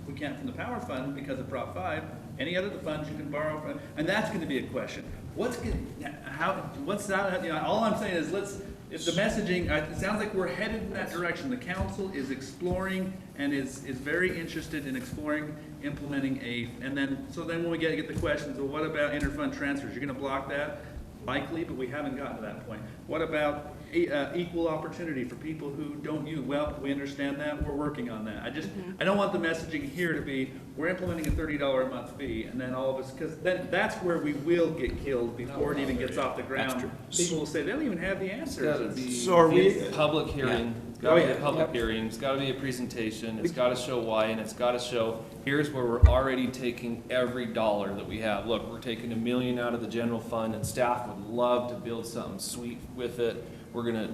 the power fund because of Prop 5. Any other funds you can borrow from, and that's gonna be a question. What's that, you know, all I'm saying is if the messaging, it sounds like we're headed in that direction. The council is exploring and is very interested in exploring, implementing and then when we get the questions, well, what about interfund transfers? You're gonna block that? Likely, but we haven't gotten to that point. What about equal opportunity for people who don't use? Well, we understand that, we're working on that. I don't want the messaging here to be, we're implementing a $30 a month fee, and then all of us, because then that's where we will get killed before it even gets off the ground. true. People will say, they don't even have the answers. So are we, Public hearing, it's gotta be a public hearing, it's gotta be a presentation, it's gotta show why, and it's gotta show, here's where we're already taking every dollar that we have. Look, we're taking $1 million out of the general fund, and staff would love to build something sweet with it. We're gonna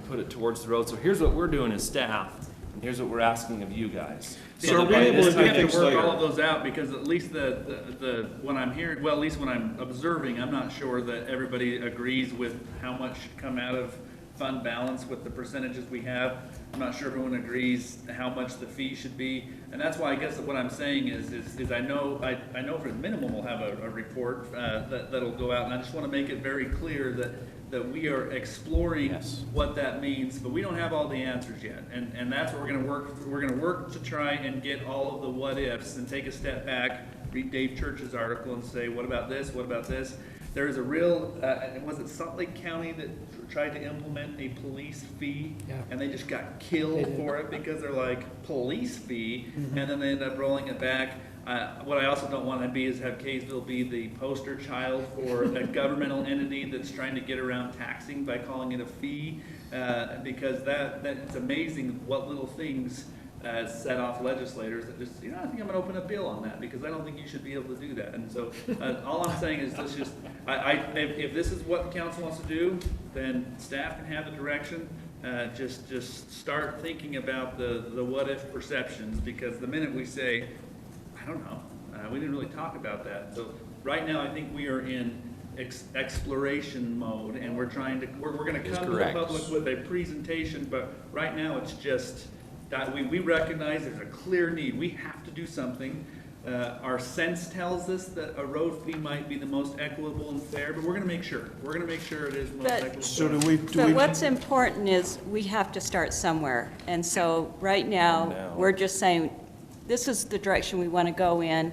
put it towards the road. So here's what we're doing as staff, and here's what we're asking of you guys. So are we that able to we do have things to work later? all of those out, because at least when I'm hearing, well, at least when I'm observing, I'm not sure that everybody agrees with how much should come out of fund balance with the percentages we have. I'm not sure everyone agrees how much the fee should be, and that's why I guess what I'm saying is I know for the minimum we'll have a report that'll go out, and I just want to make it very clear that we are exploring Yes. what that means, but we don't have all the answers yet, and that's what we're going to work. We're going to work to try and get all of the what ifs and take a step back, read Dave Church's article, and say, what about this? What about this? There is a real, was it Salt Lake County that tried to implement a police fee? Yeah. And they just got killed for it because they're like, police fee? And then they end up rolling it back. What I also don't want to be is have Kaysville be the poster child for a governmental entity that's trying to get around taxing by calling it a fee, because it's amazing what little things set off legislators that just, I think I'm gonna open a bill on that, because I don't think you should be able to do that. And so, all I'm saying is, let's just, if this is what the council wants to do, then staff can have the direction. Just start thinking about the what-if perceptions, because the minute we say, I don't know, we didn't really talk about that. So right now, I think we are in exploration mode, and we're trying to, we're gonna Is come to the correct. public with a presentation, but right now it's just that we recognize there's a clear need. We have to do something. Our sense tells us that a road fee might be the most equitable and fair, but we're gonna make sure. We're gonna make sure it is most But- equitable. So do we, But what's important is we have to start somewhere. And so right now, Now. we're just saying, this is the direction we want to go in.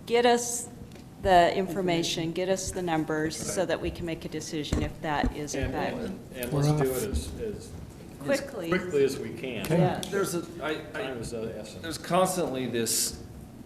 Get us the information, get us the numbers so that we can make a decision if that is in fact. And let's do it as Quickly. quickly as we can. Yeah. There's Time is of the essence. there's constantly this,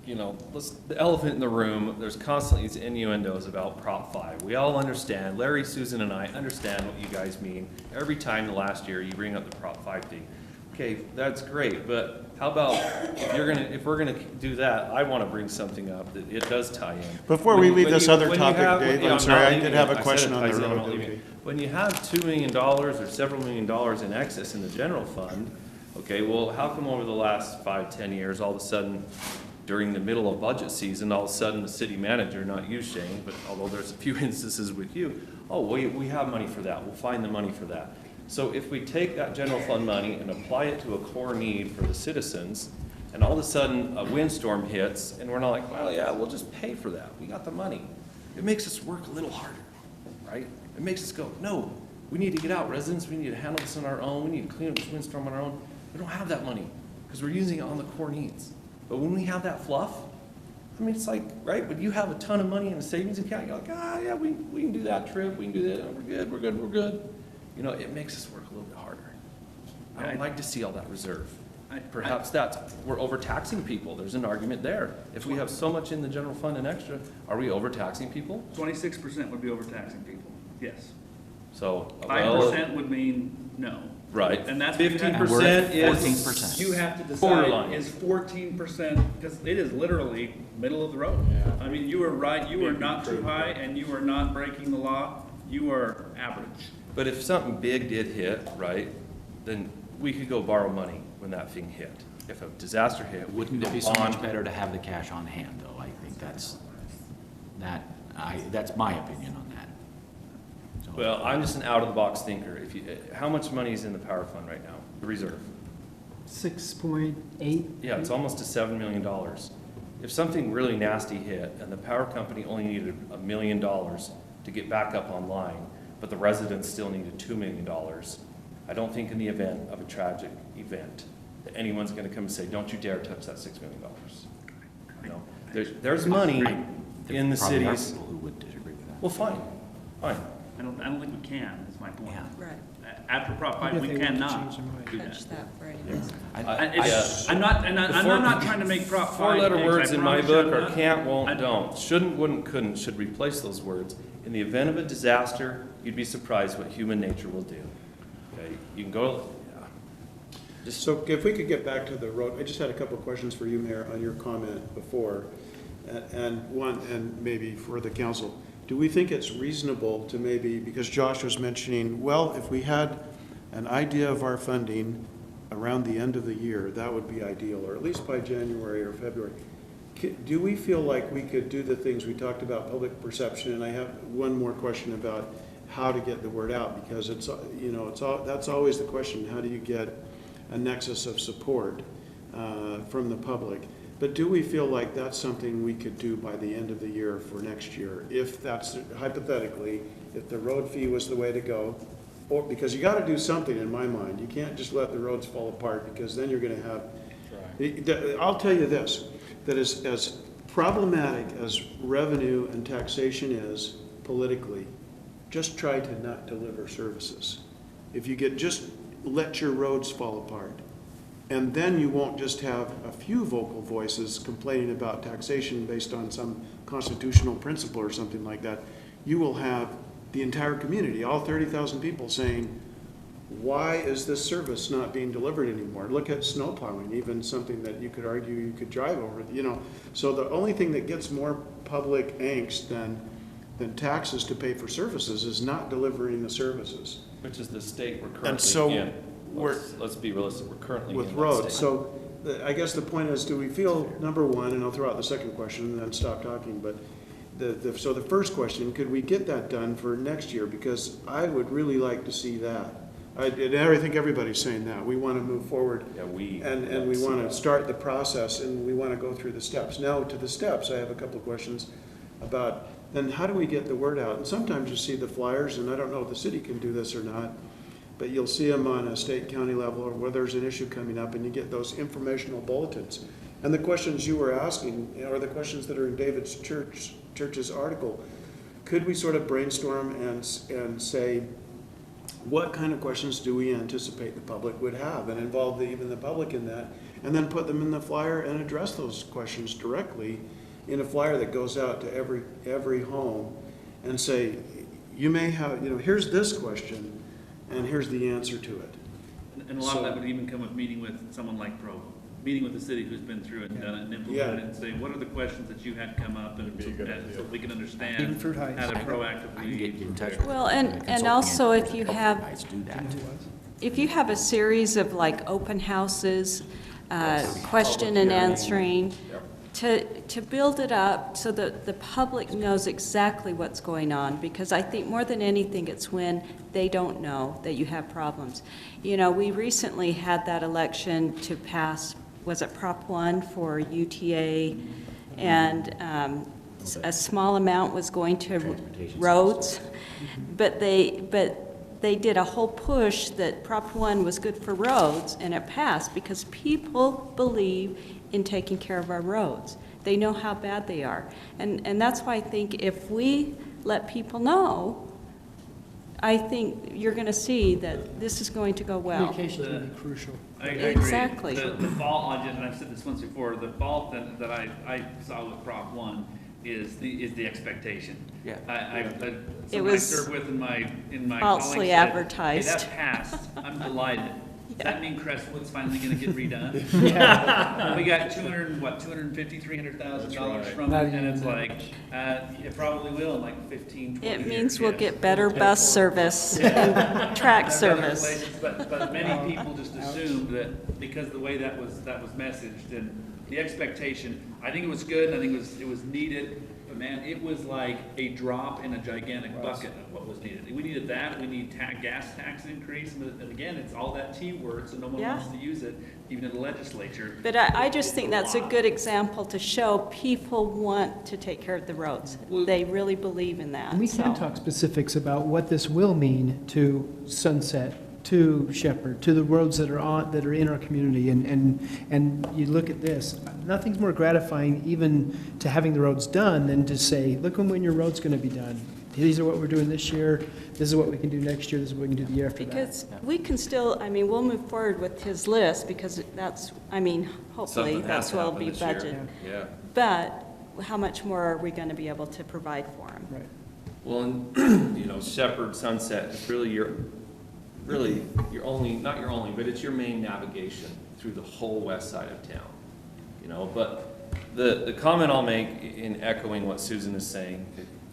the elephant in the room, there's constantly these innuendos about Prop 5. We all understand, Larry, Susan, and I understand what you guys mean. Every time the last year you bring up the Prop 5 thing. Okay, that's great, but how about if we're gonna do that, I wanna bring something up that it does tie in. Before we leave this other When you topic, have- Dave, yeah, I'm not sorry, I leaving did have it. a I question said it on ties the in, I'm road. not leaving it. When you have $2 million or several $1 million in excess in the general fund, okay, well, how come over the last 5-10 years, all of a sudden, during the middle of budget season, all of a sudden the city manager, not you, Shane, but although there's a few instances with you, oh, we have money for that, we'll find the money for that. So if we take that general fund money and apply it to a core need for the citizens, and all of a sudden a windstorm hits, and we're not like, well, yeah, we'll just pay for that, we got the money. It makes us work a little harder, right? It makes us go, no, we need to get out, residents, we need to handle this on our own, we need to clean up this windstorm on our own. We don't have that money, because we're using it on the core needs. But when we have that fluff, I mean, it's like, right, but you have a ton of money in a savings account, you're like, yeah, we can do that trip, we can do that, we're good. You know, it makes us work a little bit harder. I don't like to see all that reserve. Perhaps we're overtaxing people, there's an argument there. If we have so much in the general fund and extra, are we overtaxing people? 26% would be overtaxing people, yes. So, 5% would mean no. right, And that's. 15% is 14%. You have to decide, borderline. is 14%, because it is literally middle of the road. I mean, you are right, you are not too high, and you are not breaking the law, you are average. But if something big did hit, right, then we could go borrow money when that thing hit. If a disaster hit, we Wouldn't could it be go so much bond. better to have the cash on hand, though? I think that's my opinion on that. So- Well, I'm just an out-of-the-box thinker. How much money is in the power fund right now, the reserve? 6.8? Yeah, it's almost to $7 million. If something really nasty hit and the power company only needed $1 million to get back up online, but the residents still needed $2 million, I don't think in the event of a tragic event that anyone's gonna come and say, don't you dare touch that $6 million. You know, there's money in the Probably are cities. people who would disagree with that. Well, fine. I don't think we can, is my point. Yeah. Right, After Prop 5, we cannot do that. catch that for any reason. I'm not trying to make Prop 5. Four-letter eggs, I words in my promise you I'm book are not. can't, won't, I- don't. Shouldn't, wouldn't, couldn't, should replace those words. In the event of a disaster, you'd be surprised what human nature will do. Okay, you can go, So if we could get back to the road, I just had a couple of questions for you, Mayor, on your comment before. And maybe for the council. Do we think it's reasonable to maybe, because Josh was mentioning, well, if we had an idea of our funding around the end of the year, that would be ideal, or at least by January or February. Do we feel like we could do the things we talked about, public perception, and I have one more question about how to get the word out, because it's, you know, that's always the question, how do you get a nexus of support from the public? But do we feel like that's something we could do by the end of the year for next year? If that's, hypothetically, if the road fee was the way to go, or, because you gotta do something in my mind. You can't just let the roads fall apart, because then you're gonna have, I'll tell you this, that as problematic as revenue and taxation is politically, just try to not deliver services. If you just let your roads fall apart, and then you won't just have a few vocal voices complaining about taxation based on some constitutional principle or something like that. You will have the entire community, all 30,000 people saying, why is this service not being delivered anymore? Look at snow plowing, even something that you could argue you could drive over, you know. So the only thing that gets more public angst than taxes to pay for services is not delivering the services. which is the state we're And so currently in. Let's be realistic, we're currently in With that roads, state. so I guess the point is, do we feel, number one, and I'll throw out the second question and then stop talking, but So the first question, could we get that done for next year? Because I would really like to see that. I think everybody's saying that. We want to move forward. Yeah, we. And we want to start the process, and we want to go through the steps. Now, to the steps, I have a couple of questions about, then how do we get the word out? And sometimes you see the flyers, and I don't know if the city can do this or not, but you'll see them on a state, county level, or where there's an issue coming up, and you get those informational bulletins. And the questions you were asking are the questions that are in David's church's article. Could we sort of brainstorm and say, what kind of questions do we anticipate the public would have, and involve even the public in that, and then put them in the flyer and address those questions directly in a flyer that goes out to every home, and say, you may have, here's this question, and here's the answer to it. And a lot of that would even come with meeting with someone like Provo, meeting with the city who's been through it and done it and implemented it, and saying, what are the questions that you had come up, and so we can understand Even Fruit Heights. how to I can proactively. get you in touch with. Well, the and consulting also if engineers you at have- Fruit Heights do that. If you have a series of like open houses, question and answering, to build it up so that the public knows exactly what's going on, because I think more than anything, it's when they don't know that you have problems. We recently had that election to pass, was it Prop 1 for UTA, and a small amount was going to Transportation roads, but they did a whole push that Prop 1 was good for roads, and it passed because people believe in taking care of our roads. They know how bad they are. And that's why I think if we let people know, I think you're going to see that this is going to go well. Communication is going to be crucial. I agree. Exactly. The fault, and I've said this once before, the fault that I saw with Prop 1 is the expectation. Yeah. Someone I served with in my falsely colleagues said, advertised. Hey, that passed, I'm delighted. Does that mean Crestwood's finally gonna get redone? We got $250,000-$300,000 from it, and it's like, it probably will in like 15, 20 years. It means we'll yes. get better bus service and track There's other service. places, But many people just assumed that because the way that was messaged and the expectation, I think it was good, and I think it was needed, but man, it was like a drop in a gigantic bucket of what was needed. We needed that, we need gas tax increase, and again, it's all that T word, so no one Yeah. wants to use it, even in the legislature. But I just think that's a lot. good example to show people want to take care of the roads. They really believe in that. And we can so. talk specifics about what this will mean to Sunset, to Shepherd, to the roads that are in our community. And you look at this, nothing's more gratifying even to having the roads done than to say, look when your road's going to be done. These are what we're doing this year. This is what we can do next year. This is what we can do the year after that. Because we can still, we'll move forward with his list because that's, hopefully Something has that's to what will happen be this year. budgeted. Yeah. But how much more are we going to be able to provide for him? Right. Well, and, Shepherd, Sunset, it's really your only, not your only, but it's your main navigation through the whole west side of town. But the comment I'll make in echoing what Susan is saying,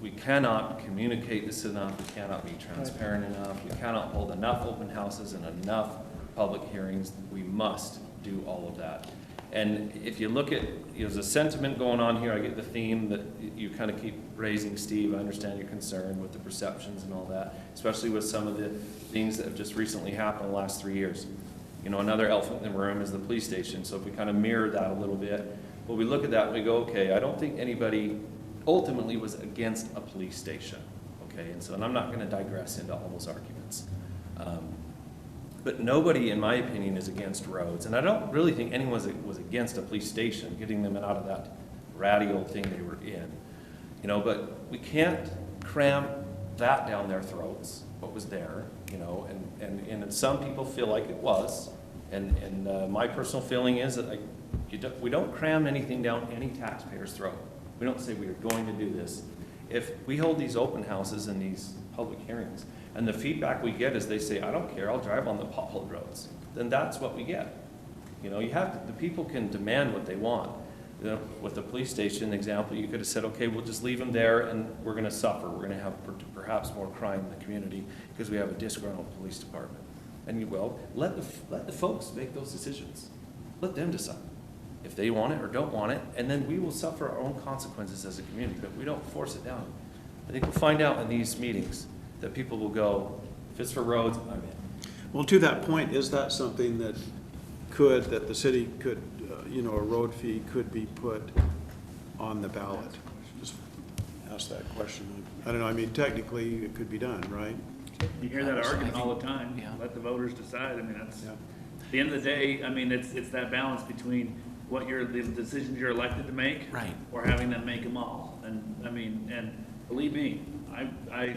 we cannot communicate this enough, we cannot be transparent enough, we cannot hold enough open houses and enough public hearings. We must do all of that. And if you look at, there's a sentiment going on here, I get the theme that you kind of keep raising, Steve. I understand your concern with the perceptions and all that, especially with some of the things that have just recently happened in the last 3 years. Another elephant in the room is the police station. So if we kind of mirror that a little bit, well, we look at that and we go, okay, I don't think anybody ultimately was against a police station, okay? And I'm not going to digress into all those arguments. But nobody, in my opinion, is against roads. And I don't really think anyone was against a police station, getting them out of that ratty old thing they were in. But we can't cram that down their throats, what was there, and some people feel like it was. And my personal feeling is that we don't cram anything down any taxpayer's throat. We don't say we are going to do this. If we hold these open houses and these public hearings, and the feedback we get is they say, I don't care, I'll drive on the potholed roads, then that's what we get. The people can demand what they want. With the police station example, you could have said, okay, we'll just leave them there and we're going to suffer. We're going to have perhaps more crime in the community because we have a disgruntled police department. And let the folks make those decisions. Let them decide. if they want it or don't want it, and then we will suffer our own consequences as a community, but we don't force it down. I think we'll find out in these meetings that people will go, if it's for roads, I'm in. Well, to that point, is that something that the city could, a road fee could be put on the ballot? Just ask that question. I don't know, I mean, technically, it could be done, right? You hear that argument all the time, let the voters decide, I mean, that's, at the end of the day, I mean, it's that balance between what the decisions you're elected to make. Right. Or having them make them all, and, I mean, and believe me, I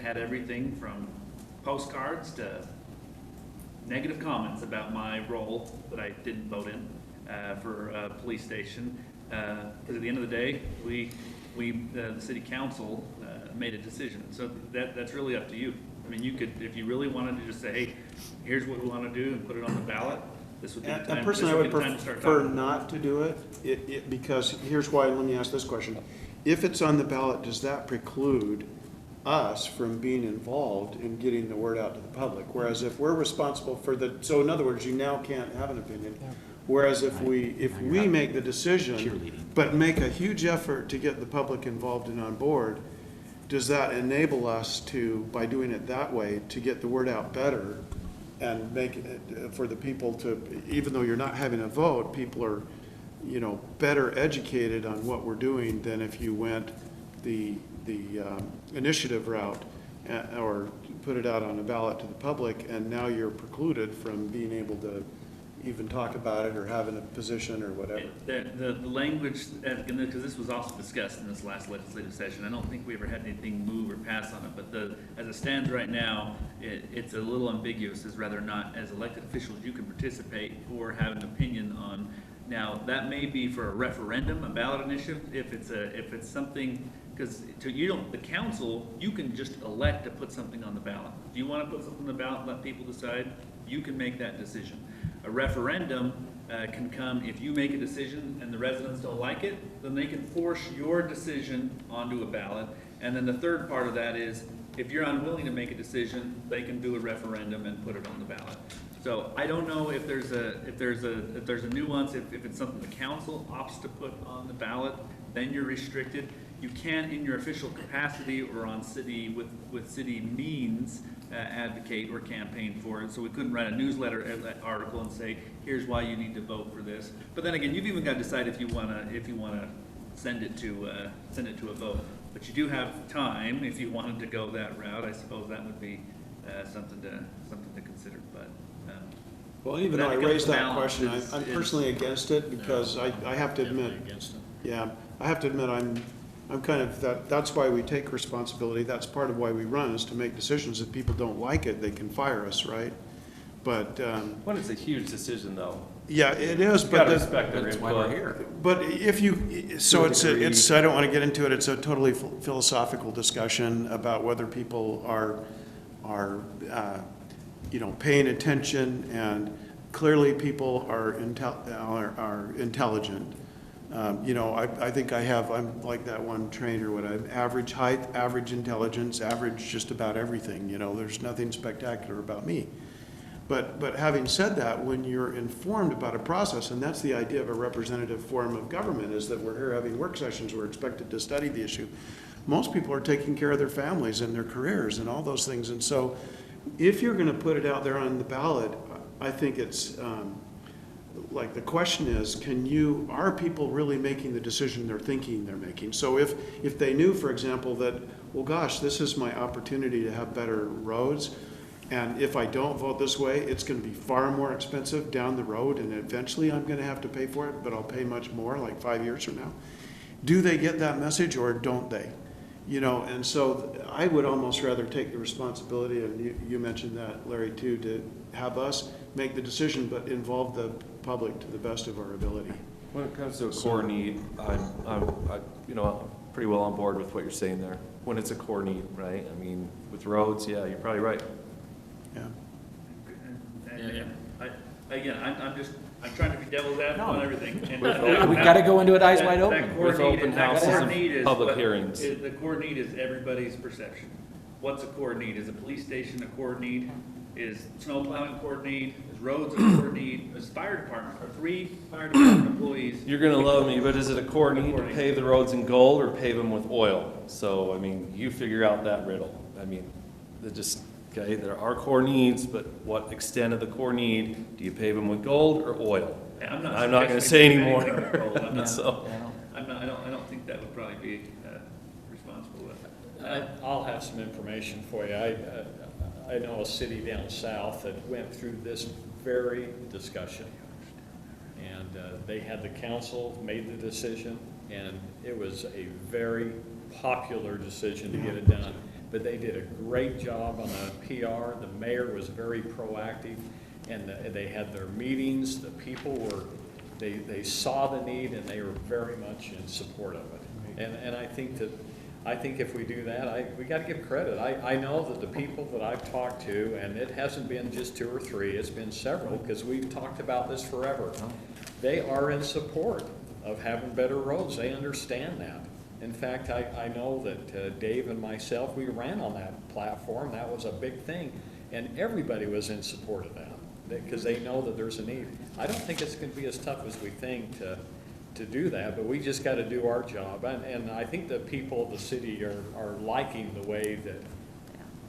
had everything from postcards to negative comments about my role that I didn't vote in, for a police station, because at the end of the day, the city council, made a decision, so that's really up to you. I mean, you could, if you really wanted to just say, hey, here's what we want to do and put it on the ballot, this would be the time. And personally, I would to start prefer talking. not to do it, because here's why, let me ask this question. If it's on the ballot, does that preclude us from being involved in getting the word out to the public? Whereas if we're responsible for so in other words, you now can't have an opinion. Whereas if we make the decision, Cheerleading. but make a huge effort to get the public involved and on board, does that enable us to, by doing it that way, to get the word out better and make it for the people to, even though you're not having a vote, people are, better educated on what we're doing than if you went the initiative route or put it out on a ballot to the public, and now you're precluded from being able to even talk about it or having a position or whatever. The language, because this was also discussed in this last legislative session, I don't think we ever had anything move or pass on it, but as it stands right now, it's a little ambiguous, as rather not, as elected officials, you can participate or have an opinion on. Now, that may be for a referendum, a ballot initiative, if it's something, because the council, you can just elect to put something on the ballot. If you want to put something on the ballot and let people decide, you can make that decision. A referendum can come if you make a decision and the residents don't like it, then they can force your decision onto a ballot. And then the third part of that is, if you're unwilling to make a decision, they can do a referendum and put it on the ballot. So I don't know if there's a nuance, if it's something the council opts to put on the ballot, then you're restricted. You can't, in your official capacity or on city, with city means, advocate or campaign for it. So we couldn't write a newsletter article and say, here's why you need to vote for this. But then again, you've even got to decide if you wanna send it to a vote. But you do have time if you wanted to go that route. I suppose that would be something to consider. But Well, even though I raised that question, I'm personally against it, because I have to admit, I have to admit, I'm kind of, that's why we take responsibility. That's part of why we run, is to make decisions. If people don't like it, they can fire us, right? But, When it's a huge decision, though, yeah, it is, you but. gotta respect their That's why we're input. here. But if you, so it's, I don't want to get into it, it's a totally philosophical discussion about whether people are, paying attention, and clearly people are intelligent. I think I'm like that one trainer, I'm average height, average intelligence, average just about everything, there's nothing spectacular about me. But having said that, when you're informed about a process, and that's the idea of a representative form of government, is that we're here having work sessions, we're expected to study the issue. Most people are taking care of their families and their careers and all those things. And so if you're going to put it out there on the ballot, I think it's like the question is, are people really making the decision they're thinking they're making? So if they knew, for example, that, well, gosh, this is my opportunity to have better roads, and if I don't vote this way, it's going to be far more expensive down the road, and eventually I'm going to have to pay for it, but I'll pay much more, like 5 years from now. Do they get that message, or don't they? And so I would almost rather take the responsibility, and you mentioned that, Larry, too, to have us make the decision, but involve the public to the best of our ability. When it comes to a core need, I'm pretty well on board with what you're saying there. When it's a core need, right? I mean, with roads, yeah, you're probably right. I'm trying to be devil's advocate on everything. And We gotta go into it eyes wide open. That core With open need, houses that core and need is public what- hearings. The core need is everybody's perception. What's a core need? Is a police station a core need? is snow plowing coordinated, is roads coordinated, is fire department, or 3 fire department employees. You're gonna love me, but is it a core need to pave the roads in gold or pave them with oil? So, I mean, you figure out that riddle. I mean, okay, there are core needs, but what extent of the core need, do you pave them with gold or oil? I'm I'm not gonna suggesting say we do anymore. anything with gold. I'm not- So, I don't think that would probably be responsible with. I'll have some information for you. I know a city down south that went through this very discussion. And they had the council, made the decision, and it was a very popular decision to get it done. But they did a great job on the PR. The mayor was very proactive, and they had their meetings. The people were, they saw the need, and they were very much in support of it. And I think if we do that, we got to give credit. I know that the people that I've talked to, and it hasn't been just 2 or 3, it's been several, because we've talked about this forever. They are in support of having better roads. They understand that. In fact, I know that Dave and myself, we ran on that platform. That was a big thing. And everybody was in support of that, because they know that there's a need. I don't think it's going to be as tough as we think to do that, but we just got to do our job. And I think the people of the city are liking the way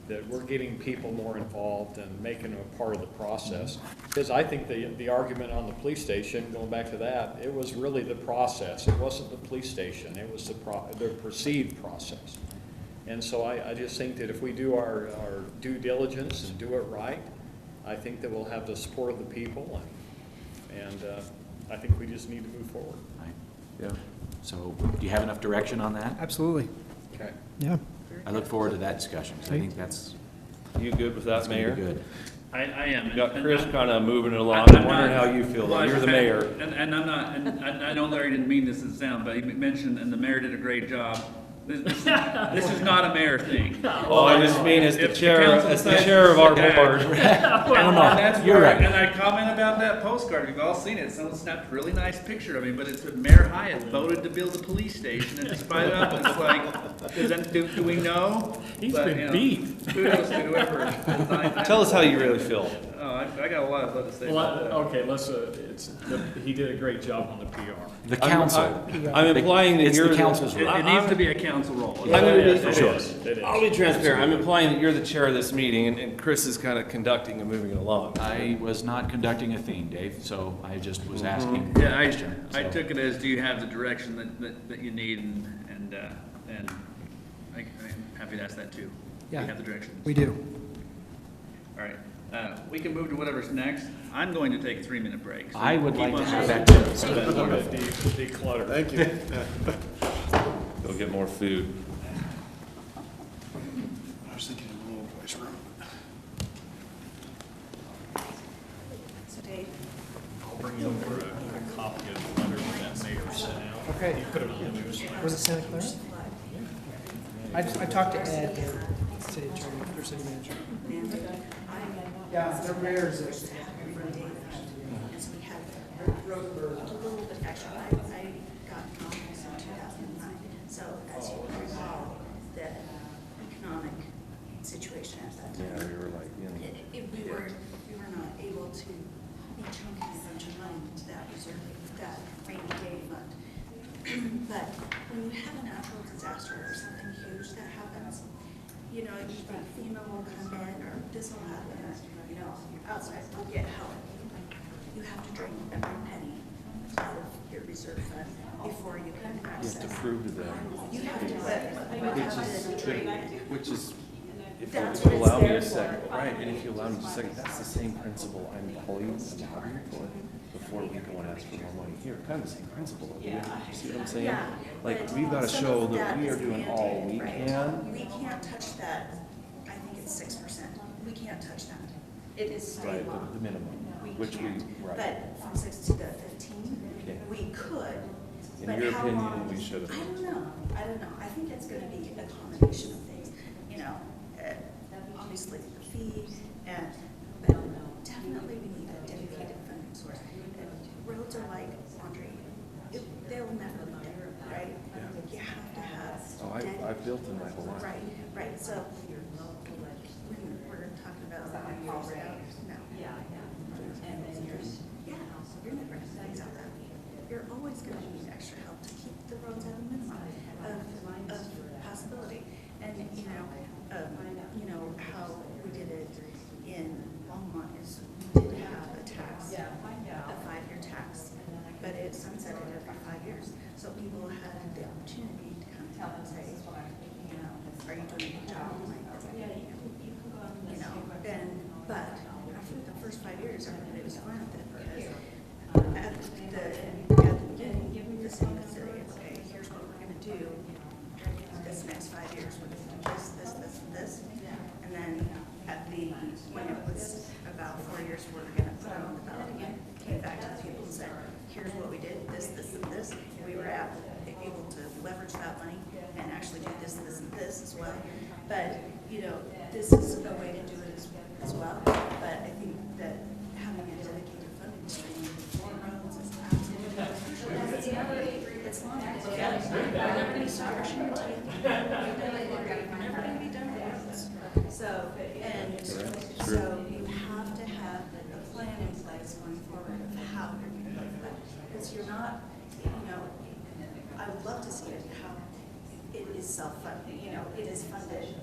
that we're getting people more involved and making them a part of the process. Because I think the argument on the police station, going back to that, it was really the process. It wasn't the police station. It was the perceived process. And so I just think that if we do our due diligence and do it right, I think that we'll have the support of the people. And I think we just need to move forward. Right. yeah. So, do you have enough direction on that? Absolutely. Okay. Yeah. I look forward to that discussion, because I think that's You good with that, gonna be Mayor? good. I am. You got and- Chris and- kind of moving it along. I'm I'm wondering not- how you feel. well, You're the mayor. And I'm not, and I know Larry didn't mean this to sound, but he mentioned, and the mayor did a great job. This is not a mayor thing. Oh, I just mean as the If the chair, council as the decides chair of our to sit board. And that's You're where, right. and I comment about that postcard, you've all seen it, someone snapped a really nice picture of me, but it's Mayor Hyatt voted to build a police station, and despite it up, it's like, do we know? He's But, been you know, beat. Kudos to whoever designed that. Tell us how you really feel. Oh, I got a lot of stuff to say Well, about that. okay, he did a great job on the PR. The council. I'm implying that It's you're the council's It role. needs to be a council role. I'm gonna be, It is. I'll be transparent. I'm implying that you're the chair of this meeting and Chris is kind of conducting and moving it along. I was not conducting a theme, Dave, so I just was asking. Yeah, a question, I so. took it as, do you have the direction that you need, and I'm happy to ask that too. Do Yeah. you have the direction? We do. All right, we can move to whatever's next. I'm going to take a 3-minute break. so I would keep like to on have moving. that too. Declutter. Thank you. Go get more food. I was thinking of a little place room. So Dave, I'll bring over a copy of the letter that mayor sent out. Okay. You put it on the news. Was it Santa Clara? I talked to Ed, the city attorney, or city manager. Yeah, their mayor's. Because we had a little bit extra. I got comments in 2009. So as you recall, the economic situation at that Yeah, time, we were like, you know. we were not able to be chunking a bunch of money into that reserve, that rainy day fund. But when you have a natural disaster or something huge that happens, you know, you think FEMA will come in, or this will happen, or, you know, outside will get help. You have to drain every penny out of your reserve fund before you can access. You have to prove to them. You have to, but you have to drain it. Which is, if That's you what it's allow me there a second, for. right, and if you allow me just a second, that's the same principle I'm calling and lobbying for before we go and ask for more money here. Kind of the same principle. You see what I'm saying? Yeah, Like, but we've got to some show of that we are is doing all we mandated, right? can. We can't touch that, I think it's 6%. We can't touch that. It is state Right, law. the minimum, We which we, can't. right. But from 6 to the 15, Okay. we could. In But your how opinion, long- we should have. I don't know. I think it's gonna be a combination of things, you know, obviously the fee, but definitely we need a dedicated funding source. Roads are like laundry. They'll never be there, right? You have to have. Oh, I've built in my whole life. Right, so, we're talking about years. So people had the opportunity to come tell and say, you know, are you doing a good job? I'm like, you know, but after the first 5 years, everybody was fine with it because at the beginning, the city could say, okay, here's what we're gonna do this next 5 years. We're gonna do this, this, this, and this. And then when it was about 4 years, we're gonna put it on the ballot again, came back to the people and said, here's what we did, this, this, and this. We were able to leverage that money and actually do this, this, and this as well. But, you know, this is a way to do it as well. But I think that having a dedicated funding stream for roads is absolutely, it's long. We're never going to stop rushing into it. We're never going to be done with roads. So you have to have a plan in place going forward of how you're going to do that. Because you're not, you know, I would love to see it how it is self-funded, you know, it is funded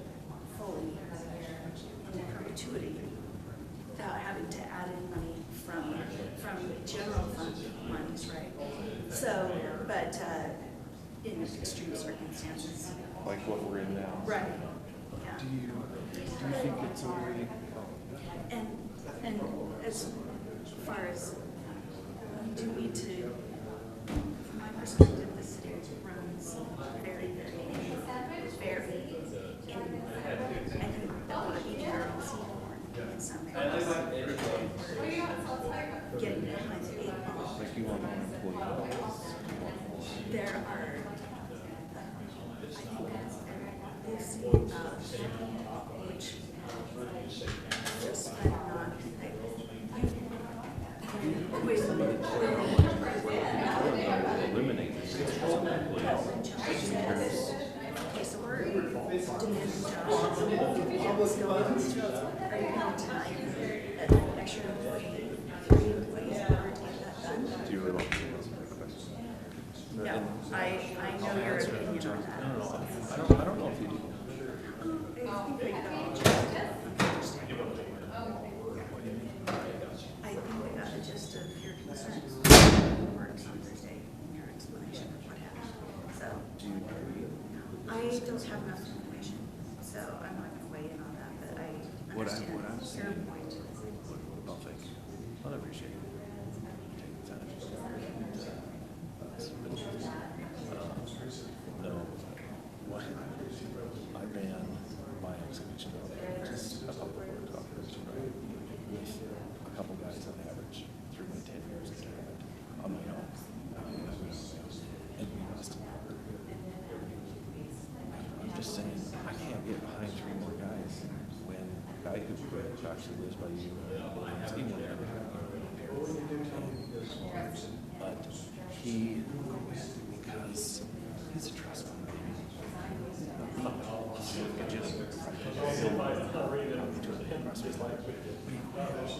fully in perpetuity without having to add in money from general fund monies, right? So, but in extreme circumstances. Like what we're in now. Right, yeah. Do you think it's a way? And as far as, we do need to, from my perspective, the city runs very, very in, I think that we're eating our own seed corn in some areas. We're getting behind the 8 ball. Like you want more employees? There are, I think we've seen about, which just not, Eliminate okay, so we're doing jobs. Are you going to tonight an extra employee, 3 employees in order to get that done? Do you really want to answer my question? No, I know your opinion on that. I don't know if you do. I think we got the gist of your concerns. Works on Thursday in your explanation of what happened. So, I don't have enough information, so I'm not gonna weigh in on that, but I understand What I'm your saying. point. Well, thank you. I'll appreciate it. No, what, I ran my excavation project, just a public works operation, right, with a couple guys on average through my 10 years of doing it on my own. And we must. I'm just saying, I can't get behind 3 more guys when a guy who actually lives by you, he will never have but he, because he's a trust fund baby.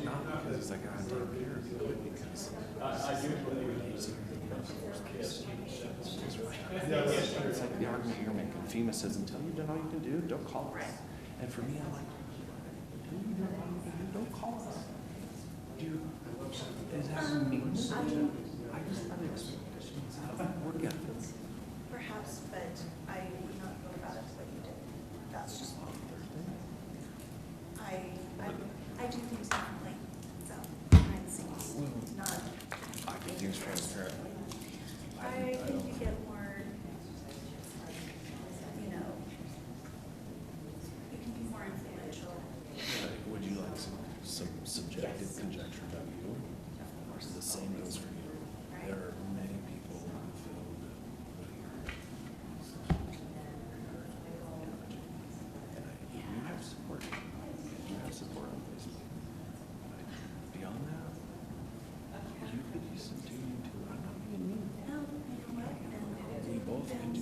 Not because he's like, I take care of you, but because it's like the argument you're making. FEMA says, until you've done all you can do, don't call us. And for me, I'm like, until you've done all you can do, don't call us. Dude, is that means? I just have expectations. We're good. Perhaps, but I would not go about it the way you did. That's just me. I do things differently, so behind the scenes, not. I think things transparent. I think you get more, you know, you can be more influential. Would you like some subjective conjecture about you? Of course. The same goes for you. Right. There are many people who feel and you have support. You have support on this. Beyond that, you could use some tuning too. I'm not being mean. No, you know what, and We both can do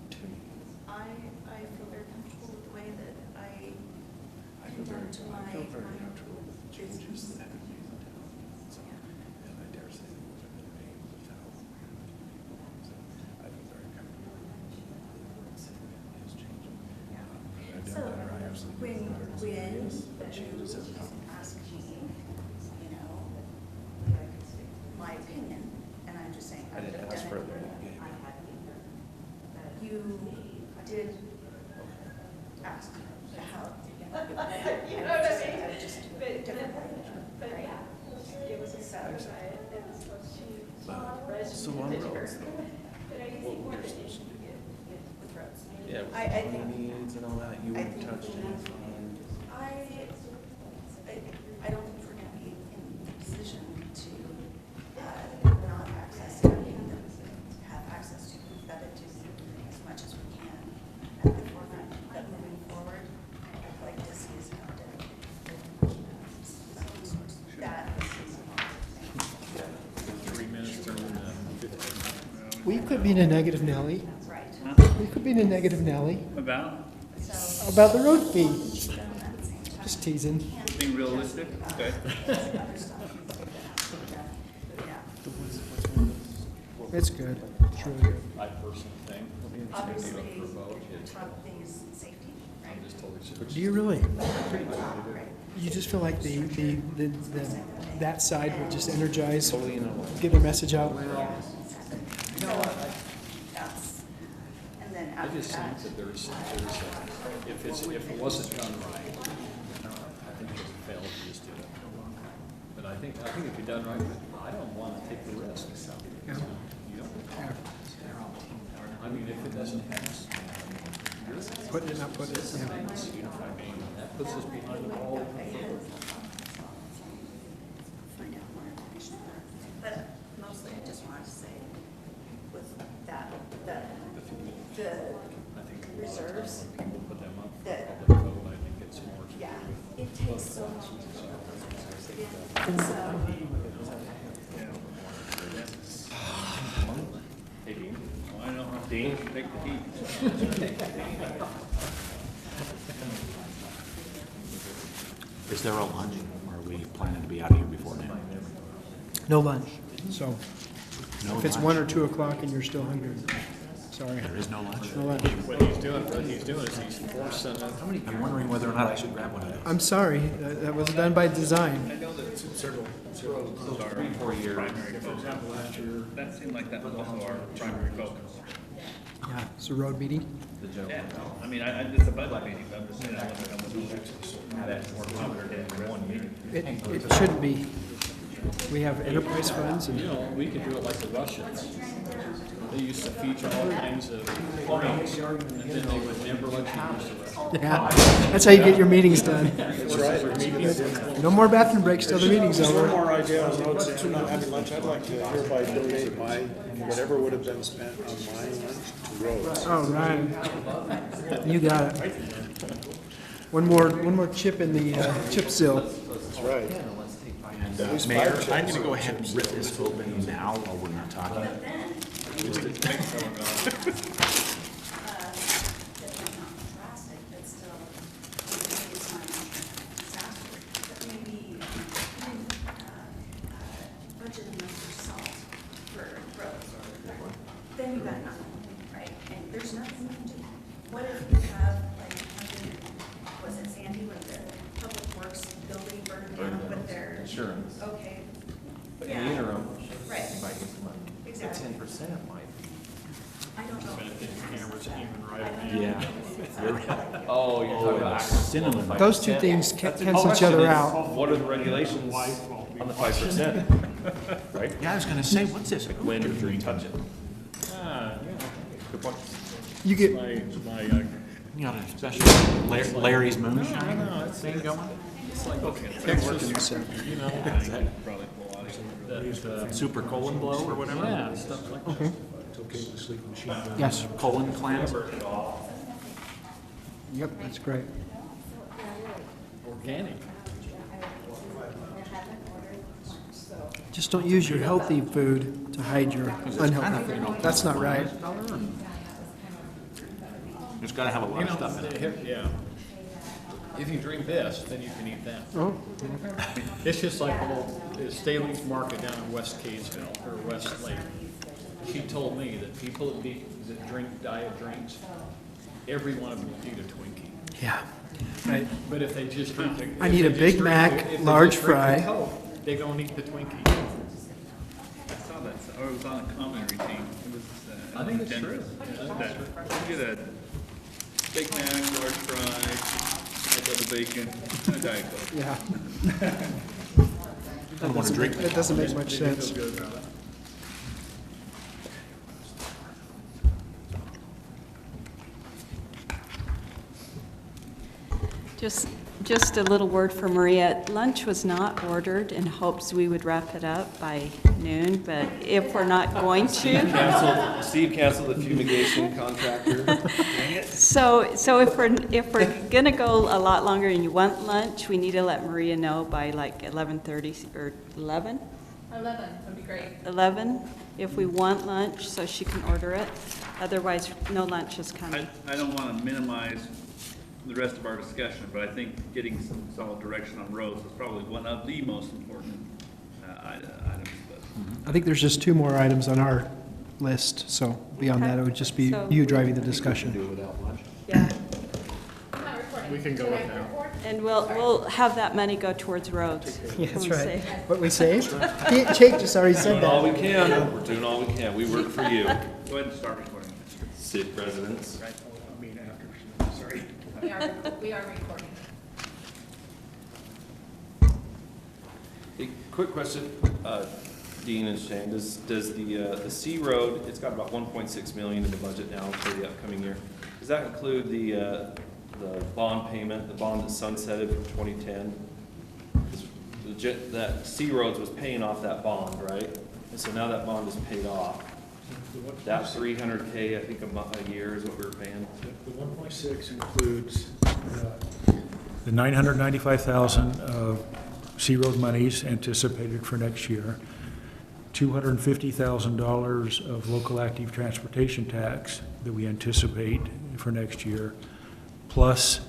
tuning. I feel very comfortable with the way that I I feel very my comfortable with the changes business. that have been made in town. So, and I dare say they would have been made without people. So I feel very comfortable. The city is changing. I've So, done better. I absolutely do better. when The changes have you come. ask me, you know, my opinion, and I'm just saying. I didn't I've ask done for it. it. You gave it. you did ask how. You know what I mean? Just But- differently, But right? yeah, it was a Saturday, and so she So on roads, But I think more than you should get with roads. yeah, I think- needs and all that, you I were think touching. I don't think we're gonna be in a position to, not access everything that we have access to, we've got to do as much as we can at the forefront, but moving forward, I'd like to see us have that. 3 minutes turning to 15. We could be in a negative, Nellie. Right. We could be in a negative, Nellie, About So. about the road fee. At the same time, Just teasing. being realistic, okay? other stuff needs to get done. Yeah. It's good. It's really good. I personally think, Obviously, for vote, the top thing is safety, right? I'm just totally sure. Do you really? Right. You just feel like that side would just energize, Totally, you know. get a message out? That's, and then I after just that. think that if it wasn't done right, I think it's a fail to just do it. But I think if you're done right, I don't want to take the risk. You don't. I mean, if it doesn't pass, Putting it, not putting it, yeah. it's unified, I mean, that puts us behind the ball. Find out more information there. But mostly I just wanted to say with that, the I think a lot of times reserves, when people put them up for that- public vote, I think it's more. yeah, it takes so long to do those. So, Hey, Dean. I know how Dean take the heat. Is there a lunch, or are we planning to be out of here before noon? No lunch. So No if it's lunch? 1 or 2 o'clock and you're still hungry, sorry. There is no lunch? No lunch. What he's doing is he's forcing it. I'm wondering whether or not I should grab one of those. I'm sorry, that was done by design. I know that several roads are 4 years. primary focus. That seemed like that was also our primary focus. Yeah, it's a road meeting. The general. Yeah, I mean, it's a budget meeting, but I'm just saying, I wouldn't that more complicated in one meeting. It shouldn't be. We have enterprise funds and, You know, we could do it like the Russians. They used to feature all kinds of planes, and then they would never let you use the rest. yeah, that's how you get your meetings done. That's right. No more bathroom breaks till the meeting's Just one over. more idea on roads, since we're not having lunch, I'd like to hereby donate my, whatever would have been spent on my lunch to roads. Oh, right. You got it. One more chip in the chip seal. That's right. And, At least Mayor, 5 I'm chips. gonna go ahead and rip this open now while we're not talking. but then, that might not be drastic, but still, maybe it's not a disaster, but maybe, budget enough for salt for roads. Then you got nothing, right? And there's nothing you can do. What if you have, like, was it Sandy with the Public Works building burned down with their? Insurance. Okay. But in Yeah. the interim, Right. you might get some money. But Exactly. 10% might. I don't know. Cameras aiming right at me. Yeah. Oh, you're talking about Cinnamon. Those two things cancel each other out. What are the regulations on the 5%? Right? Yeah, I was gonna say, what's this? When do you touch it? Ah, yeah. Good point. You get, My, You got a special Larry's moonshine no, it's thing going? it's like Texas, you know, Probably pull out of that, Super colon blow or whatever? yeah, stuff like that. It's okay with the sleep machine. yes, Colon cleanse? yep, that's great. Organic. Just don't use your healthy food to hide your unhealthy food. That's not right. It's gotta have a lot You of stuff in it. know, yeah. If you drink this, then you can eat that. Oh, It's just like the little Staley's Market down in West Kaysville, or West Lake. She told me that people that drink diet drinks, every one of them will eat a Twinkie. yeah. Right. But if they just drink the. I if need they a just Big drink Mac, the- if they large just drink the fry. Coke, they don't eat the Twinkie. I saw that, or it was on a comment routine. It was I think it's true. Get a Big Mac, large fries, double bacon, and a Diet Coke. Yeah. I want to drink. That doesn't make much sense. Just a little word for Maria. Lunch was not ordered in hopes we would wrap it up by noon, but if we're not going to. Steve canceled the fumigation contractor. So if we're gonna go a lot longer and you want lunch, we need to let Maria know by like 11:30 or 11? 11 would be great. 11, if we want lunch, so she can order it. Otherwise, no lunch is coming. I don't want to minimize the rest of our discussion, but I think getting some solid direction on roads is probably one of the most important items. But I think there's just 2 more items on our list, so beyond that, it would just be So- you driving the discussion. Yeah. I'm not recording. We can go Should I with that. record? And we'll have that money go towards roads. Yeah, that's Can we right. say? What we saved? Jake just already said Doing all that. we can, we're doing all we can, we work for you, go ahead and start recording. city residents. I mean, after, sorry. We are recording. Hey, quick question, Dean and Shane, does the C Road, it's got about 1.6 million in the budget now for the upcoming year. Does that include the bond payment, the bond that sunsetted from 2010? 'Cause that C Roads was paying off that bond, right? And so now that bond is paid off. That 300K, I think a year is what we were paying. The 1.6 includes the 995,000 of C-Road monies anticipated for next year, $250,000 of local active transportation tax that we anticipate for next year, plus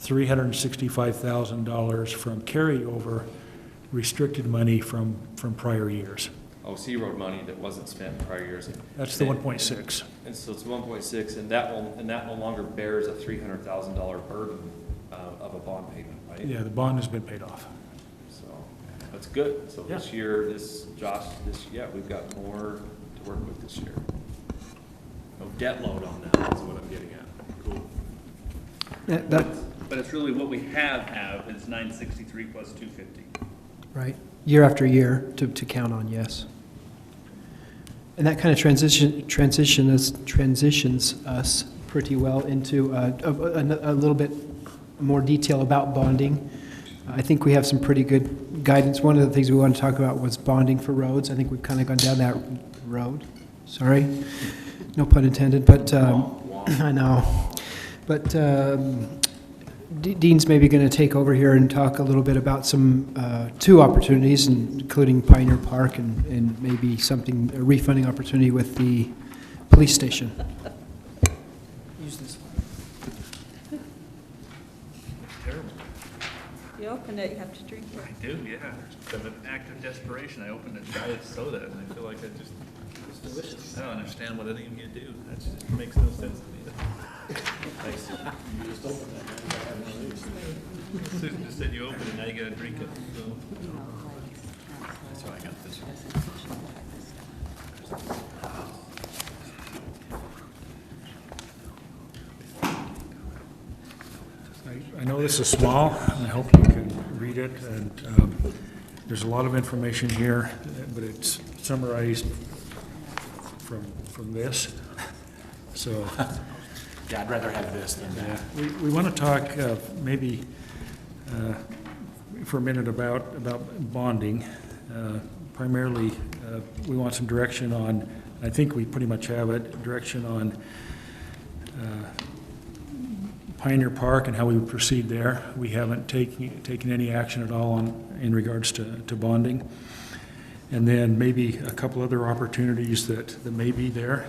$365,000 from carryover restricted money from prior years. Oh, C Road money that wasn't spent in prior years. That's the 1.6. And so it's 1.6, and that no longer bears a $300,000 burden of a bond payment, right? Yeah, the bond has been paid off. So that's good. So this Yeah. year, we've got more to work with this year. No debt load on that is what I'm getting at. Cool. But it's really what we have is 963 plus 250. Right, year after year to count on, yes. And that kind of transitions us pretty well into a little bit more detail about bonding. I think we have some pretty good guidance. One of the things we want to talk about was bonding for roads. I think we've kind of gone down that road. Sorry, no pun intended, but I know. But Dean's maybe going to take over here and talk a little bit about some 2 opportunities, including Pioneer Park and maybe a refunding opportunity with the police station. Use this one. Terrible. You open it, you have to drink it. I do, yeah. It's an act of desperation. I opened a diet soda and I feel like it's delicious. I don't understand what any of you do. That just makes no sense to me. Thanks. Susan just said you open it, now you gotta drink it, so. That's why I got this one. I know this is small, and I hope you can read it, and there's a lot of information here, but it's summarized from this, so. Yeah, I'd rather have this than that. We want to talk maybe for a minute about bonding. Primarily, we want some direction on, I think we pretty much have it, direction on Pioneer Park and how we would proceed there. We haven't taken any action at all in regards to bonding. And then maybe a couple other opportunities that may be there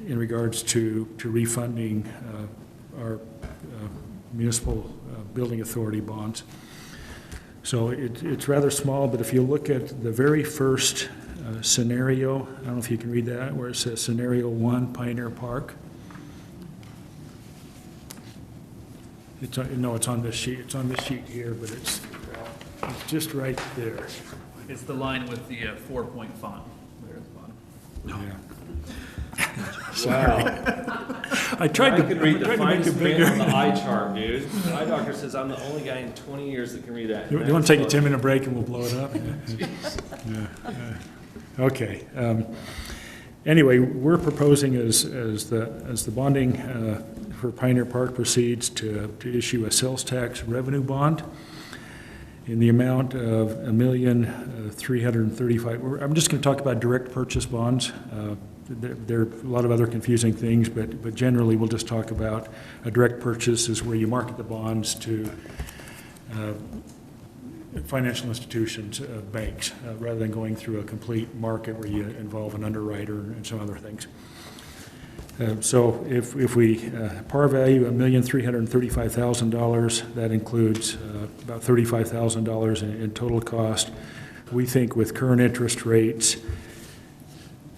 in regards to refunding our municipal building authority bonds. So it's rather small, but if you look at the very first scenario, I don't know if you can read that, where it says Scenario 1, Pioneer Park. It's on this sheet. It's on this sheet here, but it's just right there. It's the line with the 4-point font there at the bottom. Yeah. I tried to, I can read the I tried to make finest it print bigger. on the eye chart, dude. The eye doctor says I'm the only guy in 20 years that can read that. You want to take a 10-minute break and we'll blow it up? Okay. Anyway, we're proposing as the bonding for Pioneer Park proceeds to issue a sales tax revenue bond in the amount of $1,335,000. I'm just going to talk about direct purchase bonds. There are a lot of other confusing things, but generally we'll just talk about a direct purchase is where you market the bonds to financial institutions, banks, rather than going through a complete market where you involve an underwriter and some other things. So if we par value $1,335,000, that includes about $35,000 in total cost. We think with current interest rates,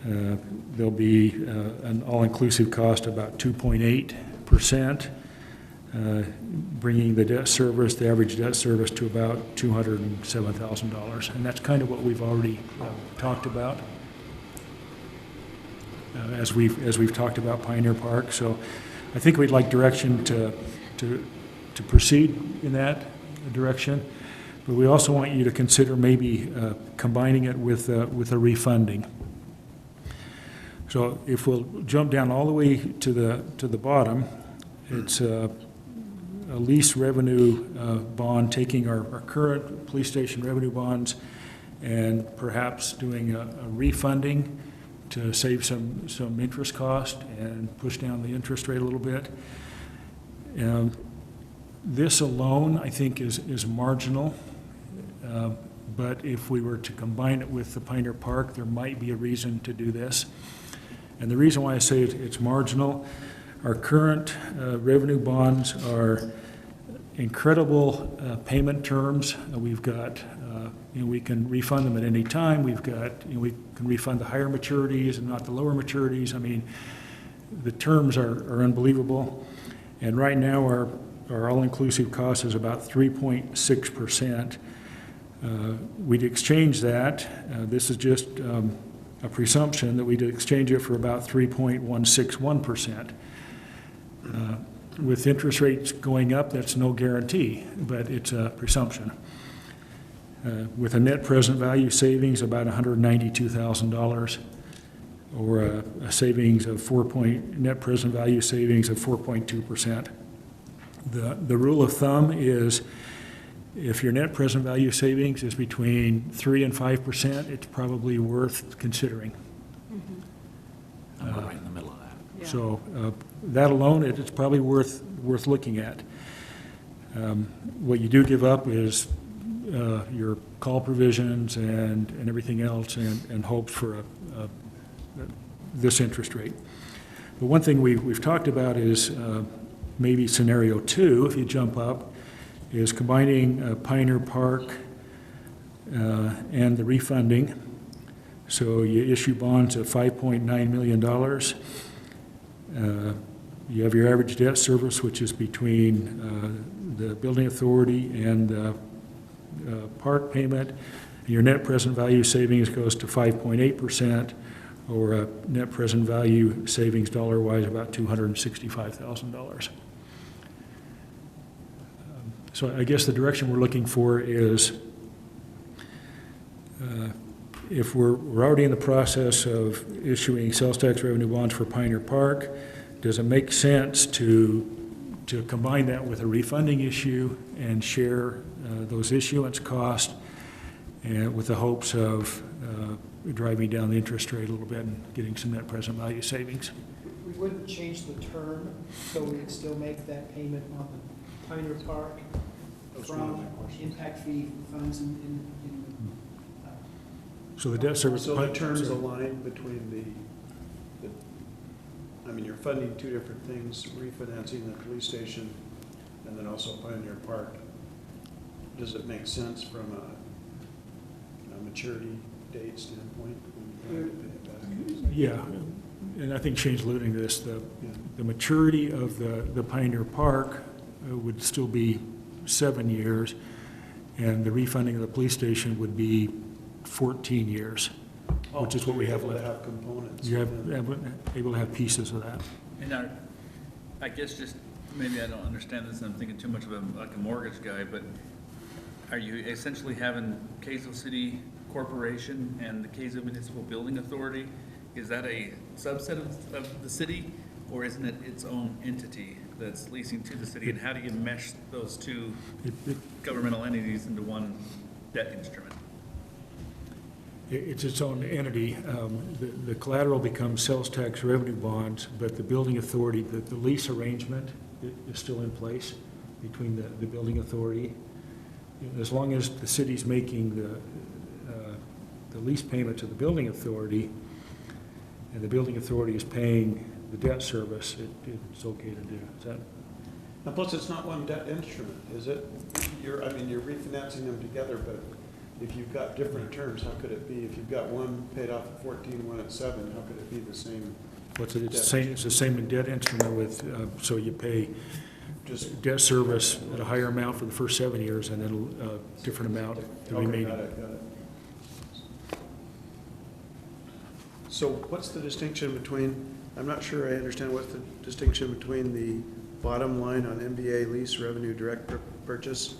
there'll be an all-inclusive cost of about 2.8%. Bringing the debt service, the average debt service, to about $207,000. And that's kind of what we've already talked about as we've talked about Pioneer Park. So I think we'd like direction to proceed in that direction. But we also want you to consider maybe combining it with a refunding. So if we'll jump down all the way to the bottom, it's a lease revenue bond, taking our current police station revenue bonds and perhaps doing a refunding to save some interest cost and push down the interest rate a little bit. This alone, I think, is marginal, but if we were to combine it with the Pioneer Park, there might be a reason to do this. And the reason why I say it's marginal, our current revenue bonds are incredible payment terms. We've got, we can refund them at any time. We've got, we can refund the higher maturities and not the lower maturities. I mean, the terms are unbelievable. And right now, our all-inclusive cost is about 3.6%. We'd exchange that. This is just a presumption that we'd exchange it for about 3.161%. With interest rates going up, that's no guarantee, but it's a presumption. With a net present value savings about $192,000, or a savings of net present value savings of 4.2%. The rule of thumb is if your net present value savings is between 3 and 5%, it's probably worth considering. I'm right in the middle of that. Yeah. So that alone, it's probably worth looking at. What you do give up is your call provisions and everything else, and hopes for this interest rate. But one thing we've talked about is maybe scenario 2, if you jump up, is combining Pioneer Park and the refunding. So you issue bonds of $5.9 million. You have your average debt service, which is between the building authority and the park payment. And your net present value savings goes to 5.8%, or a net present value savings dollar-wise about $265,000. So I guess the direction we're looking for is if we're already in the process of issuing sales tax revenue bonds for Pioneer Park, does it make sense to combine that with a refunding issue and share those issuance costs, and with the hopes of driving down the interest rate a little bit and getting some net present value savings? We wouldn't change the term, so we'd still make that payment on the Pioneer Park from impact fee funds in So the debt service. So the terms align between you're funding two different things, refinancing the police station and then also Pioneer Park. Does it make sense from a maturity date standpoint? Yeah, and I think Shane's alluding to this. The maturity of the Pioneer Park would still be 7 years, and the refunding of the police station would be 14 years. which is what we have Able to left. have components. You're within. able to have pieces of that. And I guess just, maybe I don't understand this, and I'm thinking too much of like a mortgage guy, but are you essentially having Kaysville City Corporation and the Kaysville Municipal Building Authority? Is that a subset of the city, or isn't it its own entity that's leasing to the city? And how do you mesh those two governmental entities into one debt instrument? It's its own entity. The collateral becomes sales tax revenue bonds, but the building authority, the lease arrangement is still in place between the building authority. As long as the city's making the lease payment to the building authority, and the building authority is paying the debt service, it's okay to do. Is that? And plus, it's not one debt instrument, is it? You're refinancing them together, but if you've got different terms, how could it be? If you've got one paid off at 14, one at 7, how could it be the same? It's the same debt instrument with, so you pay Just debt service at a higher amount for the first 7 years, and then a different amount the remaining. Got it. So what's the distinction between, I'm not sure I understand what's the distinction between the bottom line on MBA lease revenue direct purchase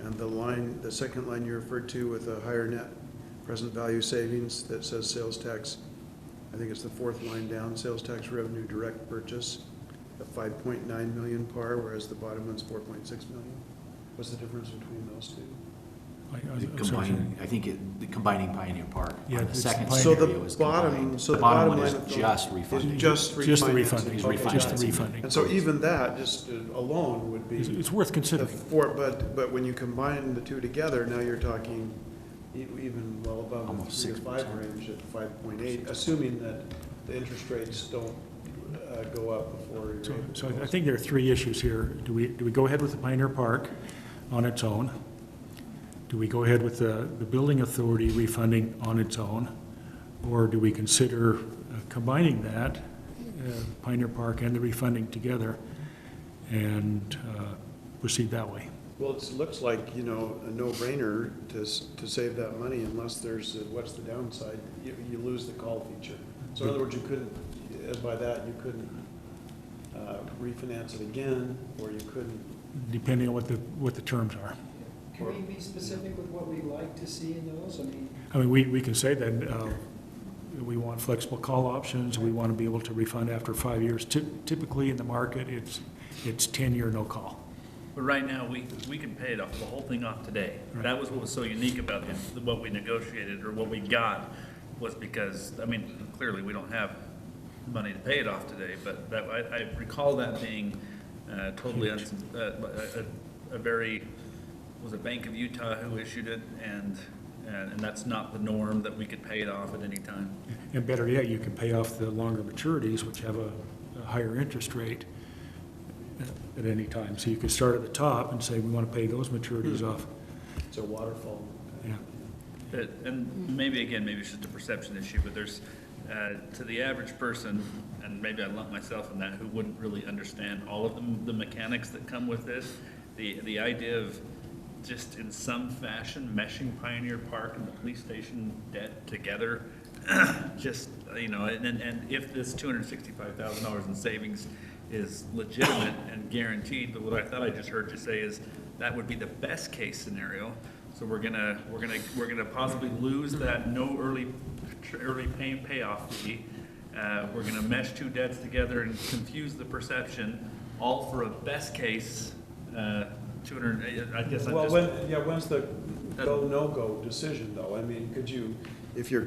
and the second line you referred to with a higher net present value savings that says sales tax. I think it's the fourth line down, sales tax revenue direct purchase at 5.9 million par, whereas the bottom one's 4.6 million. What's the difference between those two? The combining Pioneer Park. Yeah, On the it's second Pioneer. So the scenario is bottom, combined. so the bottom bottom one line is of just is refunding. just Just the refinancing. refunding. Okay. Just the refunding. And so even that, just alone would be. It's worth considering. But when you combine the two together, now you're talking even well above Almost the 3 to 5 6%. range at 5.8, assuming that the interest rates don't go up before you're able to So I close. think there are three issues here. Do we go ahead with the Pioneer Park on its own? Do we go ahead with the building authority refunding on its own? Or do we consider combining that, Pioneer Park and the refunding together, and proceed that way? Well, it looks like, a no-brainer to save that money unless there's, what's the downside? You lose the call feature. So in other words, you couldn't, by that, you couldn't refinance it again, or you couldn't. Depending on what the terms are. Can we be specific with what we'd like to see in those? We can say that we want flexible call options, we want to be able to refund after 5 years. Typically in the market, it's 10-year no call. But right now, we can pay it off, the whole thing off today. Right. That was what was so unique about what we negotiated, or what we got, was because, clearly, we don't have money to pay it off today, but I recall that being totally, a very, was it Bank of Utah who issued it, and that's not the norm, that we could pay it off at any time. And better yet, you can pay off the longer maturities, which have a higher interest rate at any time. So you could start at the top and say, we want to pay those maturities off. It's a waterfall. Yeah. And maybe it's just a perception issue, but there's, to the average person, and maybe I lump myself in that, who wouldn't really understand all of the mechanics that come with this, the idea of just in some fashion meshing Pioneer Park and the police station debt together, just, and if this $265,000 in savings is legitimate and guaranteed, but what I thought I just heard you say is that would be the best case scenario. So we're gonna possibly lose that no early payoff fee. We're gonna mesh two debts together and confuse the perception, all for a best case 200. I guess I'm Well, just. when's the go, no-go decision, though? Could you, if you're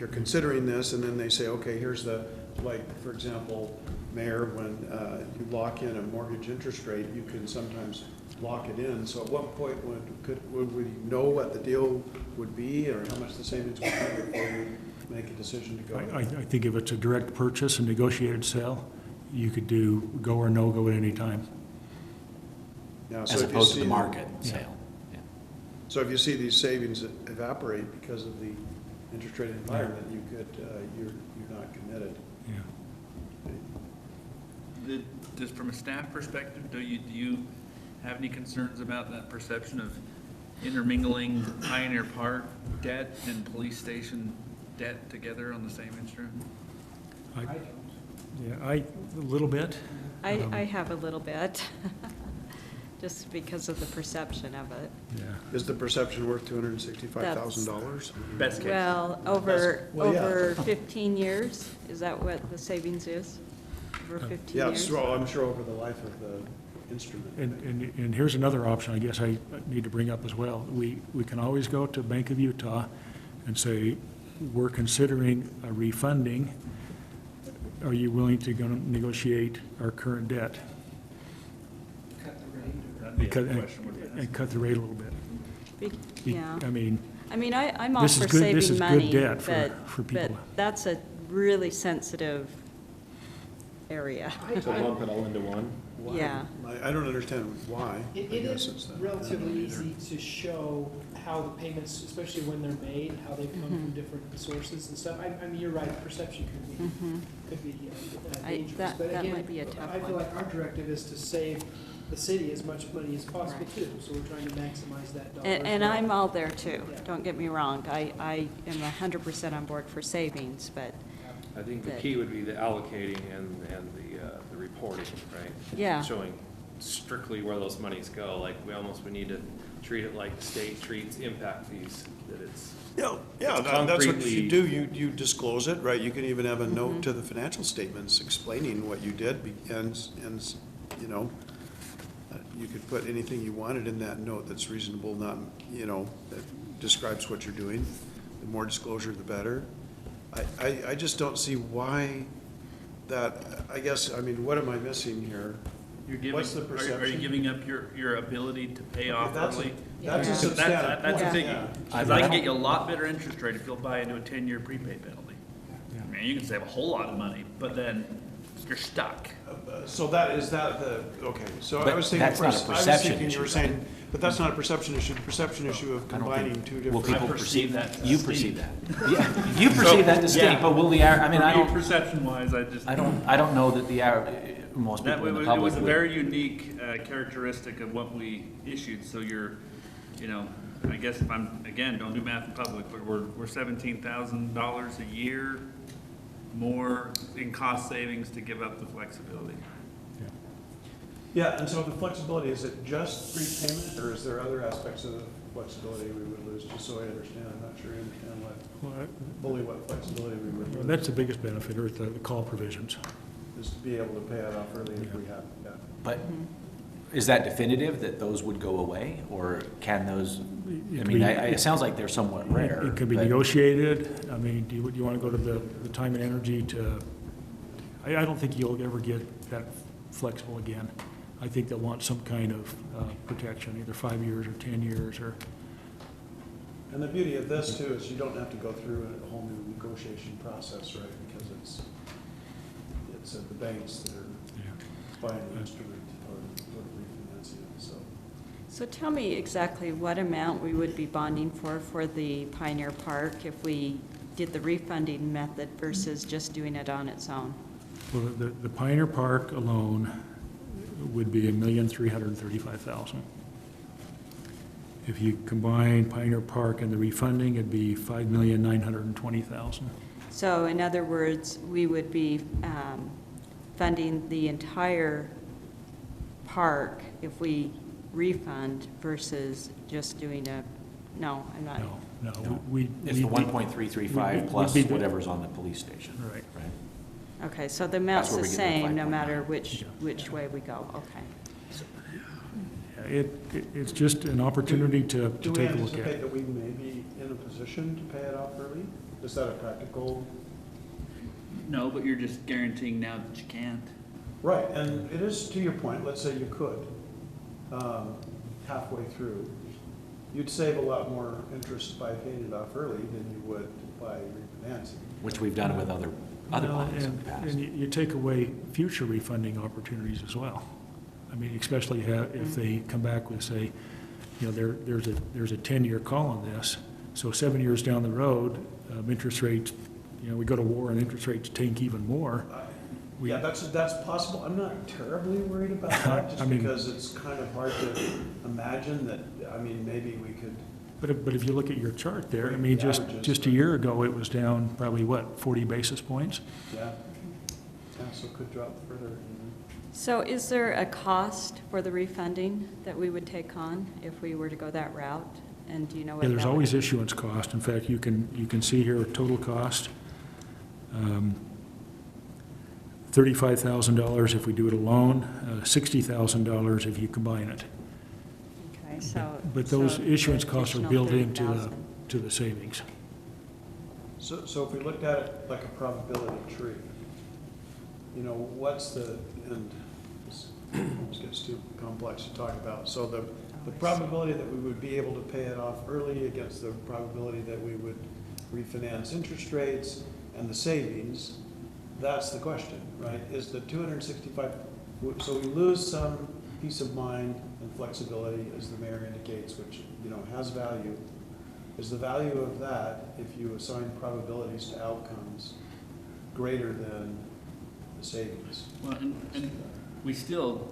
considering this, and then they say, okay, here's for example, Mayor, when you lock in a mortgage interest rate, you can sometimes lock it in. So at what point would we know what the deal would be, or how much the savings would be before we make a decision to go? I think if it's a direct purchase and negotiated sale, you could do go or no go at any time. Now, As opposed to the market sale. Yeah. So if you see these savings evaporate because of the interest rate environment, you're not committed. Yeah. Just from a staff perspective, do you have any concerns about that perception of intermingling Pioneer Park debt and police station debt together on the same instrument? A little bit. I have a little bit, just because of the perception of it. Yeah. Is the perception worth $265,000? Best case. Well, Well, yeah. over 15 years, is that what the savings is? Over 15 Yeah, years? well, I'm sure over the life of the instrument. And here's another option I guess I need to bring up as well. We can always go to Bank of Utah and say, we're considering a refunding. Are you willing to go negotiate our current debt? That'd be a Cut- question we'd ask. And cut the rate a little bit. Yeah. I mean, I'm all This is for good- this saving is good money, debt but, for but people. that's a really sensitive area. So lump it all into one? Why? Yeah. I don't understand why. It I guess is it's that. relatively I don't either. easy to show how the payments, especially when they're made, how they come from different sources and stuff. I mean, you're right, perception could be dangerous. that But again, might be a tough I feel one. like our directive is to save the city as much money as possible Right. too, so we're trying to maximize that dollar. And as well. I'm all there too, Yeah. don't get me wrong. I am 100% on board for savings, but I think the Good. key would be the allocating and the reporting, right? Yeah. Showing strictly where those monies go, like we almost would need to treat it like the state treats impact fees, that it's. Yeah, It's that's what concretely- you do, you disclose it, right? You can even have a note to the financial statements explaining what you did, and, you know, you could put anything you wanted in that note that's reasonable, not, you know, that describes what you're doing. The more disclosure, the better. I just don't see why that, I guess, I mean, what am I missing here? You're giving, What's the are you perception? giving up your ability to pay off That's early? a Yeah. substantive That's a point, biggie, yeah. because I can get you a lot better interest rate if you'll buy into a 10-year prepaid penalty. I mean, you can save a whole lot of money, but then you're stuck. So that, is that the, okay, so I But was thinking, that's not a I was perception thinking you were issue, right? saying, but that's not a perception issue, the perception issue of I don't combining think- two Will different. people I perceive perceive that that? You distinct. perceive that. Yeah, you perceive that distinct, but will the, I mean, I don't, Perception-wise, I don't know that most That people in the it public was a would. very unique characteristic of what we issued, so you're, you know, I guess if I'm, again, don't do math in public, but we're $17,000 a year more in cost savings to give up the flexibility. Yeah, and so the flexibility, is it just prepayment, or is there other aspects of the flexibility we would lose, just so I understand, I'm not sure I understand fully what flexibility we would lose. that's the biggest benefit, or the call provisions. Is to be able to pay it off early if we have, yeah. But is that definitive that those would go away, or can those, I mean, it sounds like they're somewhat rare. It could be but- negotiated. I mean, do you want to go to the time and energy to, I don't think you'll ever get that flexible again. I think they'll want some kind of protection, either 5 years or 10 years, or, And the beauty of this too is you don't have to go through a whole new negotiation process, right? Because it's the banks that are buying the instrument or refinancing it, so. So tell me exactly what amount we would be bonding for the Pioneer Park if we did the refunding method versus just doing it on its own? well, the Pioneer Park alone would be $1,335,000. If you combine Pioneer Park and the refunding, it'd be $5,920,000. So in other words, we would be funding the entire park if we refund versus just doing no, I'm not. No, No, we. It's the we- 1.335 we'd plus be the- whatever's on the police station. Right. Right? Okay, so the amount's That's where the we get the same, no 5.9. matter Yeah. which way we go, okay. It's just an opportunity to Do we take a look at anticipate it. that we may be in a position to pay it off early? Is that a practical? No, but you're just guaranteeing now that you can't. Right, and it is, to your point, let's say you could, halfway through, you'd save a lot more interest by paying it off early than you would by refinancing. Which we've done with other Well, bonds in the and past. you take away future refunding opportunities as well. I mean, especially if they come back with, say, you know, there's a 10-year call on this, so 7 years down the road, interest rates, you know, we go to war and interest rates tank even more. We- Yeah, that's possible. I'm not terribly worried about that, just I mean- because it's kind of hard to imagine that, I mean, maybe we could But if you look at your chart there, I The mean, averages, just a year ago, it was down probably, what, 40 basis points? Yeah. Yeah, so it could drop further. So is there a cost for the refunding that we would take on if we were to go that route? And do you know what Yeah, there's that would- always issuance cost. In fact, you can see here total cost. $35,000 if we do it alone, $60,000 if you combine it. Okay, so. But those so issuance costs are built into $30,000. the savings. So if we looked at it like a probability tree, you know, what's the, and this almost gets too complex to talk about. So the probability that we would be able to pay it off early against the probability that we would refinance interest rates and the savings, that's the question, right? Is the 265, so we lose some peace of mind and flexibility, as the mayor indicates, which, you know, has value. Is the value of that, if you assign probabilities to outcomes, greater than the savings? Well, and we still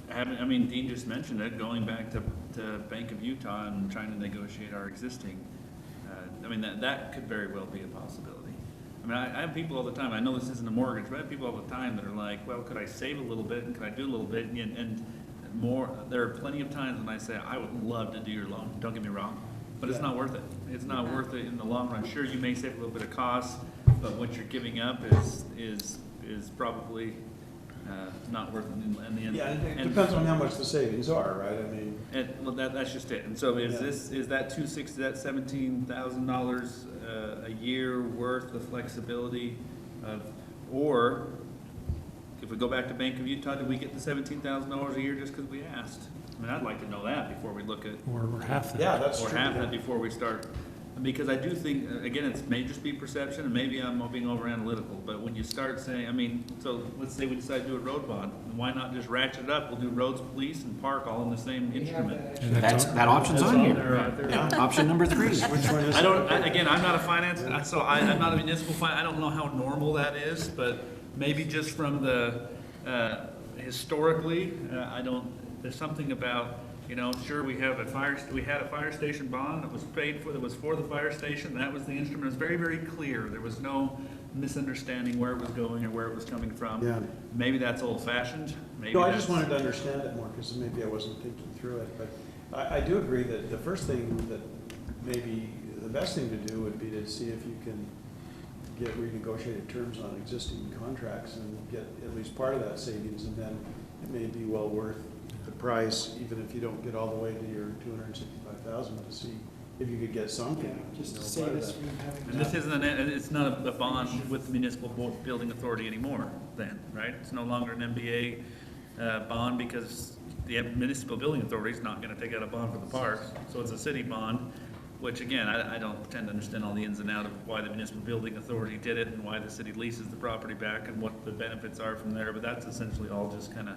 haven't, I mean, Dean just mentioned it, going back to Bank of Utah and trying to negotiate our existing. I mean, that could very well be a possibility. I mean, I have people all the time, I know this isn't a mortgage, but I have people all the time that are like, well, could I save a little bit and could I do a little bit? And more, there are plenty of times when I say, I would love to do your loan, don't get me wrong, but it's not worth it. It's not worth it in the long run. Sure, you may save a little bit of cost, but what you're giving up is probably not worth it in the end. Yeah, it And- depends on how much the savings are, right? I mean, well, that's just it. And so is Yeah. is that that $17,000 a year worth of flexibility of, or if we go back to Bank of Utah, did we get the $17,000 a year just because we asked? I mean, I'd like to know that before we look at, Or half that. yeah, that's or true. half that before we start. Because I do think, again, it may just be perception, and maybe I'm being over analytical, but when you start saying, I mean, so let's say we decide to do a road bond, why not just ratchet it up? We'll do roads, police, and park all in the same instrument. And That option's on here. Right there. Yeah, option number 3. Which one is? Again, I'm not a finance, so I'm not a municipal I don't know how normal that is, but maybe just from the, historically, there's something about, you know, sure, we had a fire station bond that was paid for, that was for the fire station, that was the instrument, it was very, very clear, there was no misunderstanding where it was going or where it was coming from. Yeah. Maybe that's old fashioned, maybe No, I that's. just wanted to understand it more, because maybe I wasn't thinking through it, but I do agree that the first thing that maybe the best thing to do would be to see if you can get renegotiated terms on existing contracts and get at least part of that savings, and then it may be well worth the price, even if you don't get all the way to your 265,000, to see if you could get something. Just to you know, save part of us that. from having. And this isn't, it's not a bond with the municipal building authority anymore then, right? It's no longer an MBA bond because the municipal building authority is not gonna take out a bond for the park. So it's a city bond, which again, I don't pretend to understand all the ins and outs of why the municipal building authority did it and why the city leases the property back and what the benefits are from there, but that's essentially all just kinda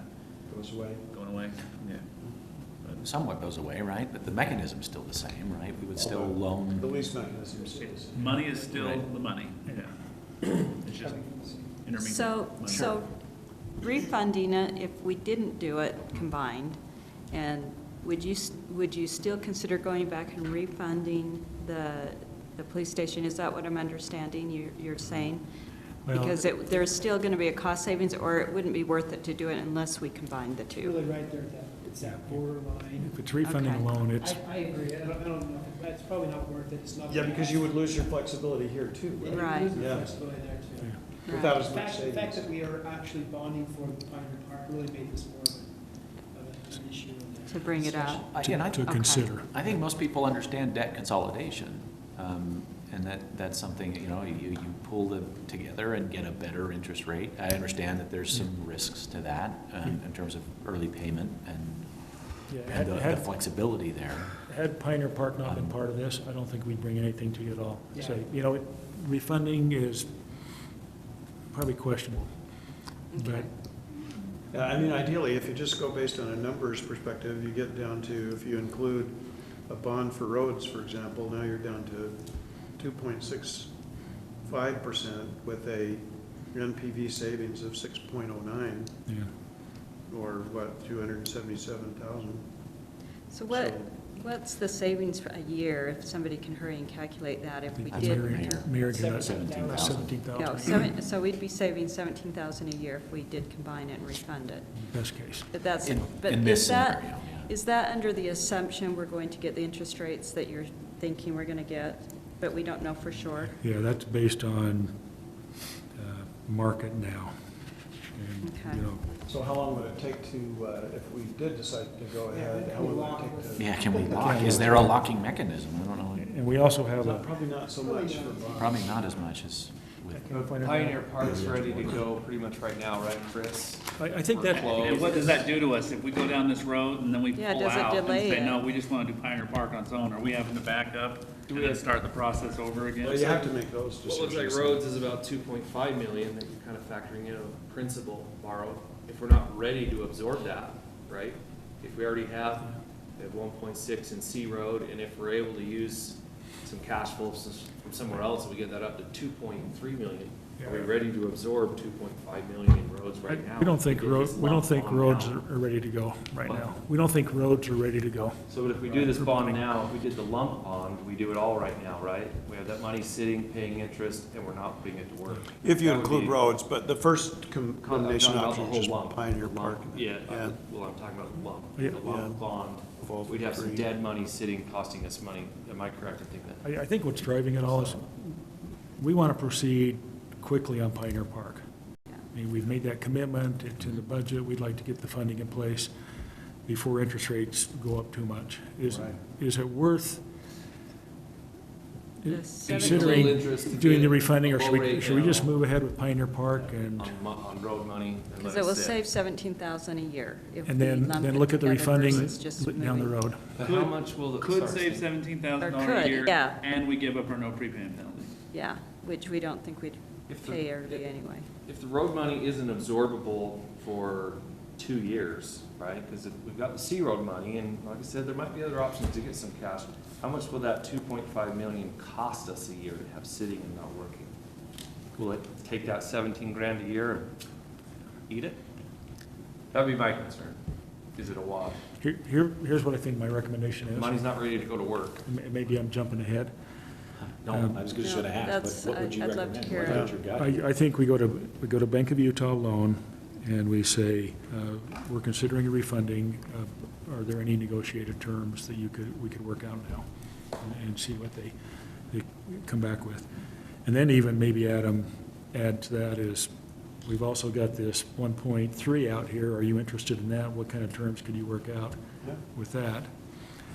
Goes away. going away. Yeah. Somewhat goes away, right? But the mechanism's still the same, right? We would still loan. The lease mechanism is still the same. Money is still the money, yeah. It's just intermediate So, money. so refunding it, if we didn't do it combined, and would you still consider going back and refunding the police station? Is that what I'm understanding you're saying? Well- Because there's still going to be a cost savings, or it wouldn't be worth it to do it unless we combine the It's two? really right there, it's that borderline. If it's refunding Okay. alone, it's, I agree, I don't know, but it's probably not worth it, it's not. Yeah, because you would lose your flexibility here too, Yeah, right? Right. you lose the Yeah. flexibility there too. yeah. Without The as much fact that savings. we are actually bonding for the Pioneer Park really made this more of an issue. in the To bring it discussion. out? Again, to Okay. consider. I think most people understand debt consolidation, and that's something, you know, you pull them together and get a better interest rate. I understand that there's some risks to that in terms of early payment Yeah, and the had flexibility there. Pioneer Park not been part of this, I don't think we'd bring anything to you at all. Yeah. Say, you know, refunding is probably questionable. Okay. But Yeah, I mean, ideally, if you just go based on a numbers perspective, you get down to, if you include a bond for roads, for example, now you're down to 2.65% with a NPV savings of 6.09, yeah. or what, 277,000. So what, What's the savings for a year, if somebody can hurry and calculate that, if we I did? think Mayor gave us 17,000. No, 17,000 so we'd be saving 17,000 a year if we did combine it and refund it. best case. But that's, In but this is that, scenario, yeah. is that under the assumption we're going to get the interest rates that you're thinking we're gonna get, but we don't know for sure? Yeah, that's based on market now. And, Okay. you know, So how long would it take to, if we did decide to go ahead, how long would it take to? Yeah, can we lock, is there a locking mechanism? I don't know. and we also have a, Probably not so much for bonds. Probably not as much as with, Pioneer Park's ready to go pretty much right now, right, Chris? I think that, And what does that do to us if we go down this road and then we Yeah, pull does it out and delay say, it? no, we just wanna do Pioneer Park on its own? Are we having to back up and then start the process over again? Well, you have to make those Well, it looks decisions. like roads is about 2.5 million that you're kind of factoring in a principal borrowed. If we're not ready to absorb that, right? If we already have, we have 1.6 in C Road, and if we're able to use some cash flows from somewhere else, we get that up to 2.3 million. Are we ready to absorb 2.5 million in roads right now? we don't think We get this lump bond roads now. are ready to go right What? now. We don't think roads are ready to go. So but if we do this bond now, if we did the lump bond, we do it all right now, right? We have that money sitting, paying interest, and we're not putting it to work. If you That would include be- roads, but the first I'm combination talking about option the is just whole lump. Pioneer The lump. Park. Yeah, Yeah. well, I'm talking about the lump, Yeah. the lump bond. Of all We'd have some three. dead money sitting, costing us money. Am I correct in thinking that? I think what's driving it all is, we want to proceed quickly on Pioneer Park. I mean, we've made that commitment, it's in the budget, we'd like to get the funding in place before interest rates go up too much. Is it worth The considering Little interest to doing the get refunding, or a should low we, rate should we just now. move ahead with Pioneer Park and, On road money and Because let it will it sit. save 17,000 a year if we and then, lump then it look at the together refunding versus just down the moving. road? But how much will it? Could sorry, save Steve. $17,000 Or a could, year, yeah. and we give up our no prepayment penalty. Yeah, which we don't think we'd If the- pay early anyway. If the road money isn't absorbable for 2 years, right? Because we've got the C road money, and like I said, there might be other options to get some cash. How much will that 2.5 million cost us a year to have sitting and not working? Will it take that 17 grand a year and eat it? That'd be my concern. Is it a wash? Here's what I think my recommendation The is. money's not ready to go to work. Maybe I'm jumping ahead. no, I was gonna, No, should have asked, that's- what would you I'd love to recommend? hear What it. about your gut? I think we go to Bank of Utah loan, and we say, we're considering a refunding. Are there any negotiated terms that we could work out now? And see what they come back with. And then even maybe add to that is, we've also got this 1.3 out here. Are you interested in that? What kind of terms could you work out with that?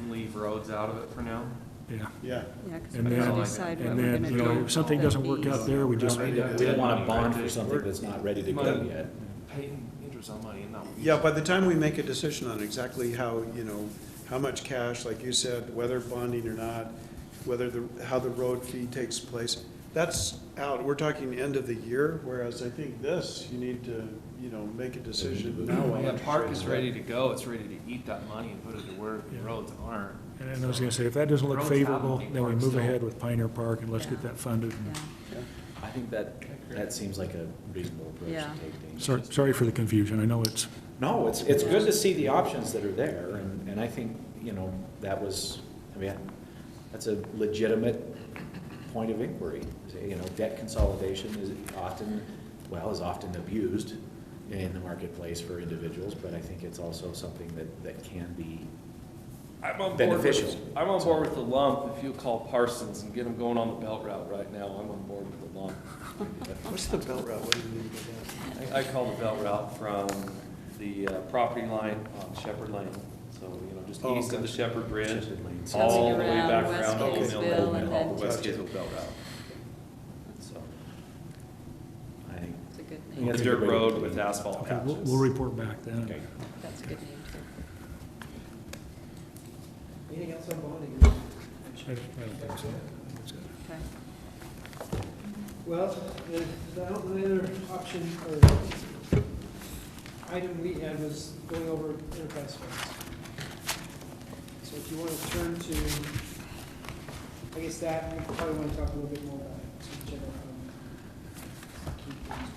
And leave roads out of it for now. Yeah. Yeah. Yeah, because And we gotta then, decide what and we're then, gonna you do. know, if something doesn't work out there, we just, We don't want to bond for something that's not ready to go Money. yet. Paying interest on money and not. Yeah, by the time we make a decision on exactly how, how much cash, like you said, whether bonding or not, how the road fee takes place, that's out. We're talking end of the year, whereas I think this, you need to, make a decision now. while Yeah, interest park rates is are ready to go, it's ready to eat that money and put it to work, and roads aren't. and I was gonna say, if that doesn't look Roads have favorable, to be then we parked move still. ahead with Pioneer Park and let's get Yeah. that funded. And Yeah. I think that seems like a reasonable approach Yeah. to take. Dana. Sorry for the confusion. I know it's, No, it's good to see the options that are there, and I think, that was, that's a legitimate point of inquiry. Debt consolidation is often abused in the marketplace for individuals, but I think it's also something that can be I'm on board beneficial. I'm on board with the lump. If you call Parsons and get them going on the belt route right now, I'm on board with the lump. What's the belt route? What do you mean by that? I call the belt route from the property line on Shepherd Lane. So, just Oh, east of the gotcha. Shepherd Bridge, Shepherd Lane. all the Coming way around back West around Old Mill Kaysville Road, and all then- the West Gotcha. Kaysville belt route. So, I think It's a good Yeah, name. that's a a dirt good way to road put with it. asphalt okay, we'll patches. report back then. Okay. That's a good name too. Anything else on bonding? I don't think so. Okay. Well, the other option or item we had was going over enterprise funds. So if you want to turn to, I guess that, we probably want to talk a little bit more about it, some general key things.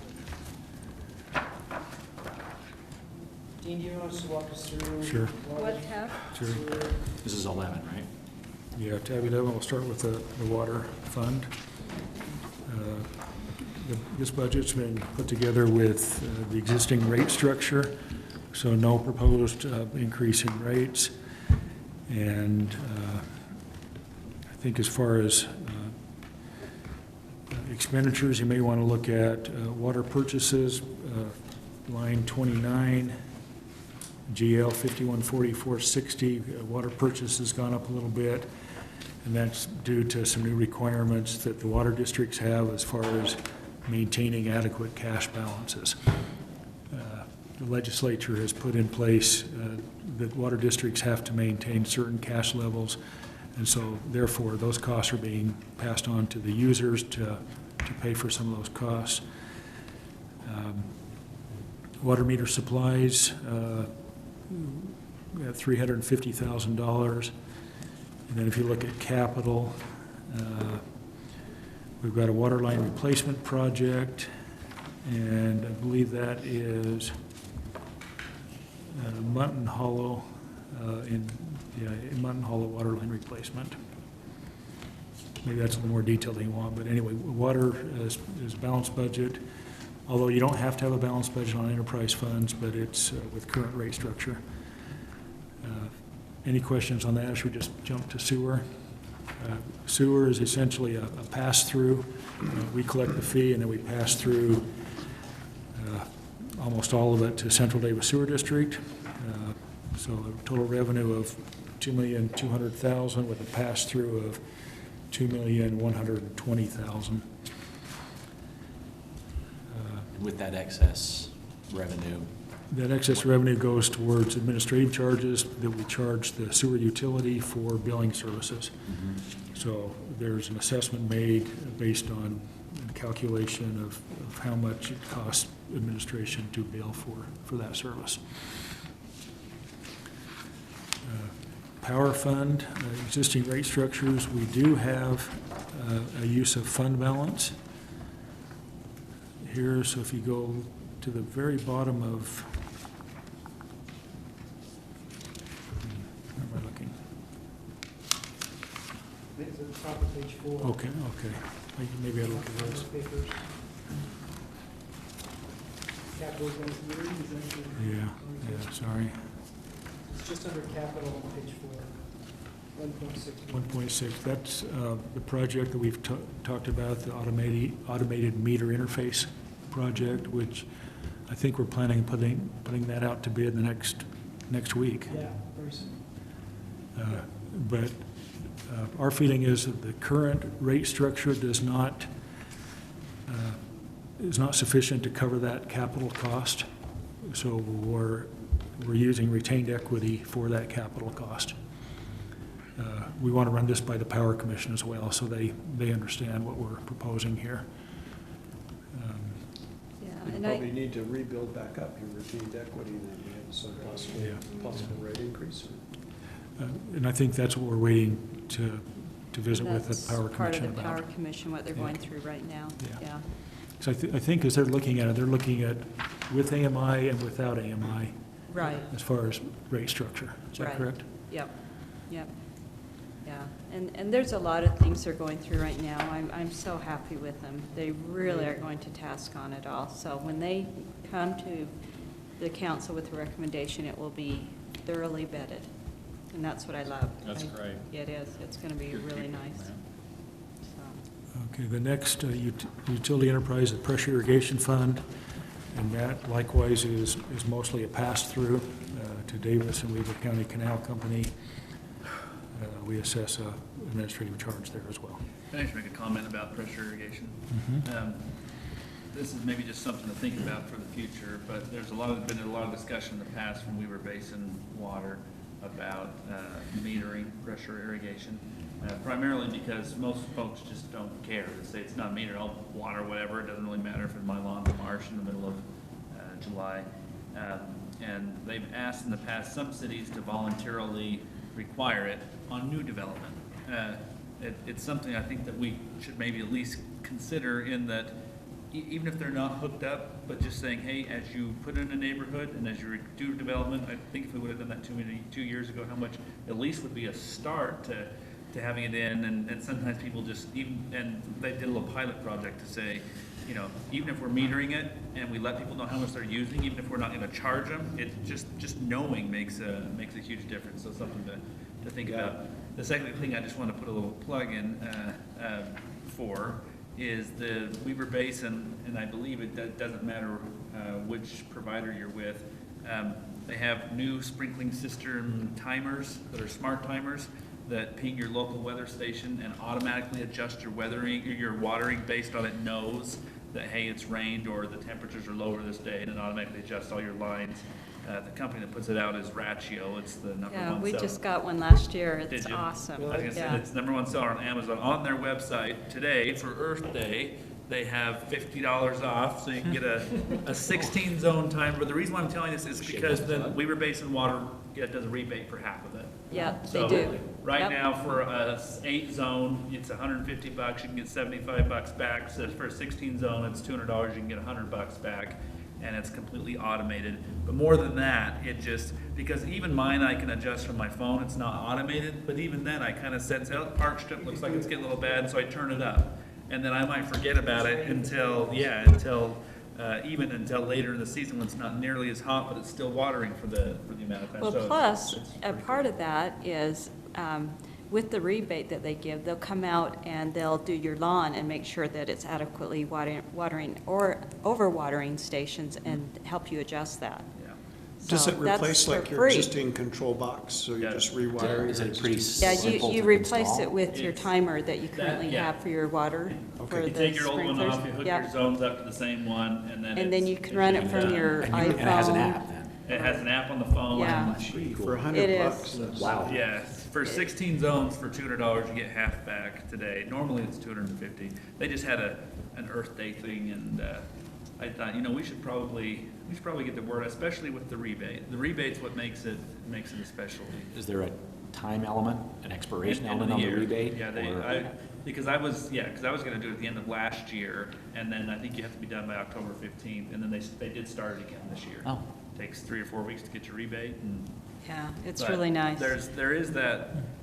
Dean, do you want us to walk us through? Sure. What tab? Sure. This is 11, right? Yeah, tab 11, we'll start with the water fund. This budget's been put together with the existing rate structure, so no proposed increase in rates. And I think as far as expenditures, you may want to look at water purchases, line 29, GL 514460, water purchase has gone up a little bit, and that's due to some new requirements that the water districts have as far as maintaining adequate cash balances. The legislature has put in place that water districts have to maintain certain cash levels, and so therefore those costs are being passed on to the users to pay for some of those costs. Water meter supplies, we have $350,000. And then if you look at capital, we've got a water line replacement project, and I believe that is Mutton Hollow, in Mutton Hollow water line replacement. Maybe that's a little more detail than you want, but anyway, water is a balanced budget, although you don't have to have a balanced budget on enterprise funds, but it's with current rate structure. Any questions on that, or should we just jump to sewer? Sewer is essentially a pass-through. We collect the fee and then we pass through almost all of it to Central Davis Sewer District. So a total revenue of $2,200,000 with a pass-through of $2,120,000. With that excess revenue, That excess revenue goes towards administrative charges that we charge the sewer utility for billing services. So there's an assessment made based on a calculation of how much it costs administration to bill for that service. Power fund, existing rate structures, we do have a use of fund balance here. So if you go to the very bottom of, where am I looking? It's at the top of page 4. Okay. Maybe I look at those. Papers. Capital engineering, is that Yeah, sorry. It's just under capital on page 4. 1.6. 1.6, that's the project that we've talked about, the automated meter interface project, which I think we're planning on putting that out to bid the next week. Yeah, very soon. But our feeling is that the current rate structure is not sufficient to cover that capital cost. So we're using retained equity for that capital cost. We want to run this by the Power Commission as well, so they understand what we're proposing here. Yeah, You and probably need to rebuild back up your retained equity, and then you have some possible rate increase. And I think that's what we're waiting to visit with the Power That's part Commission of the about. Power Commission, what they're going through right now, Yeah. yeah. So I think as they're looking at it, they're looking at with AMI and without AMI Right, as far as rate structure. Is that Right. correct? yep, yeah. And there's a lot of things they're going through right now. I'm so happy with them. They really are going to task on it all. So when they come to the council with a recommendation, it will be thoroughly vetted. And that's what I love. That's great. It is. It's going to be really nice. So, Okay, the next utility enterprise, the pressure irrigation fund, and that likewise is mostly a pass-through to Davis and Weaver County Canal Company. We assess an administrative charge there as well. Can I just make a comment about pressure irrigation? This is maybe just something to think about for the future, but there's been a lot of discussion in the past when we were basing water about metering pressure irrigation, primarily because most folks just don't care. They say it's not metered, I'll water whatever, it doesn't really matter if it's my lawn's marsh in the middle of July. And they've asked in the past some cities to voluntarily require it on new development. It's something I think that we should maybe at least consider, in that even if they're not hooked up, but just saying, hey, as you put in a neighborhood and as you do development, I think if we would have done that 2 years ago, how much at least would be a start to having it in, and sometimes people just and they did a little pilot project to say, you know, even if we're metering it and we let people know how much they're using, even if we're not gonna charge them, it just knowing makes a huge difference, so something to think about. The second thing I just want to put a little plug in for is the Weaver Basin, and I believe it doesn't matter which provider you're with. They have new sprinkling cistern timers that are smart timers that ping your local weather station and automatically adjust your watering based on it knows that, hey, it's rained or the temperatures are lower this day, and it automatically adjusts all your lines. The company that puts it out is Ratio. It's the number one Yeah, we seller. just got one last year. It's Did you? awesome. I was gonna say, Yeah. it's number one seller on Amazon. On their website today for Earth Day, they have $50 off, so you can get a 16 zone timer. But the reason why I'm telling you this is because then Weaver Basin Water does a rebate for half of it. Yeah, they So, do. right Yep. now for a 8 zone, it's $150. You can get $75 back. So for a 16 zone, it's $200. You can get $100 back. And it's completely automated. But more than that, because even mine I can adjust from my phone, it's not automated, but even then I kind of sense out, park strip looks like it's getting a little bad, so I turn it up. And then I might forget about it until later in the season when it's not nearly as hot, but it's still watering for the amount of time. Well, So plus, it's a pretty part cool. of that is, with the rebate that they give, they'll come out and they'll do your lawn and make sure that it's adequately watering or overwatering stations and help you adjust that. Yeah. Does So it that's replace like for your free. existing control box, so you Yeah. just rewire? Is your it pretty existing- Yeah, simple you to replace install? it with your It's- timer that you that- currently yeah. have for your water, for You the take your old one sprinklers. off, you hook Yeah. your zones up to the same one, and then And then you can run it from your And it has an iPhone. app then? It has an app on the phone. Yeah. For It $100 is. bucks. that's- Wow. Yeah, for 16 zones for $200, you get half back today. Normally it's $250. They just had an Earth Day thing, and I thought, we should probably get the word, especially with the rebate. The rebate's what makes it a specialty. Is there a time element, an expiration End of element on the year. rebate? Yeah, or- because I was gonna do it at the end of last year, and then I think you have to be done by October 15th, and then they did start it again this year. Oh. Takes 3 or 4 weeks to get your rebate, and Yeah, it's but really nice. there is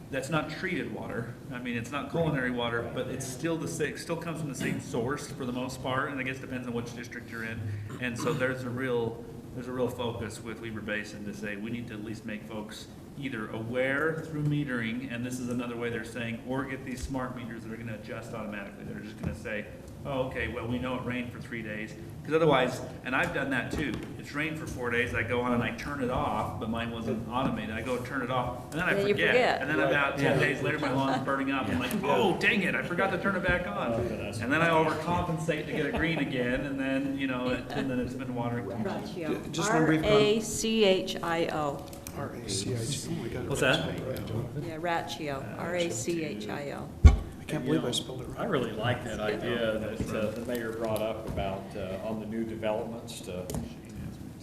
that's not treated water. I mean, it's not culinary water, but it's still still comes from the same source for the most part, and I guess it depends on which district you're in. And so there's a real focus with Weaver Basin to say, we need to at least make folks either aware through metering, and this is another way they're saying, or get these smart meters that are gonna adjust automatically. They're just gonna say, oh, okay, well, we know it rained for 3 days. Because otherwise, and I've done that too, it's rained for 4 days, I go on and I turn it off, but mine wasn't automated, I go and turn it off, and then I Then you forget. forget. And then about 10 days later, my lawn's burning up, I'm like, oh, dang it, I forgot to turn it back on. And then I overcompensate to get it green again, and then, and then it's been watering. Ratio. Just one brief comment. R-A-C-H-I-O. RACIG. Oh my God. What's that? Yeah, Ratio, R-A-C-H-I-O. I can't believe I spelled it I right. really like that idea that the mayor brought up about on the new developments to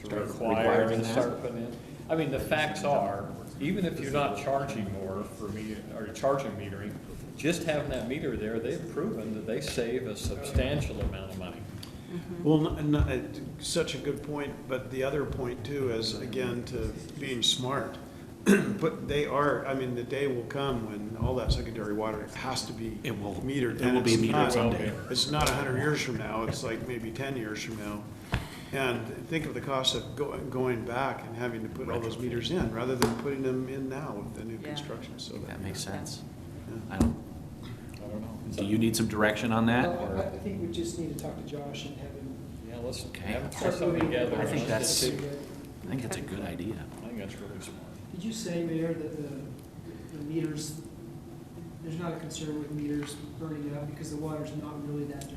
require requiring to that? start putting in. I mean, the facts are, even if you're not charging more for charging metering, just having that meter there, they've proven that they save a substantial amount of money. Well, such a good point, but the other point too is, again, to being smart. But the day will come when all that secondary water has to be It will- metered. it will be metered someday. It's not 100 years from now, it's like maybe 10 years from now. And think of the cost of going back and having to put all those meters in, rather than putting them in now with the new Yeah. construction, so That makes sense. Yeah. I don't, I don't know. do you need some direction on that? Well, or- I think we just need to talk to Josh and have him. Yeah, let's Okay. have put something together. I think and that's- let's get I think that's a good idea. I think that's really smart. Did you say, Mayor, that the meters, there's not a concern with meters burning up because the water's not really that dirty?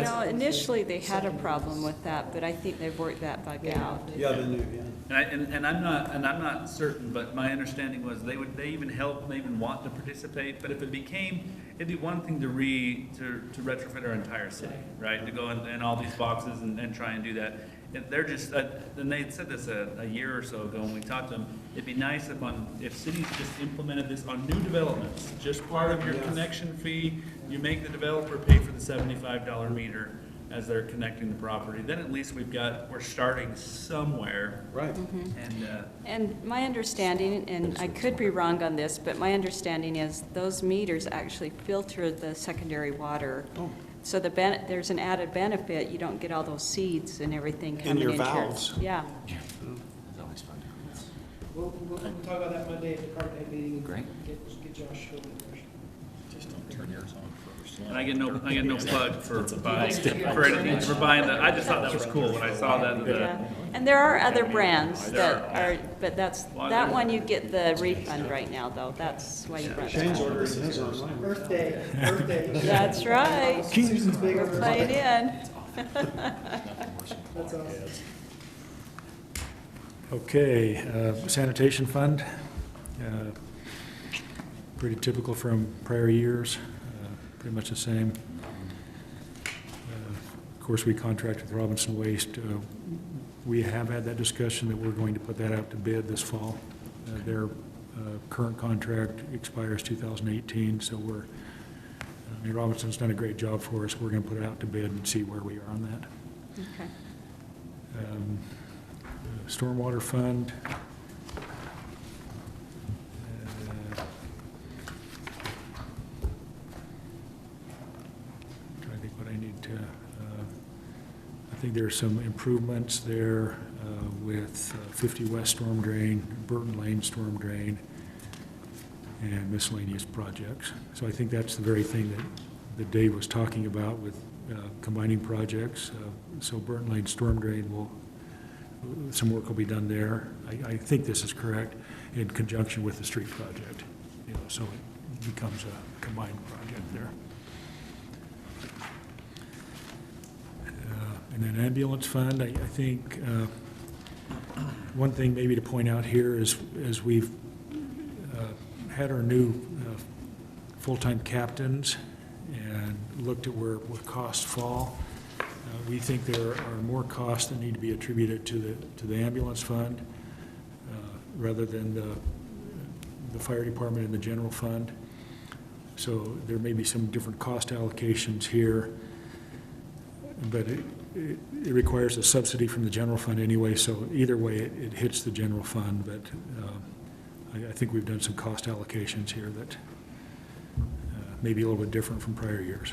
No, initially they had a problem with that, but I think they've worked that bug out. Yeah, the new, yeah. And I'm not certain, but my understanding was they even help, they even want to participate, but if it'd be one thing to retrofit our entire city, right? To go in all these boxes and try and do that. And they're just, and they had said this a year or so ago when we talked to them, it'd be nice if cities just implemented this on new developments, just part of your connection fee, you make the developer pay for the $75 meter, as they're connecting the property, then at least we're starting somewhere. Right. And my understanding, and I could be wrong on this, but my understanding is those meters actually filter the secondary water. Oh. So there's an added benefit, you don't get all those seeds and everything coming your into valves. Yeah. It's always fun. We'll talk about that Monday at the carpet night meeting. and Great. Get Josh over there. Just don't turn yours on first. And I get no plug for anything, for buying that. I just thought that was cool when I saw that. Yeah. And there are other brands that are, but that one you get the refund right now, though. That's why you run Shane's it. ordering his online. Birthday. That's right. We're playing in. That's awesome. Okay, sanitation fund, pretty typical from prior years, pretty much the same. Of course, we contract with Robinson Waste. We have had that discussion that we're going to put that out to bid this fall. Their current contract expires 2018, so Robinson's done a great job for us. We're going to put it out to bid and see where we are on that. Okay. Stormwater fund. Trying to think what I need to, I think there's some improvements there with 50 West storm drain, Burton Lane storm drain, and miscellaneous projects. So I think that's the very thing that Dave was talking about with combining projects. So Burton Lane storm drain some work will be done there. I think this is correct, in conjunction with the street project, so it becomes a combined project there. And then ambulance fund, I think one thing maybe to point out here is as we've had our new full-time captains and looked at where costs fall, we think there are more costs that need to be attributed to the ambulance fund rather than the fire department and the general fund. So there may be some different cost allocations here, but it requires a subsidy from the general fund anyway, so either way it hits the general fund, but I think we've done some cost allocations here that may be a little bit different from prior years.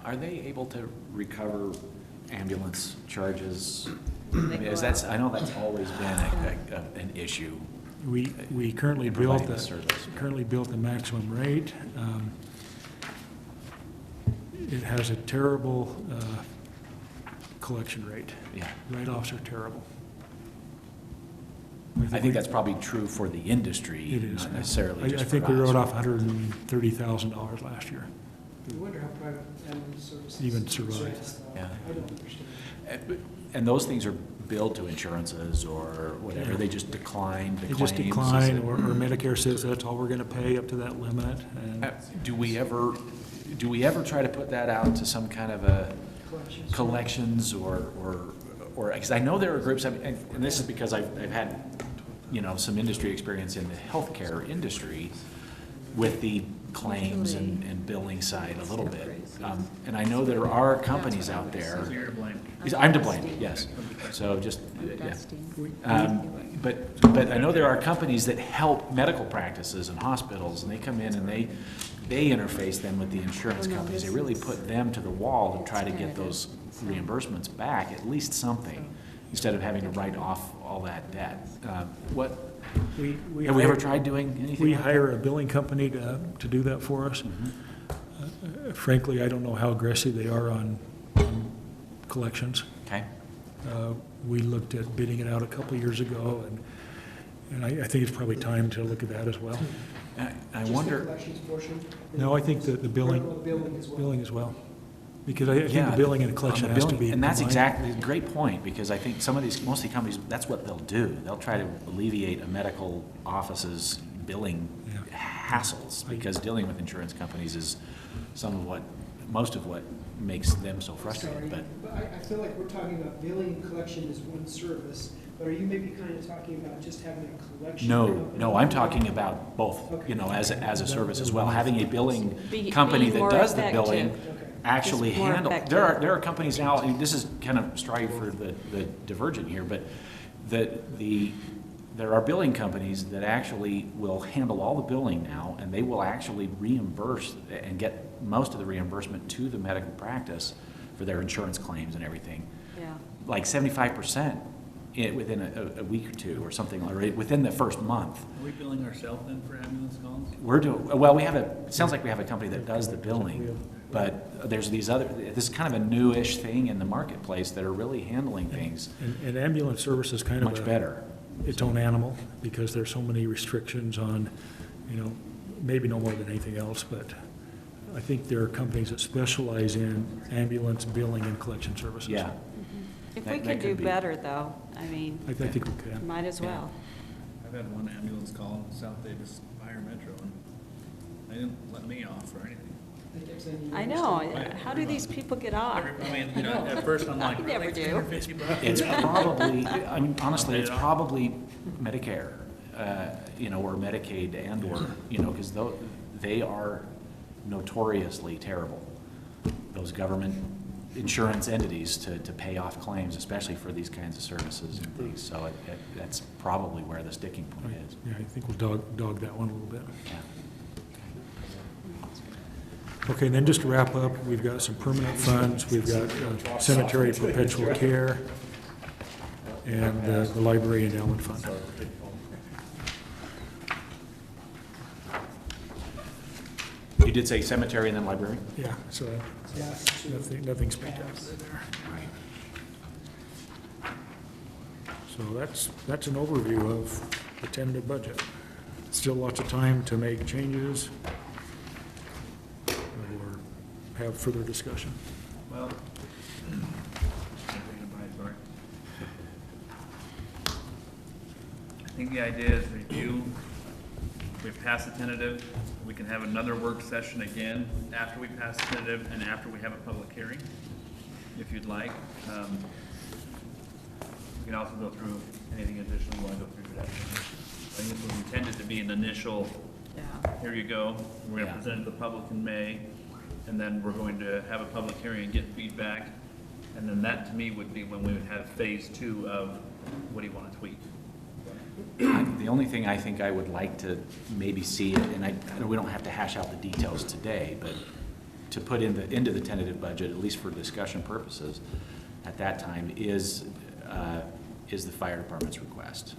Are they able to recover ambulance charges? I mean, I know that's always been an issue. We currently built the maximum rate. It has a terrible collection rate. Yeah. Write-offs are terrible. I think that's probably true for the industry, It is. not necessarily just I think for we us. wrote off $130,000 last year. I wonder how private ambulance services. Even survive. Yeah. I don't understand. And those things are billed to insurances or whatever, Yeah. they just decline the They claims? just decline, or Medicare says that's all we're gonna pay up to that limit, and Do we ever try to put that out to some kind of a collections or, because I know there are groups, and this is because I've had, some industry experience in the healthcare industry with the claims and billing side a little bit. And I know there are companies out there. So you're to blame. I'm to blame, yes. So just, yeah. But I know there are companies that help medical practices and hospitals, and they come in and they interface them with the insurance companies. They really put them to the wall to try to get those reimbursements back, at least something, instead of having to write off all that debt. Have we ever tried doing anything? we like hire a billing company to do that for us. Frankly, I don't know how aggressive they are on collections. that? Okay. We looked at bidding it out a couple of years ago, and I think it's probably time to look at that as well. I Just the wonder, collections portion? No, I think that the billing Billing as well. Because I think yeah, the billing and the on collection the has to billing, be and that's combined. exactly a great point, because I think most of the companies, that's what they'll do. They'll try to alleviate a medical office's billing hassles, because dealing with insurance companies is most of what makes them so frustrated, Sorry, but. I feel like we're talking about billing and collection as one service, But are you maybe kind of talking about just having a collection? No, I'm talking about both, you know, as a service as well, having a billing company that more does the billing effective. actually Just more handle. effective. There are companies now, and this is kind of strive for the divergent here, but there are billing companies that actually will handle all the billing now, and they will actually reimburse and get most of the reimbursement to the medical practice for their insurance claims and everything. Yeah. Like 75% within a week or two or something, or within the first month. Are we billing ourselves then for ambulance calls? We're doing, well, it sounds like we have a company that does the billing, but there's these other, this is kind of a newish thing in the marketplace that are really handling things And ambulance service is kind of much better. its own animal, because there's so many restrictions on, you know, maybe no more than anything else, but I think there are companies that specialize in ambulance billing and collection services. Yeah. If That- we that could do could be- better, though, I mean, I think we can. might as well. I've had one ambulance call in South Davis Fire Metro, and they didn't let me off or anything. I know, how do these people get off? I mean, you know, at first I'm like, I never really, do. $250? It's probably, I mean, honestly, it's probably Medicare, you know, or Medicaid and or, you know, because they are notoriously terrible, those government insurance entities to pay off claims, especially for these kinds of services and things. So that's probably where the sticking point is. Yeah, I think we'll dog that one a little bit. Yeah. Okay, and then just to wrap up, we've got some permanent funds, we've got cemetery perpetual care, and the library endowment fund. You did say cemetery and then library? Yeah, so nothing spectacular there. So that's an overview of the tentative budget. Still lots of time to make changes or have further discussion. Well, I think the idea is review, we've passed the tentative, we can have another work session again after we pass the tentative and after we have a public hearing, if you'd like. We can also go through anything additional you want to go through that. I think this was intended to be an initial, here you go, we're going to present it to the public in May, and then we're going to have a public hearing and get feedback, and then that to me would be when we would have phase 2 of what do you want to tweak. The only thing I think I would like to maybe see, and we don't have to hash out the details today, but to put into the tentative budget, at least for discussion purposes, at that time, is the fire department's request.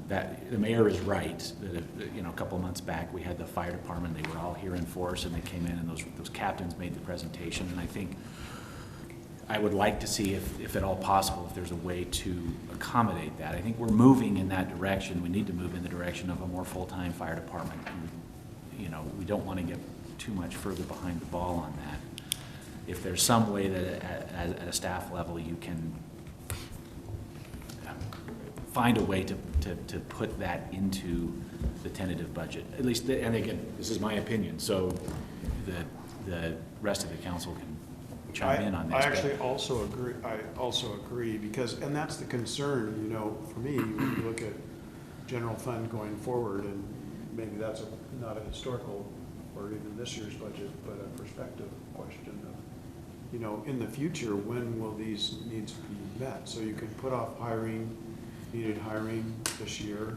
That the mayor is right that you know, a couple of months back we had the fire department, they were all here in force, and they came in and those captains made the presentation, and I think I would like to see if at all possible, if there's a way to accommodate that. I think we're moving in that direction. We need to move in the direction of a more full-time fire department. You know, we don't want to get too much further behind the ball on that. If there's some way that at a staff level you can find a way to put that into the tentative budget, at least, and again, this is my opinion, so the rest of the council can chime in on this. I actually also agree, because, and that's the concern, you know, for me, when you look at general fund going forward, and maybe that's not a historical or even this year's budget, but a perspective question of, you know, in the future, when will these needs be met? So you can put off needed hiring this year.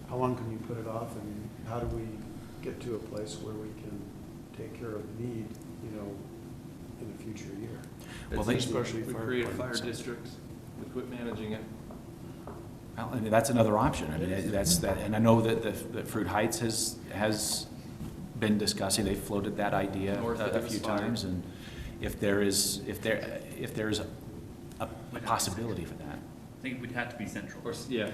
How long can you put it off, and how do we get to a place where we can take care of the need, you know, in a future year? Well, Especially we fire create fire departments. districts, we quit managing it. Well, and that's another option. I mean, that's that, and I know that Fruit Heights has been discussing. They've floated that idea North a Davis few Fire. times, and if there's a possibility for that, I think we'd have to be central. Of course, yeah.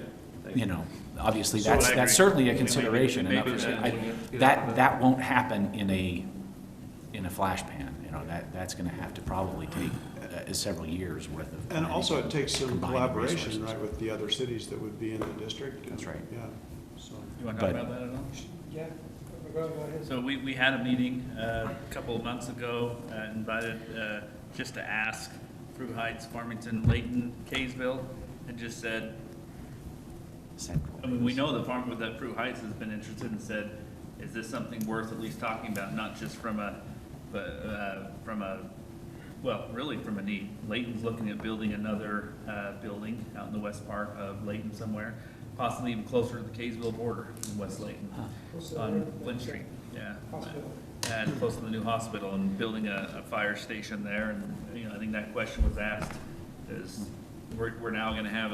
you know, obviously So I agree. that's certainly a Maybe- consideration. maybe and that- that won't happen in a flash pan. You know, that's going to have to probably take several years worth of. And planning also it takes some combined collaboration, resources. right, with the other cities that would be in the district. That's right. Yeah, so. You want to talk But- about that at all? Yeah, go ahead. So we had a meeting a couple of months ago, invited just to ask Fruit Heights, Farmington, Layton, Kaysville, and just said, Central. I mean, we know the farm, that Fruit Heights has been interested and said, is this something worth at least talking about, not just from a, well, really from a need. Layton's looking at building another, building out in the west part of Layton somewhere, possibly even closer to the Kaysville border in West Layton, on Flint Street, yeah. And close to the new hospital, and building a fire station there, and, you know, I think that question was asked, is, we're now gonna have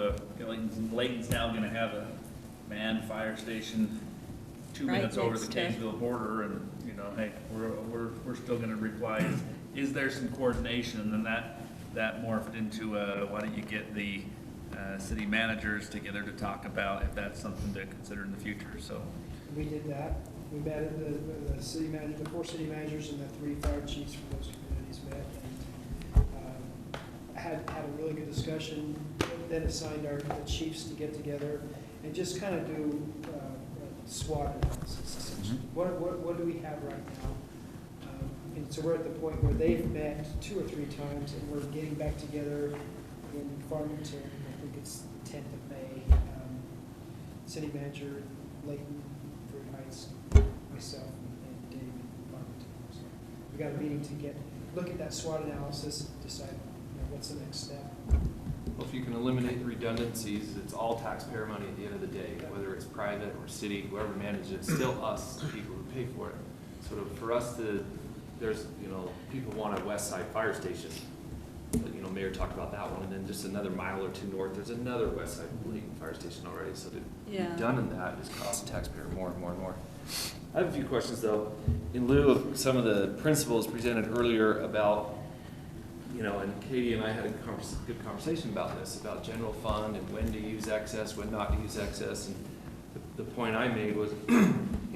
Layton's now gonna have a manned fire station 2 Right minutes over the next to- Kaysville border, and, you know, hey, we're still gonna reply, is there some coordination? And then that morphed into, why don't you get the, city managers together to talk about if that's something to consider in the future, so. We did that. We met at the city manager, the 4 city managers and the 3 fire chiefs from those communities met, and had a really good discussion, then assigned the chiefs to get together and just kind of do a SWOT analysis, essentially. What do we have right now? And so we're at the point where they've met 2 or 3 times, and we're getting back together in Farmington. I think it's the 10th of May. City manager, Layton, Fruit Heights, myself, and Dave in Farmington. So we got a meeting to look at that SWOT analysis, decide what's the next step. Well, if you can eliminate the redundancies, it's all taxpayer money at the end of the day, whether it's private or city, whoever manages it, it's still us, the people who pay for it. So for us to, there's, people want a west side fire station. Mayor talked about that one, and then just another mile or 2 north, there's another west side Layton fire station already. So to be done in that is cost the taxpayer more and more and more. I have a few questions though. In lieu of some of the principles presented earlier about, and Katie and I had a good conversation about this, about general fund and when to use excess, when not to use excess. And the point I made was,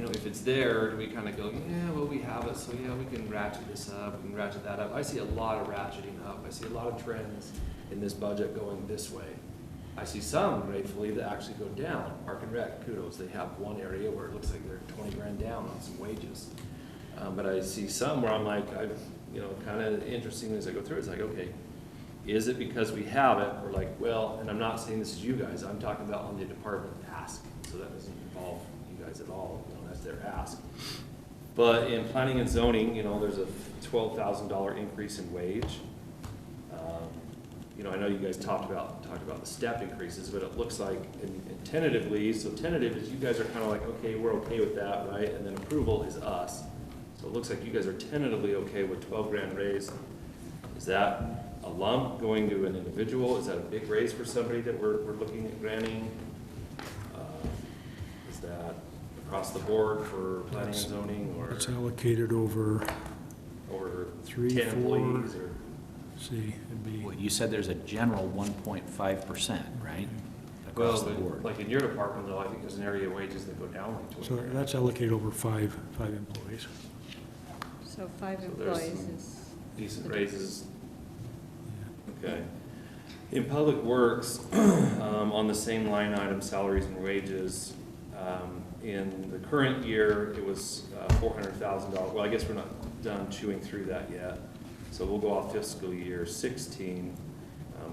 if it's there, do we kind of go, yeah, well, we have it, so yeah, we can ratchet this up, we can ratchet that up. I see a lot of ratcheting up. I see a lot of trends in this budget going this way. I see some, gratefully, that actually go down. Park and Rec, kudos, they have one area where it looks like they're 20 grand down on some wages. But I see some where I'm like, kind of interesting as I go through, it's like, okay, is it because we have it? We're like, well, and I'm not saying this is you guys, I'm talking about on the department ask, so that doesn't involve you guys at all, that's their ask. But in planning and zoning, there's a $12,000 increase in wage. I know you guys talked about the step increases, but it looks like, and tentatively, so tentative is you guys are kind of like, okay, we're okay with that, right? And then approval is us. So it looks like you guys are tentatively okay with 12 grand raise. Is that a lump going to an individual? Is that a big raise for somebody that we're looking at granting? Is that across the board for planning and zoning, or It's allocated over 3, 10 4, employees, or? see, it'd be, Well, you said there's a general 1.5%, right? Across the board. Like in your department though, I think there's an area of wages that go down like 20 so grand. that's allocated over 5 employees. So 5 So there's employees some is. decent raises. Okay. In Public Works, on the same line item, salaries and wages, in the current year, it was $400,000. Well, I guess we're not done chewing through that yet. So we'll go off fiscal year 16,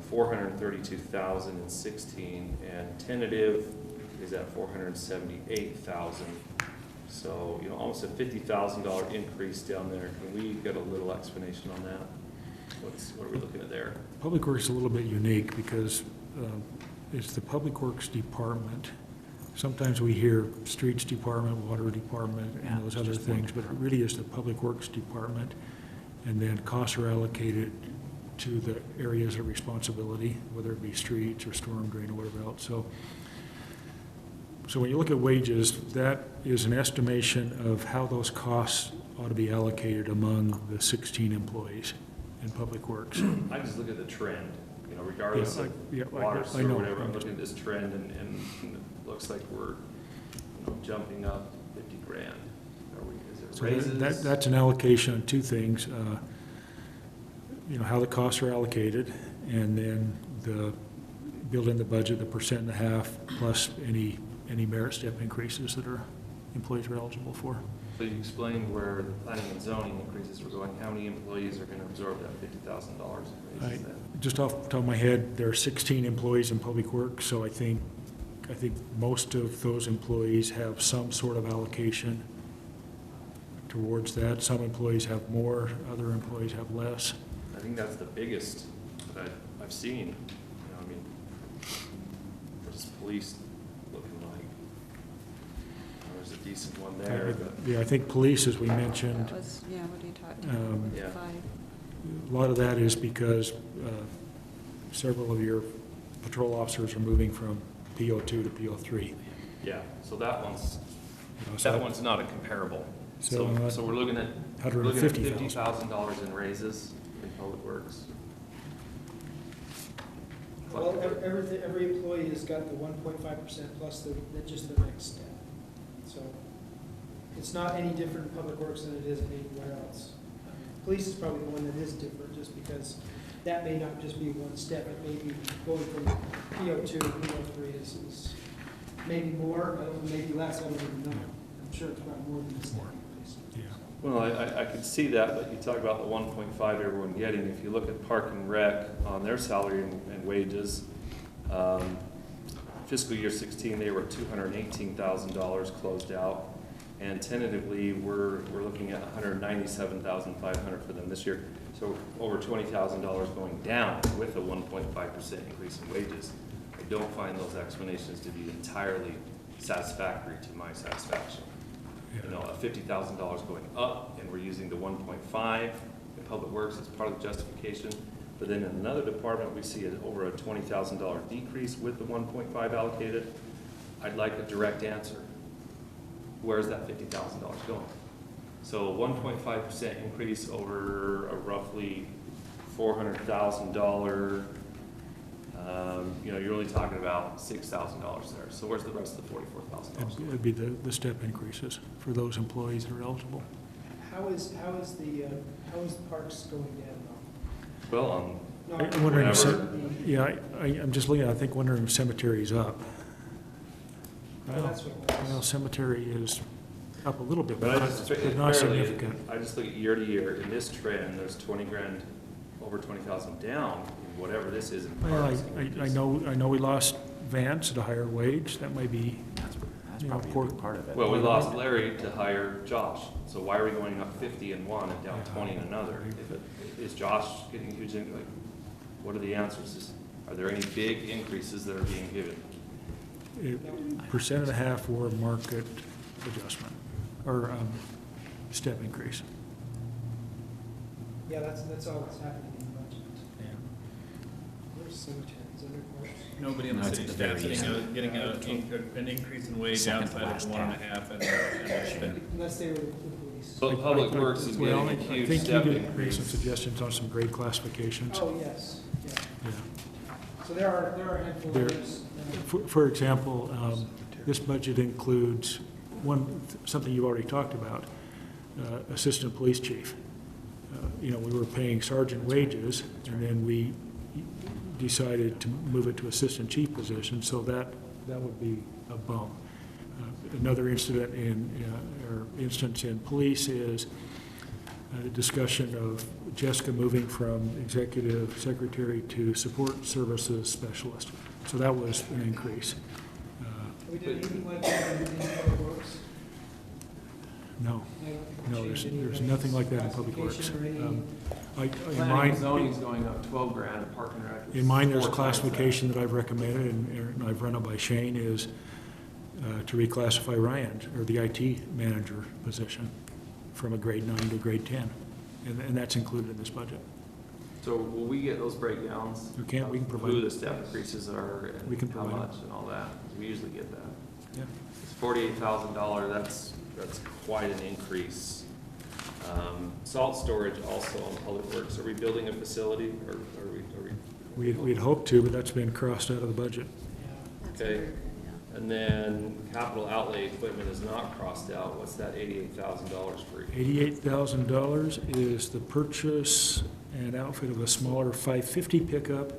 432,000 in 16, and tentative is at 478,000. So, almost a $50,000 increase down there. Can we get a little explanation on that? What are we looking at there? Public Works is a little bit unique because it's the Public Works Department. Sometimes we hear Streets Department, Water Department, and those other things, but it really is the Public Works Department. And then costs are allocated to the areas of responsibility, whether it be streets or storm drain or whatever else. So when you look at wages, that is an estimation of how those costs ought to be allocated among the 16 employees in Public Works. I just look at the trend, regardless of water, I sewer, know. whatever, I'm looking at this trend and it looks like we're, jumping up 50 grand. Are we, is it So raises? that's an allocation of 2 things, how the costs are allocated, and then build in the budget, the 1.5% plus any merit step increases that employees are eligible for. So you explained where the planning and zoning increases were going, how many employees are gonna absorb that $50,000 in raises then? Just off the top of my head, there are 16 employees in Public Works, so I think most of those employees have some sort of allocation towards that. Some employees have more, other employees have less. I think that's the biggest that I've seen, you know, I mean, what's police looking like? There's a decent one there, but, Yeah, I think police, as we mentioned, That was, yeah, what are you talking Um, yeah. about? a lot of that is because several of your patrol officers are moving from PO2 to PO3. Yeah, so that one's, You know, so that one's not a comparable. So, So we're looking at $150,000. $50,000 in raises in Public Works. Well, every employee has got the 1.5% plus just the next step. So it's not any different in Public Works than it is anywhere else. Police is probably the one that is different, just because that may not just be one step. It may be going from PO2 to PO3 is maybe more, maybe less, I don't even know. I'm sure it's probably more than a step increase. Yeah. Well, I could see that, but you talk about the 1.5 everyone getting. If you look at Park and Rec on their salary and wages, fiscal year 16, they were at $218,000 closed out. And tentatively, we're looking at $197,500 for them this year. So over $20,000 going down with a 1.5% increase in wages. I don't find those explanations to be entirely satisfactory to my satisfaction. You know, $50,000 going up, and we're using the 1.5 in Public Works as part of the justification. But then in another department, we see over a $20,000 decrease with the 1.5 allocated. I'd like a direct answer. Where's that $50,000 going? So 1.5% increase over a roughly $400,000, you know, you're only talking about $6,000 there. So where's the rest of the $44,000? It'd be the step increases for those employees that are eligible. How is the parks going down Well, now? I'm wondering, if Whatever. yeah, I'm just looking, I think wondering if cemetery's up. Oh, that's what it was. Well, cemetery is up a little bit, but but not significant. I just look at year to year, in this trend, there's 20 grand, over 20,000 down, in whatever this is in Well, parks. I know we lost Vance at a higher wage, that might be, That's you know, probably a big part of it. Well, we lost Larry to hire Josh, so why are we going up 50 in one and down 20 in another? Is Josh getting huge, like, what are the answers? Are there any big increases that are being given? 1.5% or market adjustment, or step increase. Yeah, that's all that's happening in the budget. Yeah. Where's cemeteries, under parks? Nobody in No, the it's city at the very staff end. getting an increase in wage Second to outside of last 1.5 and Unless they were the police. But Public Works is Well, getting a I huge think step you did make increase. some suggestions on some grade classifications. Oh, yes, yeah. Yeah. So there are a handful There- of those. For example, this budget includes something you've already talked about, assistant police chief. You know, we were paying sergeant wages, and then we decided to move it to assistant chief position, so that would be a bump. Another instance in police is a discussion of Jessica moving from executive secretary to support services specialist. So that was an increase. We did anything like that in Public Works? No, there's nothing like that in Public Works. In Planning mine, and zoning's going up 12 grand, and Park and Rec is in mine, there's 4 times that. classification that I've recommended, and I've run it by Shane, is to reclassify Ryan, or the IT manager position, from a grade 9 to a grade 10. And that's included in this budget. So will we get those breakdowns? We can of provide- Who the step increases are We can and how provide much and all that? We usually get that. Yeah. It's $48,000, that's quite an increase. Salt storage also on Public Works, are we building a facility or are we? We'd hoped to, but that's been crossed out of the budget. Okay, and then capital outlay equipment is not crossed out, what's that $88,000 for? $88,000 is the purchase and outfit of a smaller 550 pickup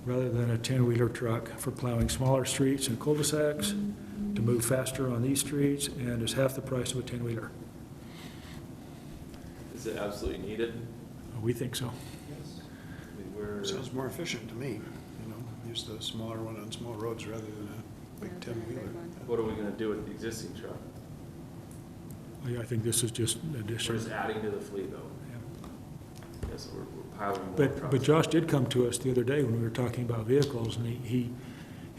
rather than a 10-wheeler truck for plowing smaller streets and cul-de-sacs to move faster on these streets, and is half the price of a 10-wheeler. Is it absolutely needed? We think so. We're, Sounds more efficient to me, you know, use the smaller one on small roads rather than a big 10-wheeler. what are we gonna do with the existing truck? I think this is just an We're addition. just adding to the fleet though. Yeah. Yes, we're piling more But trucks. Josh did come to us the other day when we were talking about vehicles, and he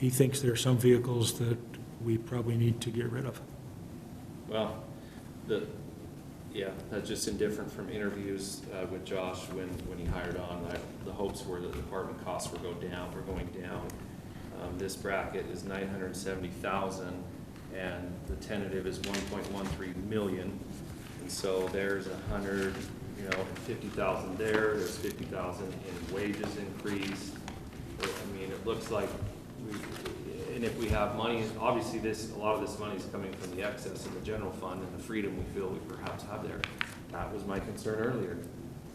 thinks there are some vehicles that we probably need to get rid of. Well, that's just indifferent from interviews with Josh when he hired on. The hopes were that the department costs were going down. This bracket is 970,000, and the tentative is 1.13 million. And so there's 50,000 there. There's 50,000 in wages increase. I mean, it looks like and if we have money, obviously a lot of this money is coming from the excess of the general fund and the freedom we feel we perhaps have there. That was my concern earlier.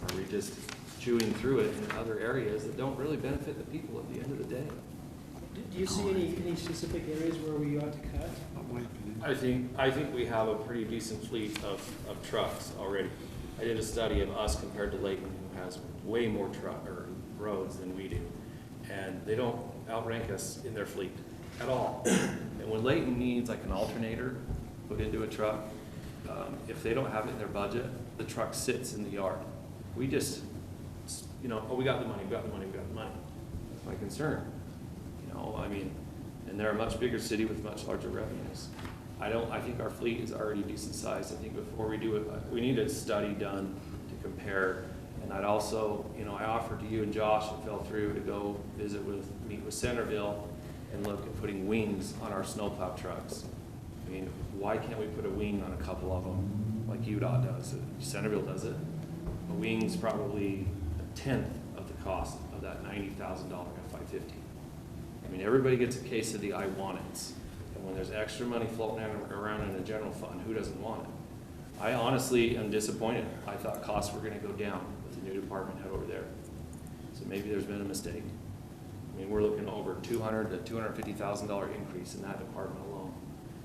Are we just chewing through it in other areas that don't really benefit the people at the end of the day? Do you see any specific areas where we ought to cut? Not my opinion. I think we have a pretty decent fleet of trucks already. I did a study of us compared to Layton, who has way more roads than we do. And they don't outrank us in their fleet at all. And when Layton needs like an alternator put into a truck, if they don't have it in their budget, the truck sits in the yard. We just, we got the money, we got the money. That's my concern. I mean, and they're a much bigger city with much larger revenues. I think our fleet is already decent sized. I think before we do it, we need a study done to compare. And I'd also, I offered to you and Josh, it fell through, to go meet with Centerville and look at putting wings on our snowplow trucks. I mean, why can't we put a wing on a couple of them like UDOT does? Centerville does it. A wing's probably 1/10 of the cost of that $90,000 F-550. I mean, everybody gets a case of the I want it's. And when there's extra money floating around in the general fund, who doesn't want it? I honestly am disappointed. I thought costs were gonna go down with the new department head over there. So maybe there's been a mistake. I mean, we're looking over $200,000 to $250,000 increase in that department alone.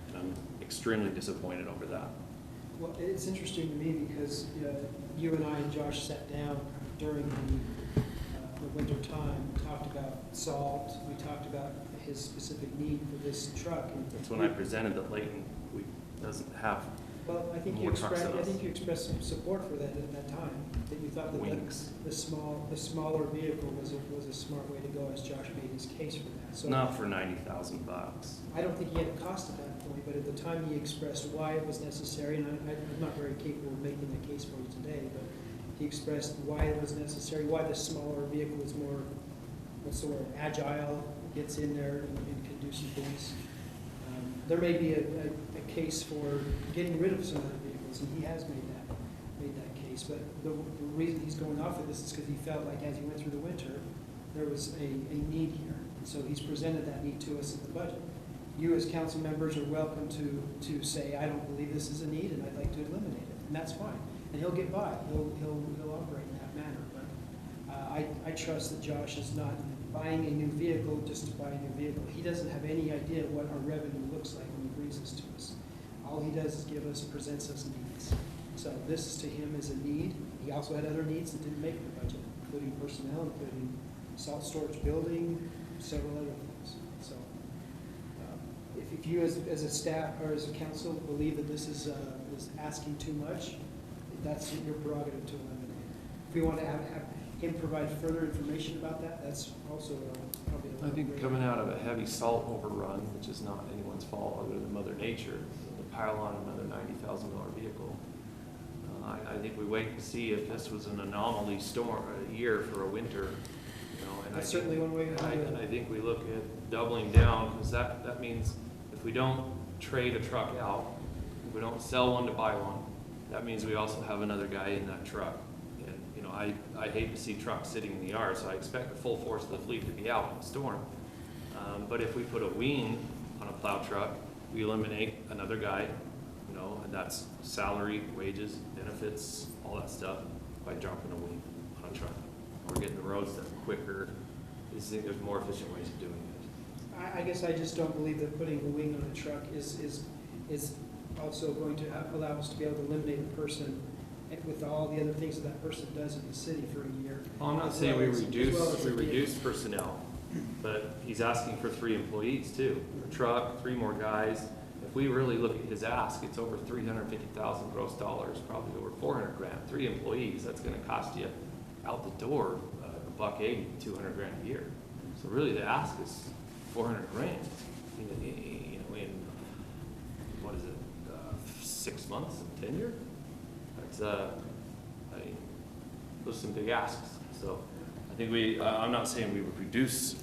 And I'm extremely disappointed over that. Well, it's interesting to me because you and I and Josh sat down during the winter time, talked about salt, we talked about his specific need for this truck. And That's when I presented that Layton doesn't have well, I think you more trucks expressed, than I us. think you expressed some support for that at that time, that you thought that Wings. the smaller vehicle was a smart way to go, as Josh made his case for that. So Not for $90,000. I don't think he had a cost at that point, but at the time he expressed why it was necessary, and I'm not very capable of making the case for you today, but he expressed why it was necessary, why the smaller vehicle is more, what's the word, agile, gets in there and can do some things. There may be a case for getting rid of some other vehicles, and he has made that case, but the reason he's going off of this is because he felt like as he went through the winter, there was a need here. And so he's presented that need to us in the budget. You as council members are welcome to say, I don't believe this is a need and I'd like to eliminate it, and that's fine. And he'll get by, he'll operate in that manner, but I trust that Josh is not buying a new vehicle just to buy a new vehicle. He doesn't have any idea what our revenue looks like when he brings this to us. All he does is presents us needs. So this to him is a need. He also had other needs that didn't make the budget, including personnel, including salt storage building, several other things. So if you as a staff or as a council believe that this is asking too much, that's your prerogative to eliminate. If we want to have him provide further information about that, that's also probably a I think coming out of a heavy salt overrun, which is not anyone's fault other than Mother Nature, to pile on another $90,000 vehicle, I think we wait and see if this was an anomaly storm, a year for a winter, and That's certainly one way to do it. And I think we look at doubling down, because that means if we don't trade a truck out, if we don't sell one to buy one, that means we also have another guy in that truck. And, I hate to see trucks sitting in the yard, so I expect the full force of the fleet to be out in the storm. But if we put a wing on a plow truck, we eliminate another guy, and that's salary, wages, benefits, all that stuff, by dropping a wing on a truck. We're getting the roads done quicker. I just think there's more efficient ways of doing it. I guess I just don't believe that putting a wing on a truck is also going to allow us to be able to eliminate a person with all the other things that that person does in the city for a year. Well, I'm not as saying well we as- as reduce, well as we the vehicle. reduce personnel, but he's asking for 3 employees too. A truck, 3 more guys. If we really look at his ask, it's over 350,000 gross dollars, probably over 400 grand. 3 employees, that's gonna cost you out the door, $180, 200 grand a year. So really the ask is 400 grand, in what is it, 6 months, tenure? That's, I mean, those are some big asks. So I think I'm not saying we would reduce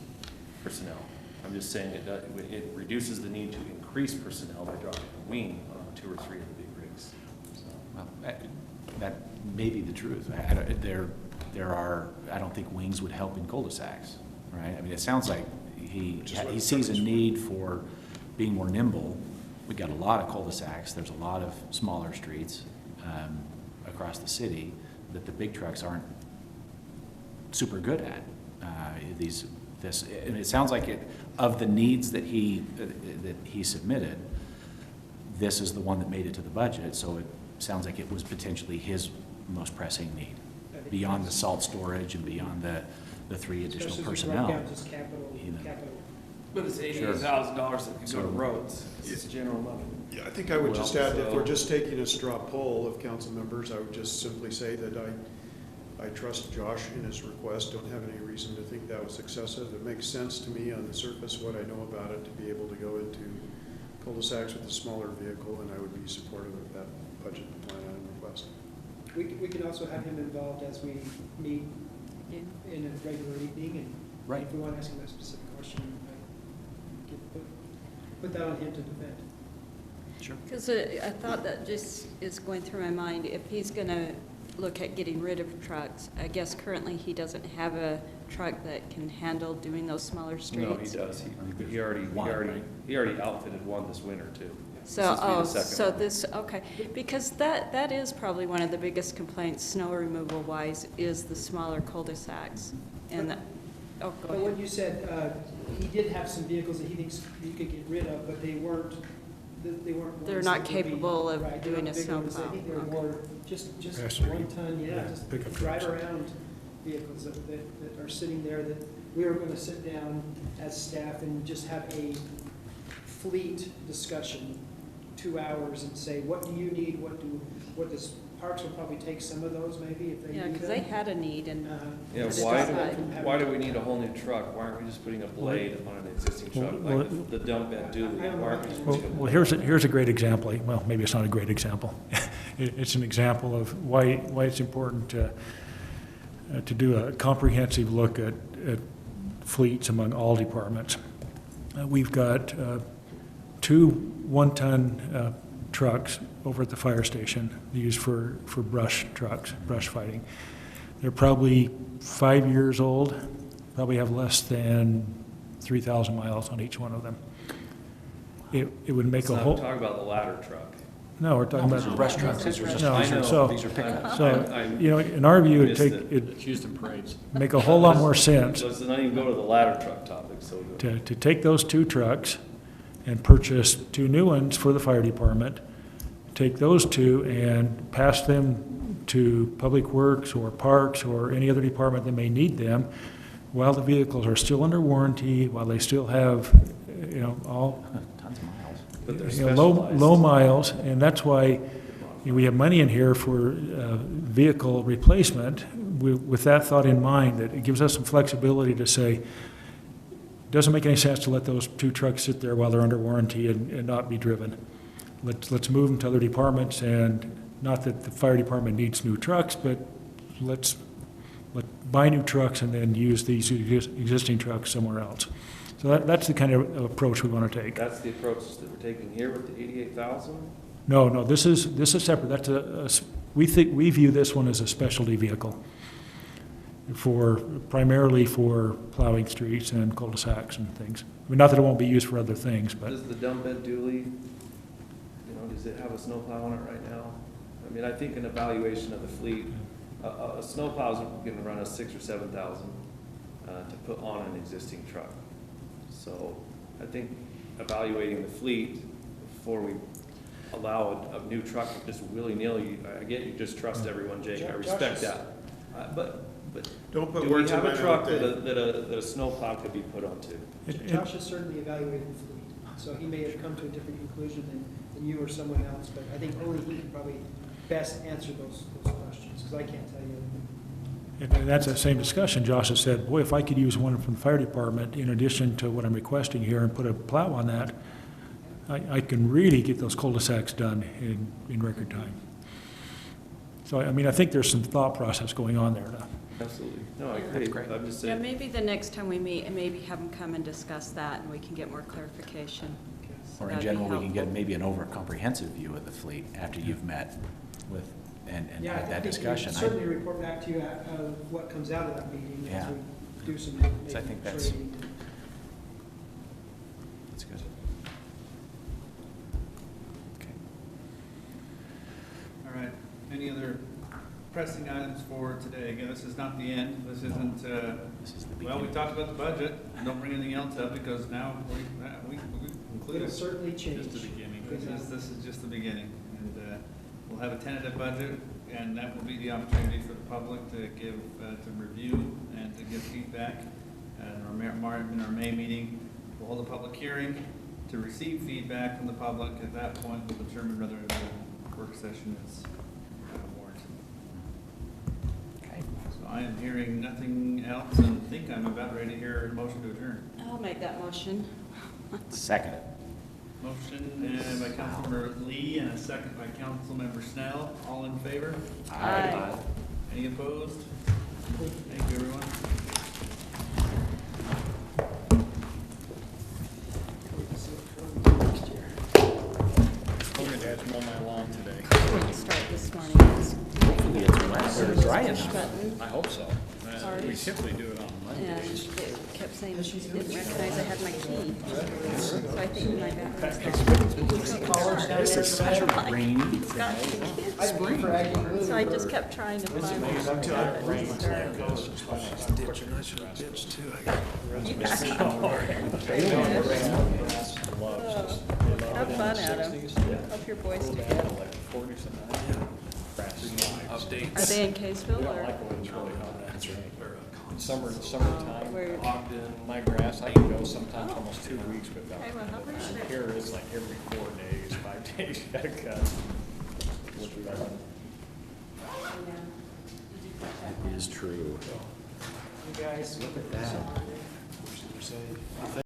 personnel. I'm just saying it reduces the need to increase personnel by dropping a wing on 2 or 3 of the big rigs. So. Well, that may be the truth. I don't think wings would help in cul-de-sacs, right? I mean, it sounds like he sees a need for being more nimble. We've got a lot of cul-de-sacs. There's a lot of smaller streets across the city that the big trucks aren't super good at. And it sounds like of the needs that he submitted, this is the one that made it to the budget. So it sounds like it was potentially his most pressing need, beyond the salt storage and beyond the 3 additional Especially as we personnel. break down just capital. But it's $88,000 that can go to roads. It's general money. Yeah, I think I would just Well, add, if so- we're just taking a straw poll of council members, I would just simply say that I trust Josh in his request, don't have any reason to think that was excessive. It makes sense to me on the surface, what I know about it, to be able to go into cul-de-sacs with a smaller vehicle, and I would be supportive of that budget line item request. We can also have him involved as we meet in a regular evening, and Right. if we want to ask him a specific question, I can put that on him to defend. Sure. Because a thought that just is going through my mind, if he's going to look at getting rid of trucks, I guess currently he doesn't have a truck that can handle doing those smaller streets. No, he does. He already outfitted one this winter too. So, This will be the second so one. this, okay, because that is probably one of the biggest complaints, snow removal wise, is the smaller cul-de-sacs. And that, go But what ahead. you said, he did have some vehicles that he thinks he could get rid of, but they weren't They're ones not that would be- capable of right, they're doing not a big ones. snowplow. I think they're Okay. more, just Passenger. 1 ton, Yeah, just pickup drive trucks. around vehicles that are sitting there, that we were gonna sit down as staff and just have a fleet discussion, 2 hours, and say, what do you need, what does, Parks will probably take some of those maybe if they need Yeah, them. because they had a need and, Yeah, Just why decide. why do we need a whole new truck? Why aren't we just putting a blade on an existing truck, Well, like the dump bed dually? Why aren't we just putting a Well, blade? here's a great example. Well, maybe it's not a great example. It's an example of why it's important to do a comprehensive look at fleets among all departments. We've got 2 one-ton trucks over at the fire station used for brush trucks, brush fighting. They're probably 5 years old, probably have less than 3,000 miles on each one of them. It would make Let's a not whole, talk about the ladder truck. no, we're talking These are about, brush trucks. These are just, No, these are so- these are pickups. so, you know, in our view, it'd Missed take, it. it'd It's used in parades. make a whole lot more sense Let's not even go to the ladder truck topic, so. to take those 2 trucks and purchase 2 new ones for the fire department, take those 2 and pass them to Public Works or Parks or any other department that may need them while the vehicles are still under warranty, while they still have, you know, all, Tons of miles. But they're you know, low specialized. miles, and that's why, you know, we have money in here for vehicle replacement with that thought in mind, that it gives us some flexibility to say, it doesn't make any sense to let those 2 trucks sit there while they're under warranty and not be driven. Let's move them to other departments, and not that the fire department needs new trucks, but let's buy new trucks and then use these existing trucks somewhere else. So that's the kind of approach we want to take. That's the approach that we're taking here with the 88,000? No, this is separate. That's we view this one as a specialty vehicle primarily for plowing streets and cul-de-sacs and things. I mean, not that it won't be used for other things, but Does the dump bed dually, does it have a snowplow on it right now? I mean, I think an evaluation of the fleet, a snowplow is gonna run us 6,000 or 7,000 to put on an existing truck. So I think evaluating the fleet before we allow a new truck just willy-nilly. I get you just trust everyone, Jake, I respect that. But Don't put do we words in have my a truck mouth, that a snowplow could be put onto? Josh has certainly evaluated the fleet, so he may have come to a different conclusion than you or someone else, but I think only he can probably best answer those questions, because I can't tell you. And that's that same discussion. Josh has said, boy, if I could use one from the fire department in addition to what I'm requesting here and put a plow on that, I can really get those cul-de-sacs done in record time. So, I mean, I think there's some thought process going on there now. Absolutely. No, I agree. I'm just Yeah, saying. maybe the next time we meet, and maybe have them come and discuss that, and we can get more clarification. So Or in that'd be general, we can get helpful. maybe an over-comprehensive view of the fleet after you've met with, and Yeah, I had that think discussion. we'll certainly report back to you what comes out of that meeting as Yeah. we do some So I maybe think that's- trading. That's good. Okay. All right, any other pressing items for today? Again, this is not the end, this isn't, This is the well, we beginning. talked about the budget, don't bring anything else up, because now we concluded. It'll certainly change. Just the beginning. This is just the beginning, and we'll have a tentative budget, and that will be the opportunity for the public to give, to review and to give feedback. And in our May meeting, we'll hold a public hearing to receive feedback from the public. At that point, we'll determine whether the work session is warranted. Okay. So I am hearing nothing else, and think I'm about ready to hear a motion to adjourn. I'll make that motion. Second it. Motion by Councilmember Lee and a second by Councilmember Snell. All in favor? Aye. Any opposed? Thank you, everyone. I'm gonna have to mow my lawn today. Didn't start this morning. Hopefully it's wet or dry enough. Button. I hope so. Sorry. We typically do it on Yeah, Mondays. she kept saying she didn't recognize I had my key. So I think my bathroom's This is such a rainy got day. the kids. I paid for ag and So I just kept trying to find my Have fun, Adam. Hope your boys do good. Are they in Kaysville or? Summertime, Where- Ogden, my grass, I can go sometimes almost 2 weeks without. Okay, well, how about it? Here it's like every 4 days, 5 days, gotta cut. Which we got. That is true. You guys. Look at that.